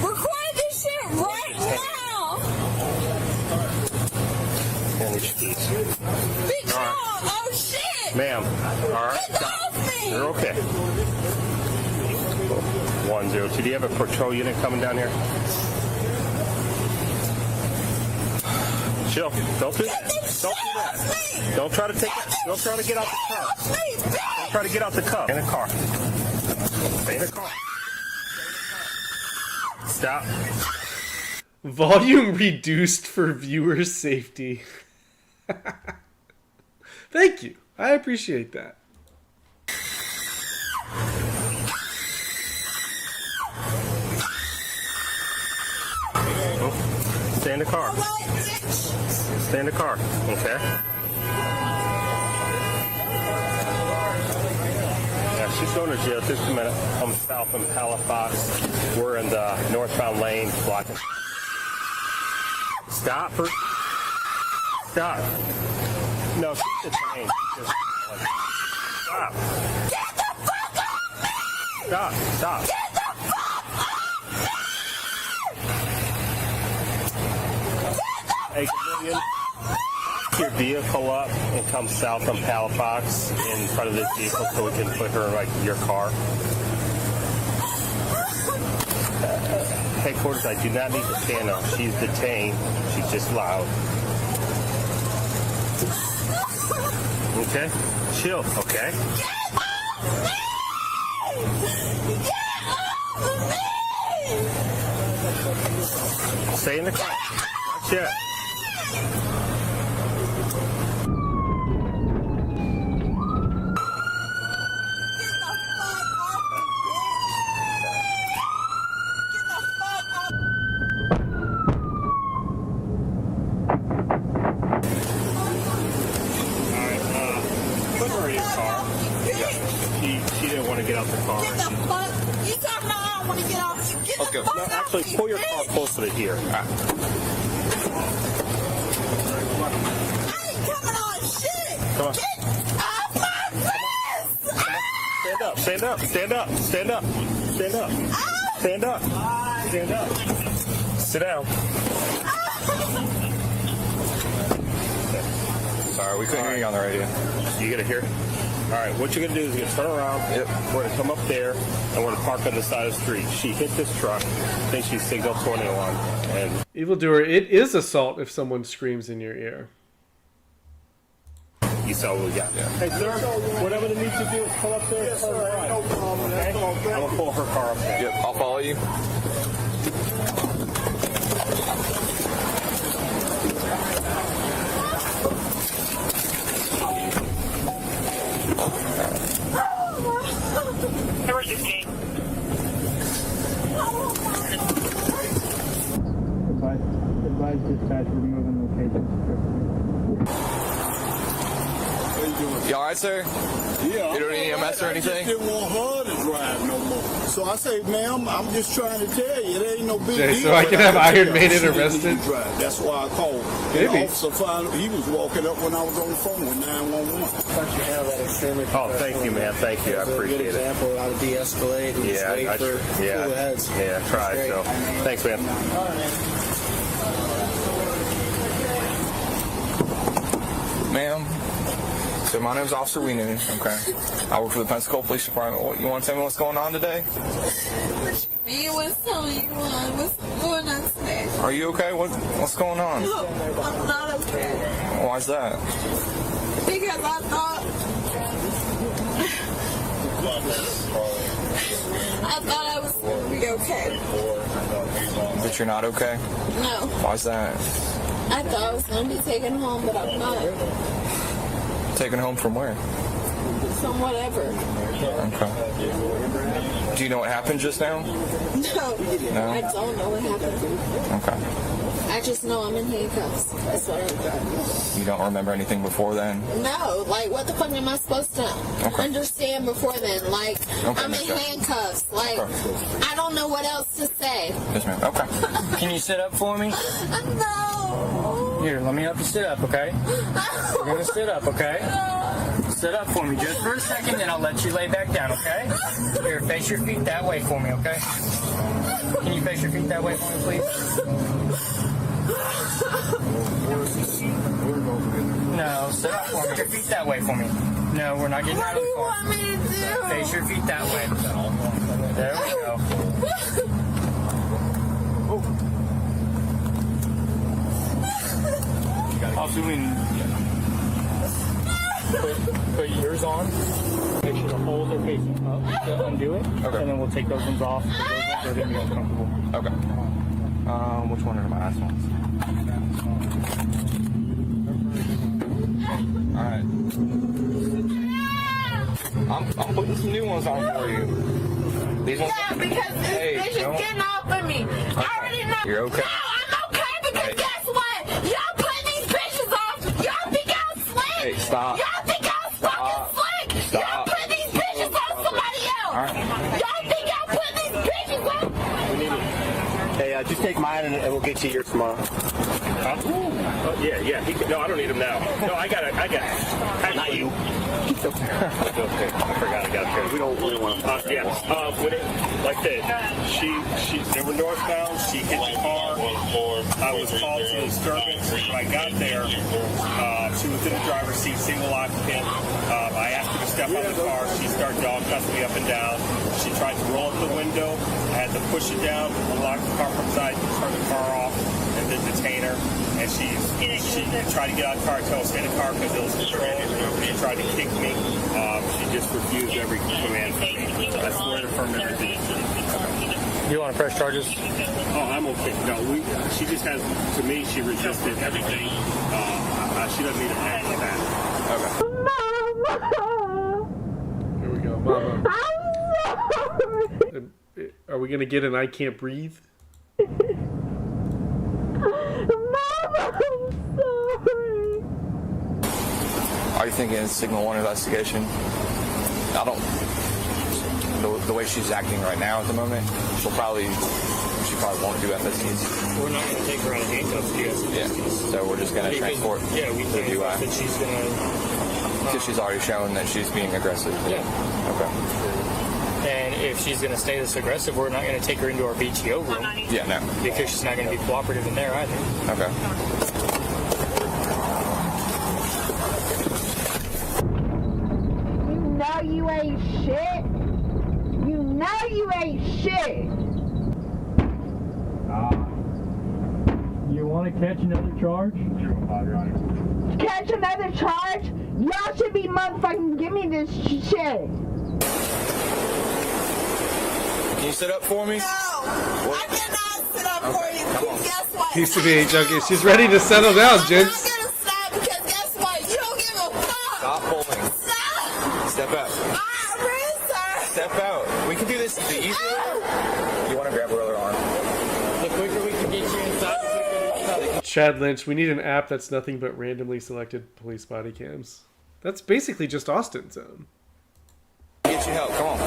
Record this shit right now. Big dog, oh shit. Ma'am, all right. Get off me. You're okay. 102. Do you have a patrol unit coming down here? Chill. Don't do that. Don't do that. Don't try to take that. Don't try to get out the car. Don't try to get out the cuff. In a car. Stay in a car. Stop. Volume reduced for viewer safety. Thank you. I appreciate that. Stay in the car. Stay in the car, okay? Yeah, she's going to jail. Just a minute. I'm south in Halifax. We're in the northbound lane, blocking. Stop. Stop. No, keep the chain. Just, stop. Get the fuck off me! Stop. Stop. Get the fuck off me! Hey, Chameleon, your vehicle up and come south from Halifax in front of this vehicle so we can put her in like your car. Headquarters, I do not need to stand up. She's detained. She's just loud. Okay? Chill, okay? Get off me! Get off me! Stay in the car. Watch it. of your car. She didn't want to get out the car. Get the fuck? You talking about I don't want to get off? Get Let's the go. fuck No, out actually, of pull your here, car bitch. closer to here. I ain't coming on shit. Come on. Get off my wrist. Stand up, stand up, stand up, stand up, stand up, stand up, stand up. Sit down. Sorry, we couldn't hear you on the radio. You gotta hear? All right, what you're gonna do is you're gonna turn around. Yep. We're gonna come up there, and we're gonna park on the side of the street. She hit this truck. I think she's signal 21. And Evildoer, it is assault if someone screams in your ear. you saw what we got. Yeah. Hey, sir, whatever they need to do is pull up there. Yes, sir. No problem. Okay? I'm gonna pull her car up there. Yep, I'll follow you. Advise dispatch removing location. You alright, sir? Yeah. You don't need EMS or anything? I just didn't want her to drive no more. So I say, ma'am, I'm just trying to tell you, it ain't no big Okay, deal. so I can have Iron Maiden She didn't arrested? need to drive. That's why I called. Maybe. The officer found he was walking up when I was on the phone with 911. Oh, thank you, man. Thank you. I appreciate it. Example how to de-escalate. And Yeah, wait for cooler heads. I tried. So, thanks, man. Ma'am, so my name's Officer Weenan, okay? I work for the Pensacola Police Department. What, you want to tell me what's going on today? Me was telling you what's going on today. Are you okay? What's going on? No, I'm not okay. Why's that? Because I thought I was going to be okay. That you're not okay? No. Why's that? I thought I was going to be taken home, but I'm not. Taken home from where? From whatever. Okay. Do you know what happened just now? No. No? I don't know what happened. Okay. I just know I'm in handcuffs. That's what I got. You don't remember anything before then? No, like what the fuck am I supposed to understand before then? Like I'm in handcuffs. Like I don't know what else to say. Yes, ma'am. Okay. Can you sit up for me? No. Here, let me help you sit up, okay? We're gonna sit up, okay? Sit up for me just for a second, then I'll let you lay back down, okay? Here, face your feet that way for me, okay? Can you face your feet that way for me, please? No, sit up for me. Your feet that way for me. No, we're not getting out of the car. What do you want me to do? Face your feet that way. There we go. Put yours on. Make sure the holes are facing up to undo it. Okay. And then we'll take those ones off. Those ones are going to be uncomfortable. Okay. Which one are my last ones? Alright. I'm putting some new ones on for you. These ones? Yeah, because this bitch is getting off of me. I already know. You're okay? No, I'm okay because guess what? Y'all putting these bitches off. Y'all think I'm slick. Hey, stop. Y'all think I'm fucking slick. Stop. Y'all putting these bitches on somebody else. Alright. Y'all think y'all putting these bitches on? Hey, just take mine and we'll get you yours tomorrow. Huh? Oh, yeah. No, I don't need them now. No, I got it. Not you. Okay. I forgot I got it. We don't really want to. When it, like that, they were northbound. She hit the car. I was called to disturbance. When I got there, she was in the driver's seat, single occupant. I asked her to step out of the car. She started dog cussing me up and down. She tried to roll up the window. I had to push it down, unlock the car from side, turn the car off, and then detain her. And she tried to get out of the car, tell us to stay in the car because it was controlled. She tried to kick me. She just refused every command from me. I swear to affirm everything. You want to press charges? Oh, I'm okay. No, she just has, to me, she resisted everything. She doesn't need a hand for that. Okay. Here we go, Mama. Are we gonna get an I can't breathe? Are you thinking it's signal 1 investigation? I don't. The way she's acting right now at the moment, she probably won't do FSCs. We're not going to take her out of handcuffs to do FSCs. Yeah. So we're just going to transport we can't DUI. that she's going to... Because she's already shown that she's being aggressive. Yeah. Okay. And if she's going to stay this aggressive, we're not going to take her into our BTO room. Yeah, no. Because she's not going to be cooperative in there either. Okay. You know you ain't shit. You know you ain't shit. You want to catch another charge? Catch another charge? Y'all should be motherfucking give me this shit. Can you sit up for me? No, I cannot sit up for you. Because guess what? Piece of age, okay. She's ready to settle down, gents. I'm not gonna stop because guess what? You don't give a fuck. Stop pulling. Stop. Step out. I'm ready, sir. Step out. We can do this the easy way. You want to grab her other arm? The quicker we can get you inside, the quicker we can... Chad Lynch, we need an app that's nothing but randomly selected police body cams. That's basically just Austin's own. Get you help. Come on.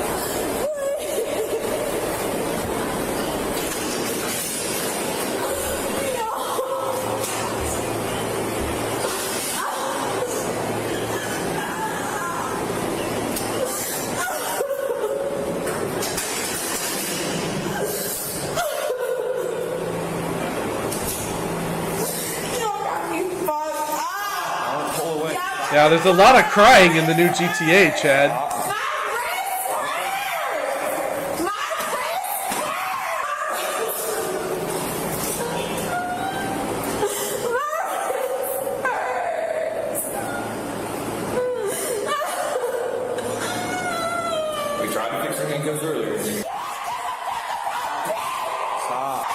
Yeah, there's a lot of crying in the new GTA, Chad. We tried to fix her handcuffs earlier. Stop.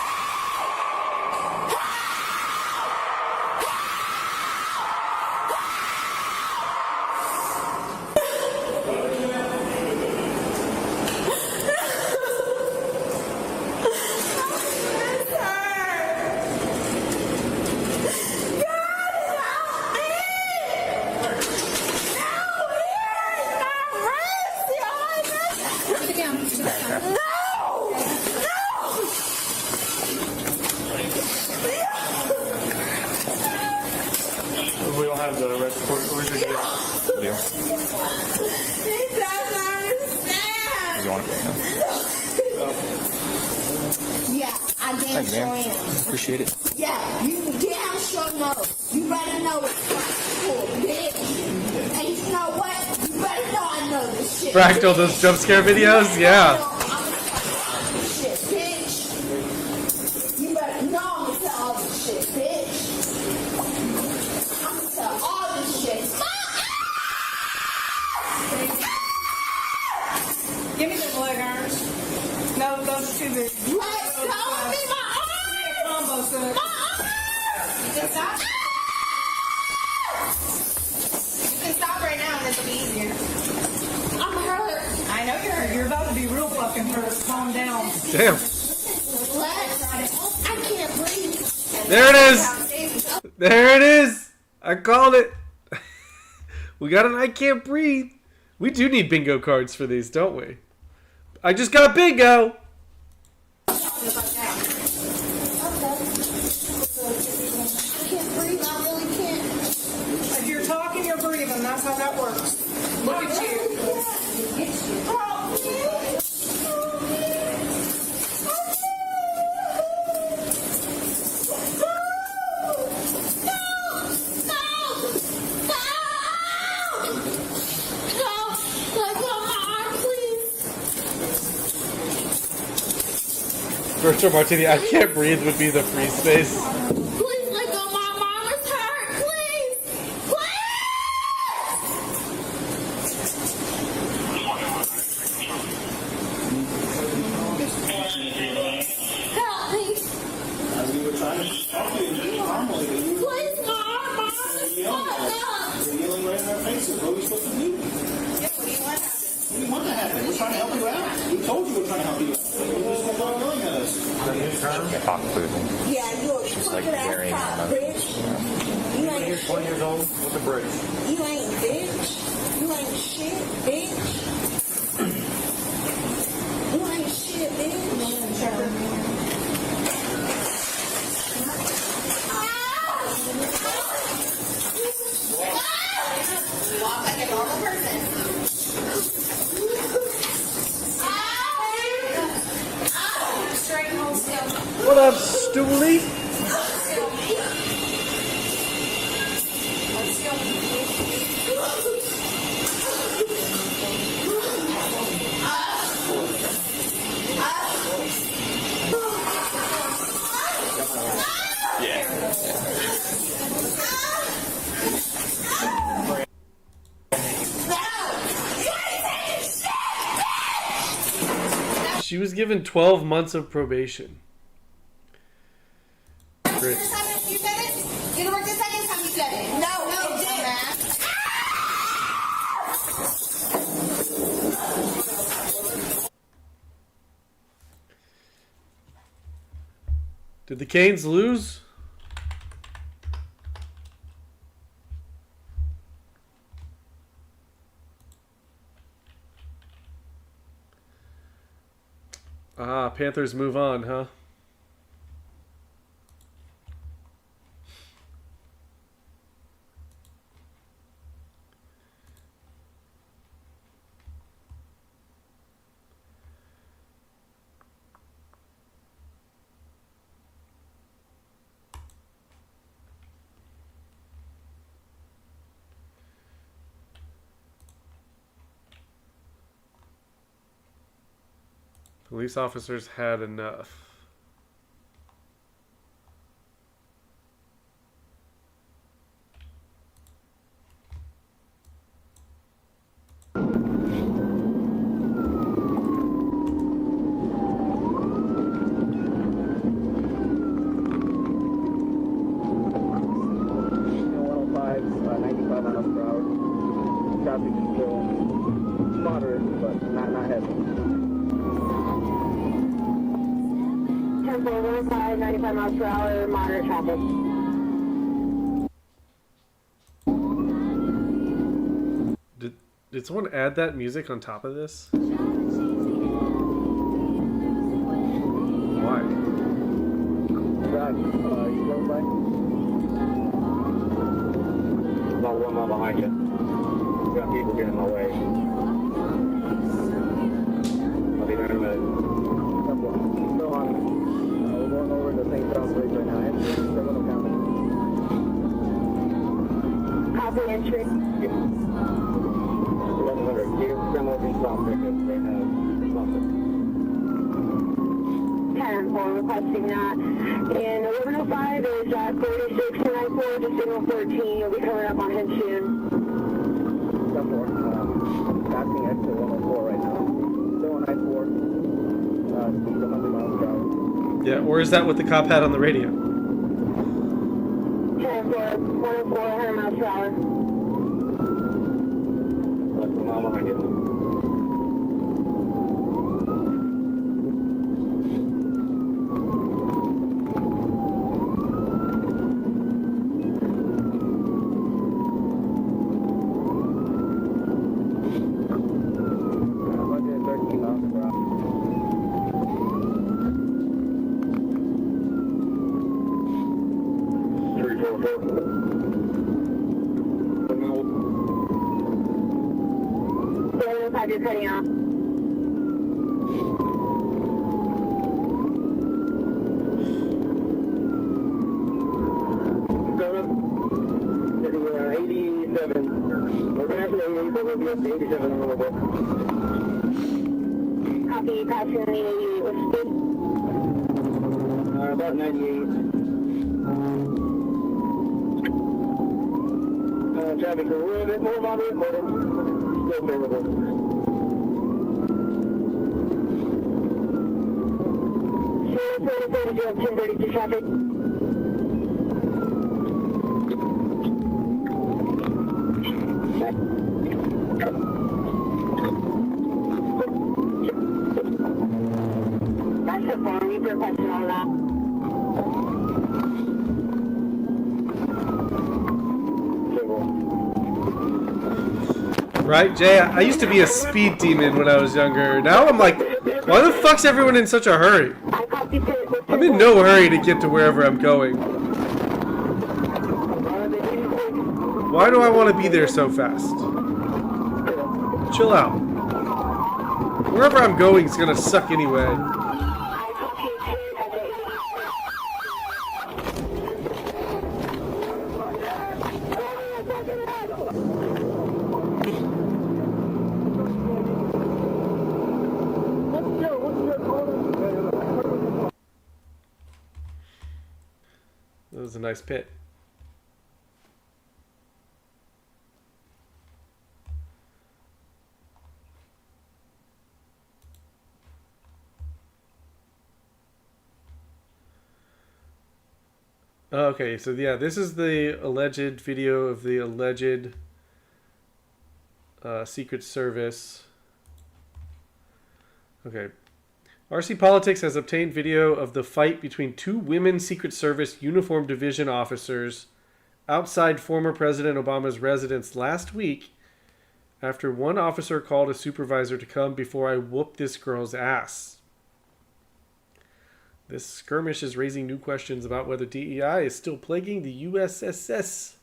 We don't have the arrest report. Where's your deal? Deal. He doesn't understand. You want to? Yeah, I damn Thank you, sure man. am. Appreciate it. Yeah, you damn sure know. You better know it's cool, bitch. And you know what? You better know I know this shit. Fractal, those jump scare videos? Yeah. Shit, bitch. You better know I'm gonna tell all this shit, bitch. I'm gonna tell all this shit. Give me the leg irons. No, those are too big. Let's go me my Combo set. arms! You can stop. You can stop right now and this will be easier. I'm hurt. I know you're hurt. You're about to be real fucking hurt. Calm down. Damn. I can't breathe. There it is. There it is. I called it. We got an I can't breathe. We do need bingo cards for these, don't we? I just got bingo. I can't breathe. I really can't. If you're talking, you're breathing. That's how that works. Look at you. Virtual Martini, I can't breathe would be the free space. Please let go. My mom is hurt. Please. Help me. Please, my mom is fucked up. Kneeling right in our faces. What are we supposed to do? What do you want to happen? We're trying to help you out. We told you we're trying to help you out. You're not yelling at us. Talk food. Yeah, you're She's like fucking carrying ass on cop, bitch. You ain't 20 years old with a bridge. You ain't bitch. What up, Stoolie? She was given 12 months of probation. Great. You said it? You didn't work the second time you said it. No, Did the Canes lose? Ah, Panthers move on, huh? Police officers had enough. Did someone add that music on top of this? Why? About 1 mile behind you. You got people getting in my way. I'll be there in a minute. Still on. We're going over to St. John's Bridge right now. Entry, criminal county. Copy entry. 1100. Give criminals in South Africa. They have something. 10-4 requesting that. And 1105 is 4694 to signal 14. You'll be coming up on him soon. 10-4. Passing exit 104 right now. Still on I-4. Speed 100 miles per hour. Yeah, or is that what the cop had on the radio? 10-4, 104, 100 miles per hour. Less than a mile behind you. You're cutting off. Going up to 87. We're going to have to 80, but we'll be up to 87 in a little bit. Copy, passing the 88 with speed. About 98. Traffic a little bit more moderate, but it's still favorable. You have 1032 traffic. That's the form. You requested all that. Right, Jay? I used to be a speed demon when I was younger. Now I'm like, why the fuck's everyone in such a hurry? I'm in no hurry to get to wherever I'm going. Why do I want to be there so fast? Chill out. Wherever I'm going is gonna suck anyway. That was a nice pit. Okay, so yeah, this is the alleged video of the alleged Secret Service. Okay. RC Politics has obtained video of the fight between two women Secret Service uniformed division officers outside former President Obama's residence last week after one officer called a supervisor to come before I whoop this girl's ass. This skirmish is raising new questions about whether DEI is still plaguing the USSS,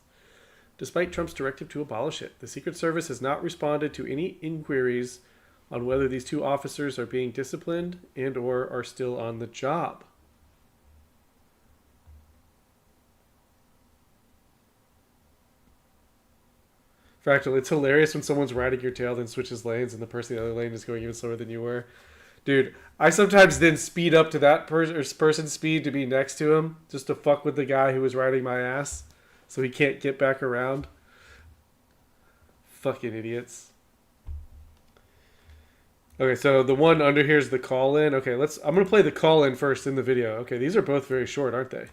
despite Trump's directive to abolish it. The Secret Service has not responded to any inquiries on whether these two officers are being disciplined and or are still on the job. Fractal, it's hilarious when someone's riding your tail, then switches lanes, and the person in the other lane is going even slower than you were. Dude, I sometimes then speed up to that person's speed to be next to him, just to fuck with the guy who was riding my ass, so he can't get back around. Fucking idiots. Okay, so the one under here is the call-in. Okay, I'm going to play the call-in first in the video. Okay, these are both very short, aren't they?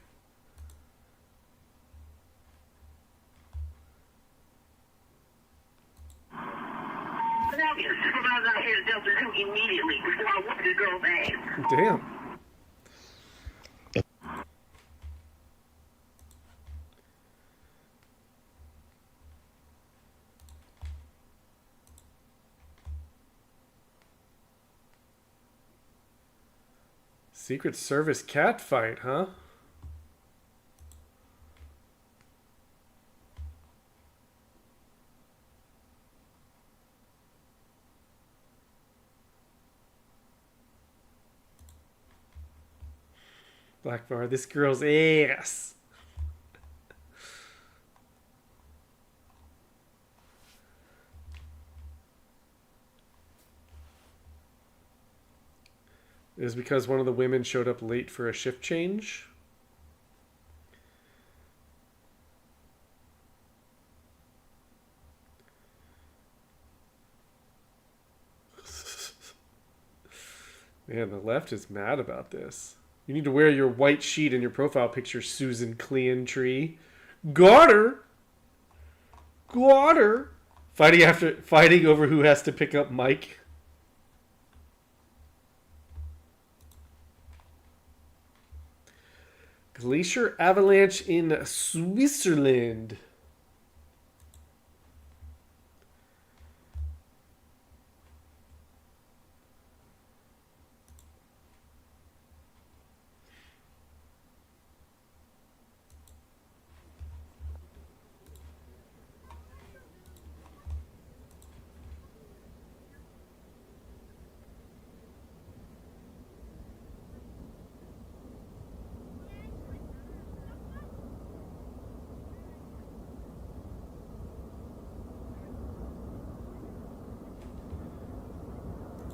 Damn. Secret Service cat fight, huh? Black bar, this girl's ass. It is because one of the women showed up late for a shift change. Man, the left is mad about this. You need to wear your white sheet in your profile picture, Susan Cleantree. Got her! Got her! Fighting over who has to pick up Mike. Glacier avalanche in Switzerland.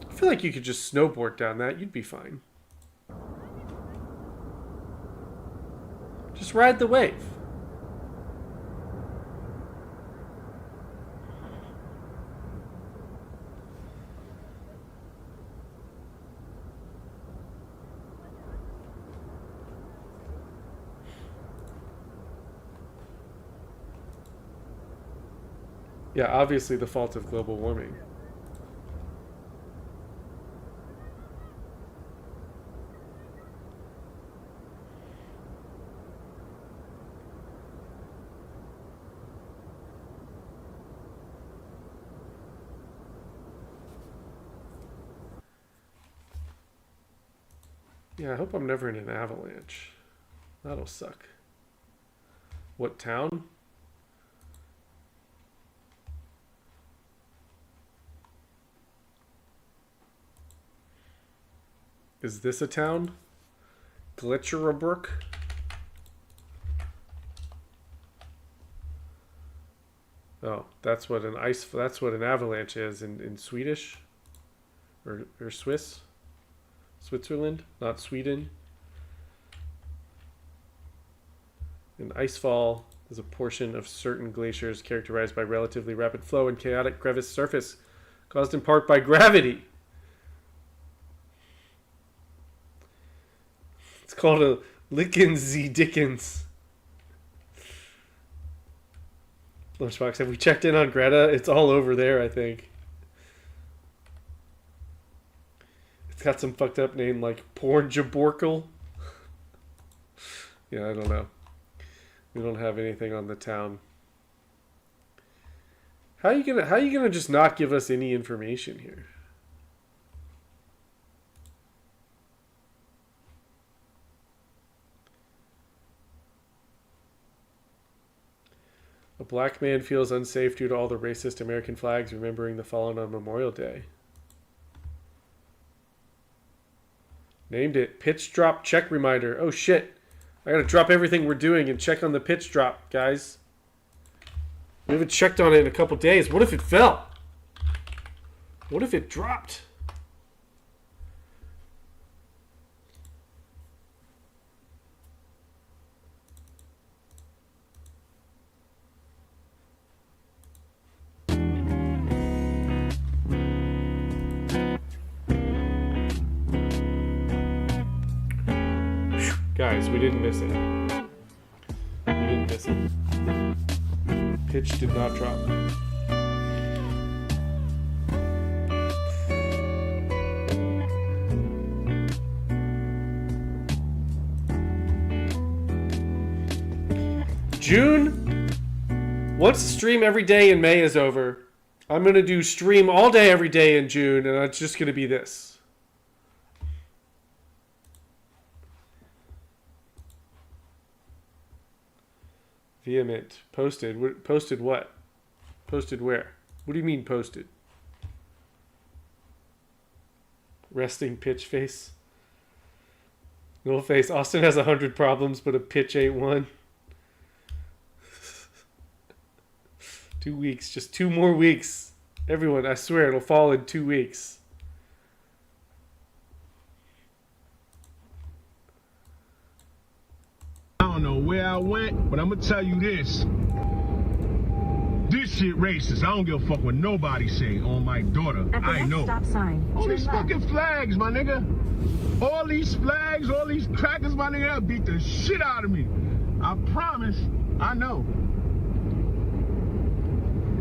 I feel like you could just snowboard down that. You'd be fine. Just ride the wave. Yeah, obviously the fault of global warming. Yeah, I hope I'm never in an avalanche. That'll suck. What town? Is this a town? Glitcherabrook? Oh, that's what an avalanche is in Swedish or Swiss. Switzerland, not Sweden. An icefall is a portion of certain glaciers characterized by relatively rapid flow and chaotic crevice surface caused in part by gravity. It's called a Lickensy Dickens. Lunchbox, have we checked in on Greta? It's all over there, I think. It's got some fucked up name like Porn Jaborkel. Yeah, I don't know. We don't have anything on the town. How are you gonna just not give us any information here? A black man feels unsafe due to all the racist American flags remembering the fallen on Memorial Day. Named it Pitch Drop Check Reminder. Oh shit. I gotta drop everything we're doing and check on the pitch drop, guys. We haven't checked on it in a couple days. What if it fell? What if it dropped? Guys, we didn't miss it. We didn't miss it. Pitch did not drop. June? Once the stream every day in May is over, I'm going to do stream all day every day in June, and it's just going to be this. Vehement. Posted. Posted what? Posted where? What do you mean posted? Resting pitch face. No face. Austin has 100 problems, but a pitch ain't one. 2 weeks. Just 2 more weeks. Everyone, I swear it'll fall in 2 weeks. I don't know where I went, but I'm gonna tell you this. This shit racist. I don't give a fuck what nobody say on my daughter. I know. Stop sign. All these fucking flags, my nigga. All these flags, all these crackers, my nigga, that'll beat the shit out of me. I promise. I know.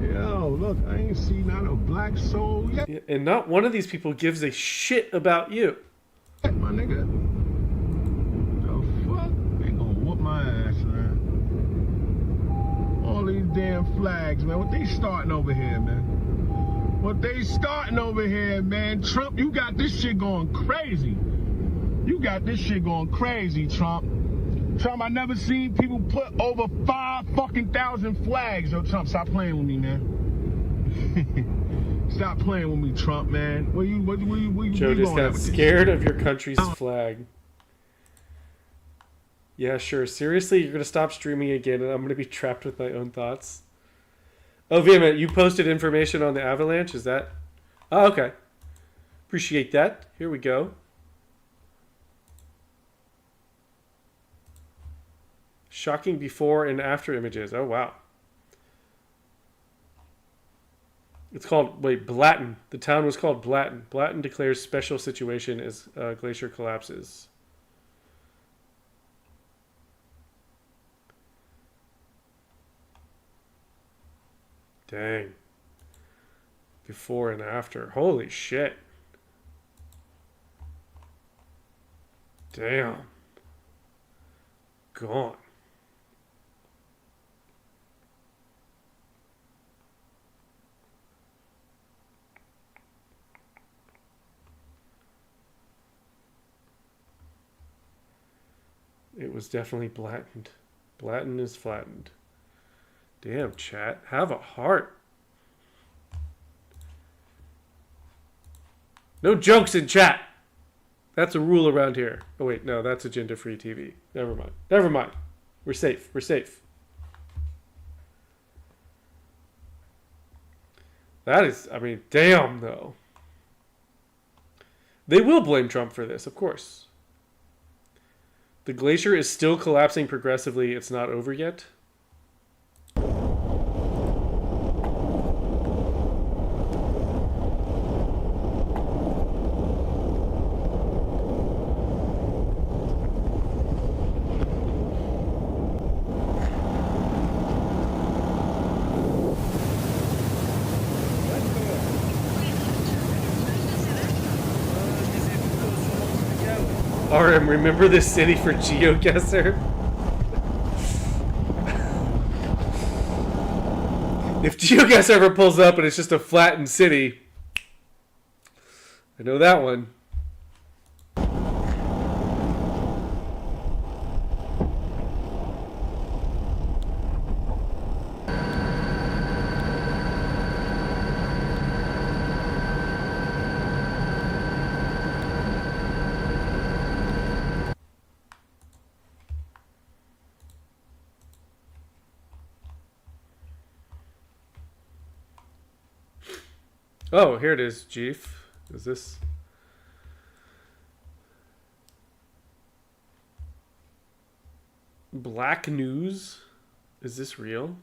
Yo, look, I ain't seen not a black soul yet. Yeah, and not one of these people gives a shit about you. My nigga. My ass, man. All these damn flags, man. What they starting over here, man? What they starting over here, man? Trump, you got this shit going crazy. You got this shit going crazy, Trump. Trump, I never seen people put over 5,000 flags. Yo, Trump, stop playing with me, man. Stop playing with me, Trump, man. Where you Joe just got scared of your country's flag. Yeah, sure. Seriously, you're going to stop streaming again and I'm going to be trapped with my own thoughts? Oh, Vehement, you posted information on the avalanche? Is that... Oh, okay. Appreciate that. Here we go. Shocking before and after images. Oh, wow. It's called... Wait, Blatten. The town was called Blatten. Blatten declares special situation as glacier collapses. Dang. Before and after. Holy shit. Damn. Gone. It was definitely flattened. Blatten is flattened. Damn, chat. Have a heart. No jokes in chat. That's a rule around here. Oh wait, no, that's agenda-free TV. Never mind. Never mind. We're safe. We're safe. That is, I mean, damn though. They will blame Trump for this, of course. The glacier is still collapsing progressively. It's not over yet. RM, remember this city for GeoGuessr? If GeoGuessr ever pulls up and it's just a flattened city, I know that one. Oh, here it is, Chief. Is this... Black news? Is this real?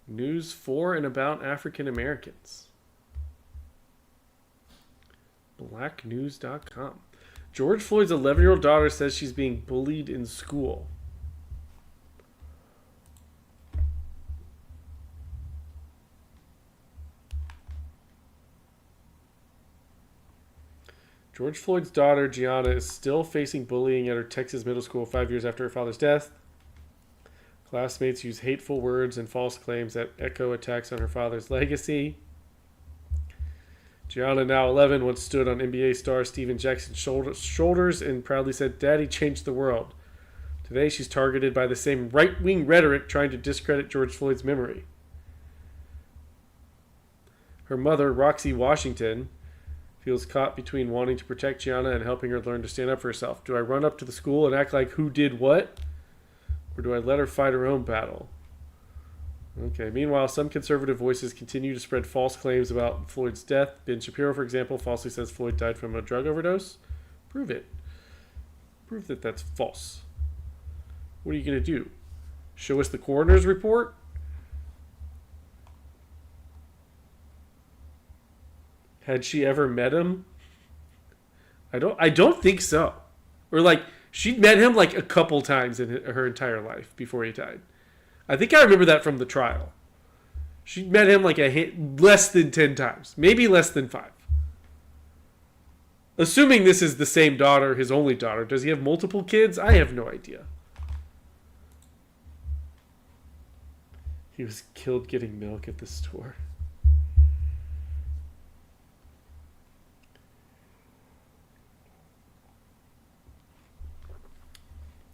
News for and about African Americans. Blacknews.com. George Floyd's 11-year-old daughter says she's being bullied in school. George Floyd's daughter, Gianna, is still facing bullying at her Texas middle school 5 years after her father's death. Classmates use hateful words and false claims that echo attacks on her father's legacy. Gianna, now 11, once stood on NBA star Steven Jackson's shoulders and proudly said, "Daddy changed the world." Today, she's targeted by the same right-wing rhetoric trying to discredit George Floyd's memory. Her mother, Roxy Washington, feels caught between wanting to protect Gianna and helping her learn to stand up for herself. Do I run up to the school and act like who did what? Or do I let her fight her own battle? Okay, meanwhile, some conservative voices continue to spread false claims about Floyd's death. Ben Shapiro, for example, falsely says Floyd died from a drug overdose. Prove it. Prove that that's false. What are you going to do? Show us the coroner's report? Had she ever met him? I don't think so. Or like she'd met him like a couple times in her entire life before he died. I think I remember that from the trial. She'd met him like less than 10 times, maybe less than 5. Assuming this is the same daughter, his only daughter. Does he have multiple kids? I have no idea. He was killed getting milk at the store.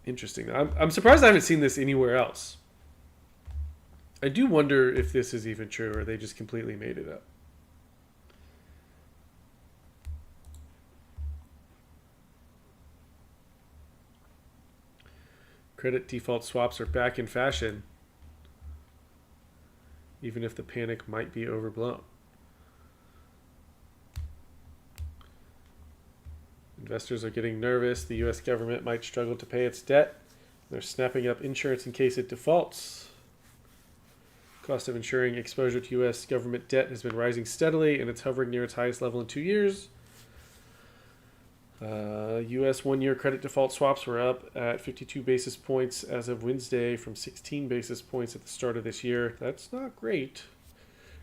Interesting. I'm surprised I haven't seen this anywhere else. I do wonder if this is even true or they just completely made it up. Credit default swaps are back in fashion, even if the panic might be overblown. Investors are getting nervous. The U.S. government might struggle to pay its debt. They're snapping up insurance in case it defaults. Cost of insuring exposure to U.S. government debt has been rising steadily, and it's hovering near its highest level in 2 years. U.S. one-year credit default swaps were up at 52 basis points as of Wednesday from 16 basis points at the start of this year. That's not great.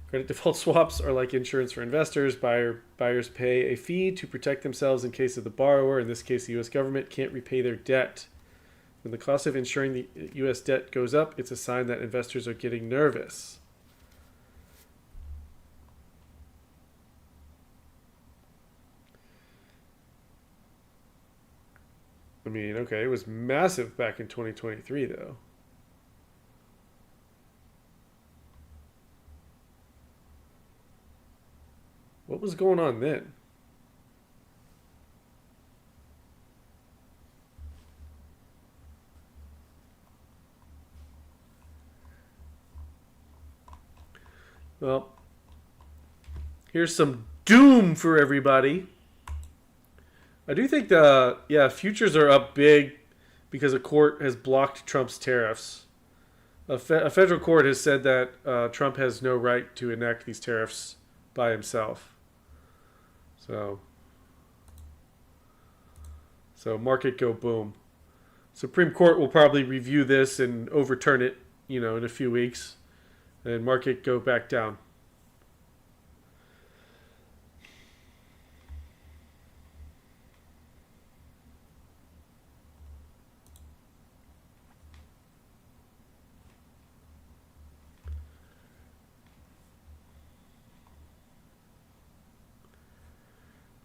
Credit default swaps are like insurance for investors. Buyers pay a fee to protect themselves in case of the borrower, in this case the U.S. government, can't repay their debt. When the cost of insuring the U.S. debt goes up, it's a sign that investors are getting nervous. I mean, okay, it was massive back in 2023, though. What was going on then? Well, here's some doom for everybody. I do think futures are up big because a court has blocked Trump's tariffs. A federal court has said that Trump has no right to enact these tariffs by himself. So market go boom. Supreme Court will probably review this and overturn it, in a few weeks, and market go back down.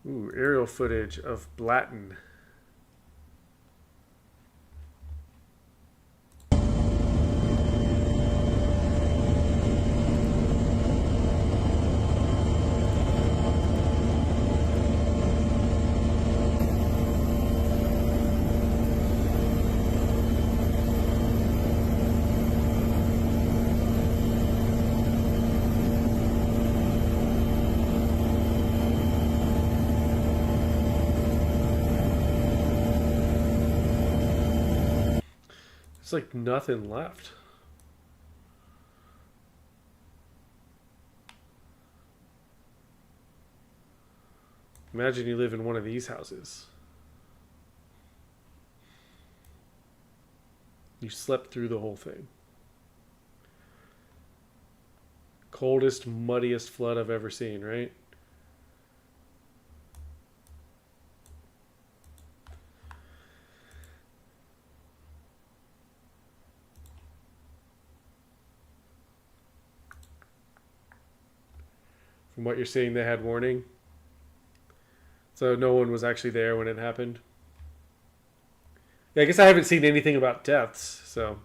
Ooh, aerial footage of Blatton. There's like nothing left. Imagine you live in one of these houses. You slept through the whole thing. Coldest, muddiest flood I've ever seen, right? From what you're seeing, they had warning. So no one was actually there when it happened. Yeah, I guess I haven't seen anything about deaths, so.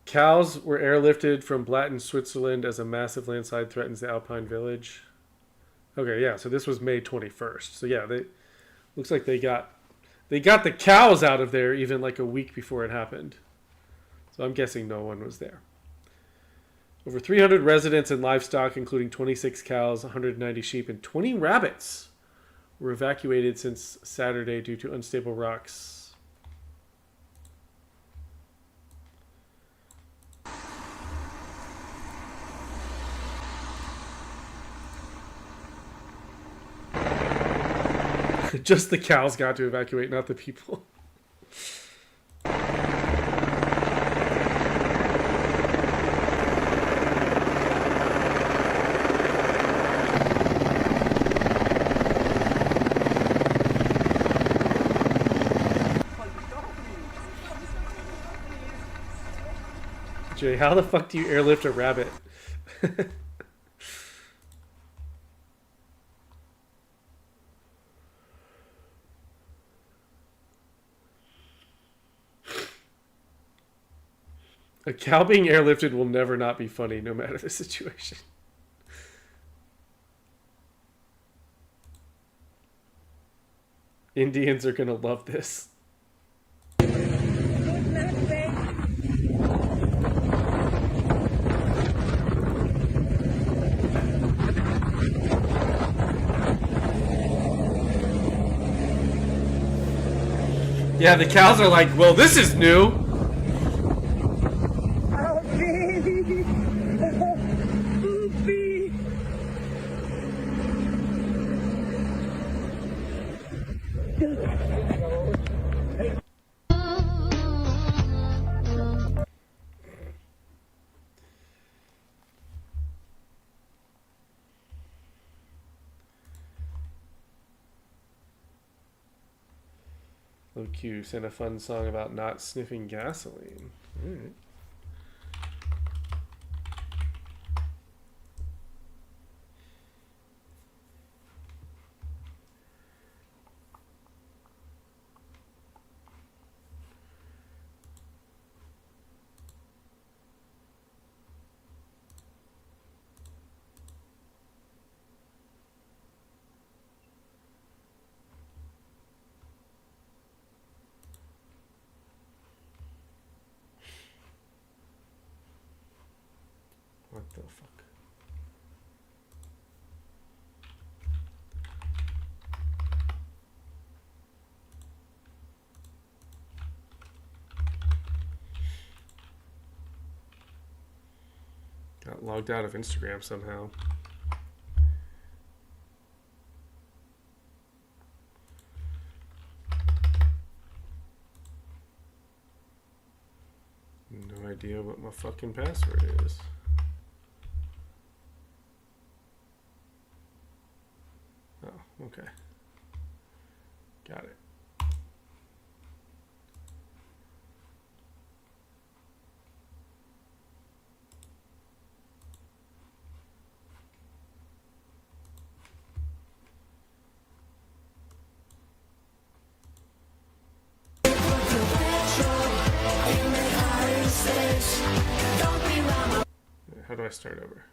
Cows were airlifted from Blatton, Switzerland as a massive landslide threatens the Alpine village. Okay, yeah, so this was May 21st. So yeah, looks like they got the cows out of there even like a week before it happened. So I'm guessing no one was there. Over 300 residents and livestock, including 26 cows, 190 sheep, and 20 rabbits, were evacuated since Saturday due to unstable rocks. Just the cows got to evacuate, not the people. Jay, how the fuck do you airlift a rabbit? A cow being airlifted will never not be funny, no matter the situation. Indians are gonna love this. Yeah, the cows are like, well, this is new. Low Q sent a fun song about not sniffing gasoline. All right. What the fuck? Got logged out of Instagram somehow. No idea what my fucking password is. Oh, okay. Got it. How do I start over?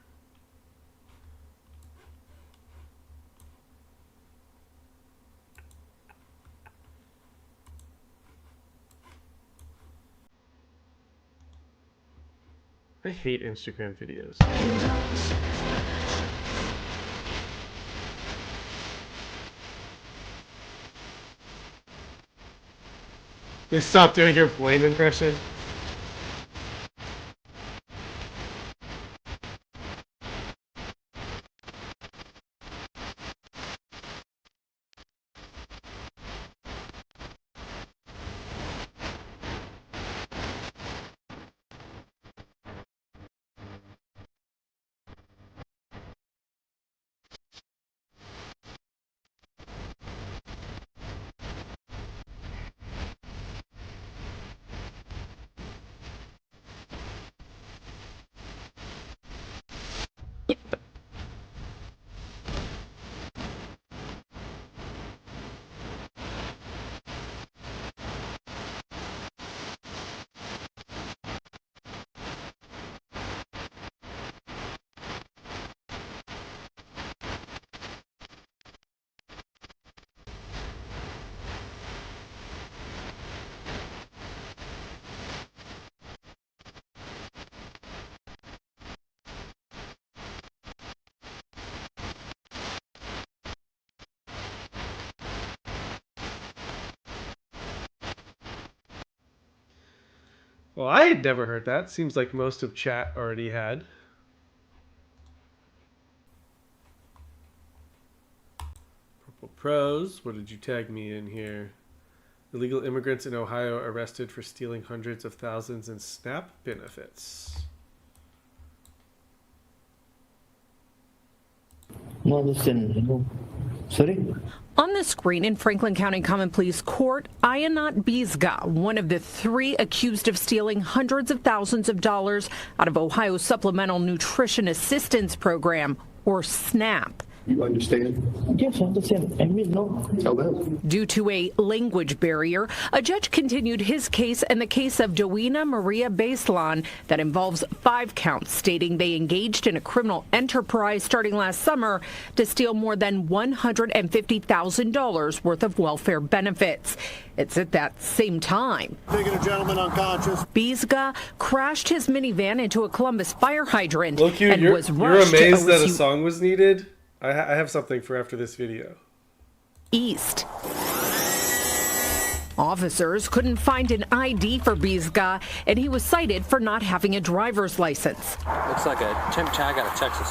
I hate Instagram videos. They stopped doing your Blaine impression. Well, I had never heard that. Seems like most of chat already had. Purple Pros, what did you tag me in here? Illegal immigrants in Ohio arrested for stealing hundreds of thousands in SNAP benefits. No, listen. Sorry? On the screen in Franklin County Common Pleas Court, Ayanat Bizga, one of the 3 accused of stealing hundreds of thousands of dollars out of Ohio's Supplemental Nutrition Assistance Program, or SNAP. You understand? Yes, I understand. I mean, no. Tell them. Due to a language barrier, a judge continued his case and the case of Dowena Maria Baselan that involves 5 counts, stating they engaged in a criminal enterprise starting last summer to steal more than $150,000 worth of welfare benefits. It's at that same time. Taking a gentleman unconscious. Bizga crashed his minivan into a Columbus fire hydrant Look, and was rushed you're amazed to that a song was needed? I have something for after this video. East. Officers couldn't find an ID for Bizga, and he was cited for not having a driver's license. Looks like a temp tag out of Texas.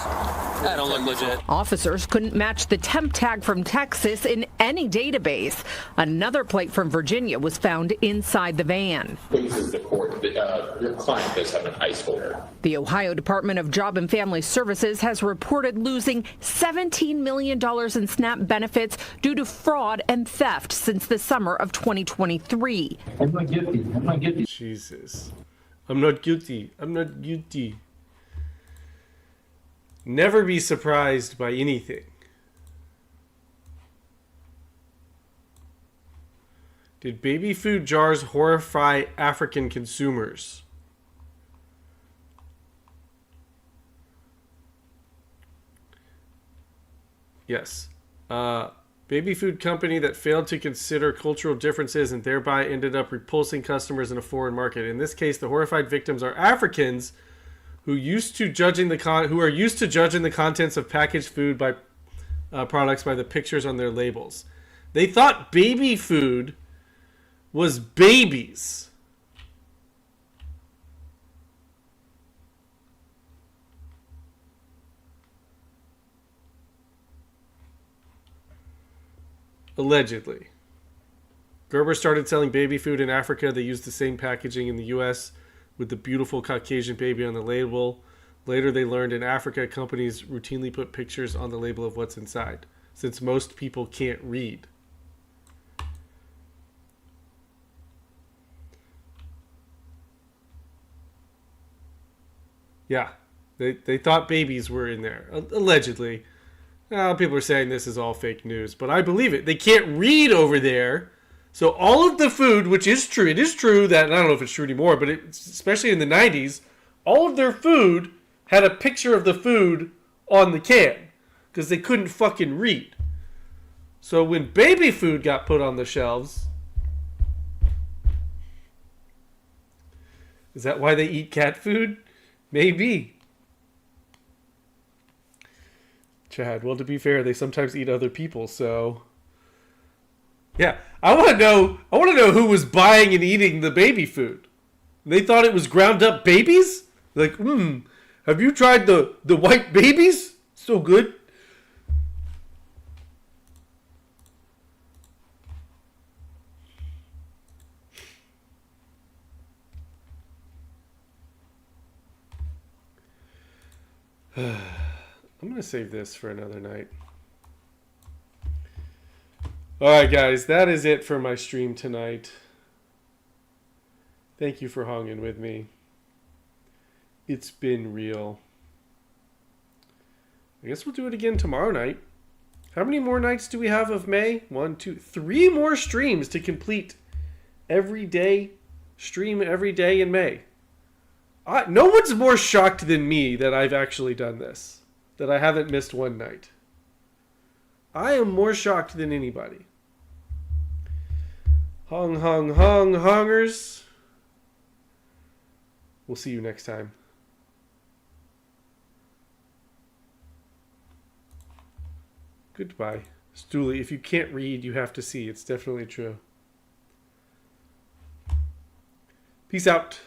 That don't look legit. Officers couldn't match the temp tag from Texas in any database. Another plate from Virginia was found inside the van. Pleases the court that your client does have an ICE holder. The Ohio Department of Job and Family Services has reported losing $17 million in SNAP benefits due to fraud and theft since the summer of 2023. I'm not guilty. I'm not guilty. Jesus. I'm not guilty. I'm not guilty. Never be surprised by anything. Did baby food jars horrify African consumers? Yes. Baby food company that failed to consider cultural differences and thereby ended up repulsing customers in a foreign market. In this case, the horrified victims are Africans who are used to judging the contents of packaged food by products by the pictures on their labels. They thought baby food was babies. Allegedly. Gerber started selling baby food in Africa. They used the same packaging in the U.S. with the beautiful Caucasian baby on the label. Later, they learned in Africa, companies routinely put pictures on the label of what's inside, since most people can't read. Yeah, they thought babies were in there, allegedly. People are saying this is all fake news, but I believe it. They can't read over there. So all of the food, which is true, it is true that, I don't know if it's true anymore, but especially in the 90s, all of their food had a picture of the food on the can because they couldn't fucking read. So when baby food got put on the shelves, is that why they eat cat food? Maybe. Chad, well, to be fair, they sometimes eat other people, so... Yeah, I want to know who was buying and eating the baby food. They thought it was ground up babies? Like, have you tried the white babies? So good. I'm going to save this for another night. Alright guys, that is it for my stream tonight. Thank you for hanging with me. It's been real. I guess we'll do it again tomorrow night. How many more nights do we have of May? 1, 2, 3 more streams to complete every day. Stream every day in May. No one's more shocked than me that I've actually done this. That I haven't missed one night. I am more shocked than anybody. Hungers. We'll see you next time. Goodbye. Stooley, if you can't read, you have to see. It's definitely true. Peace out.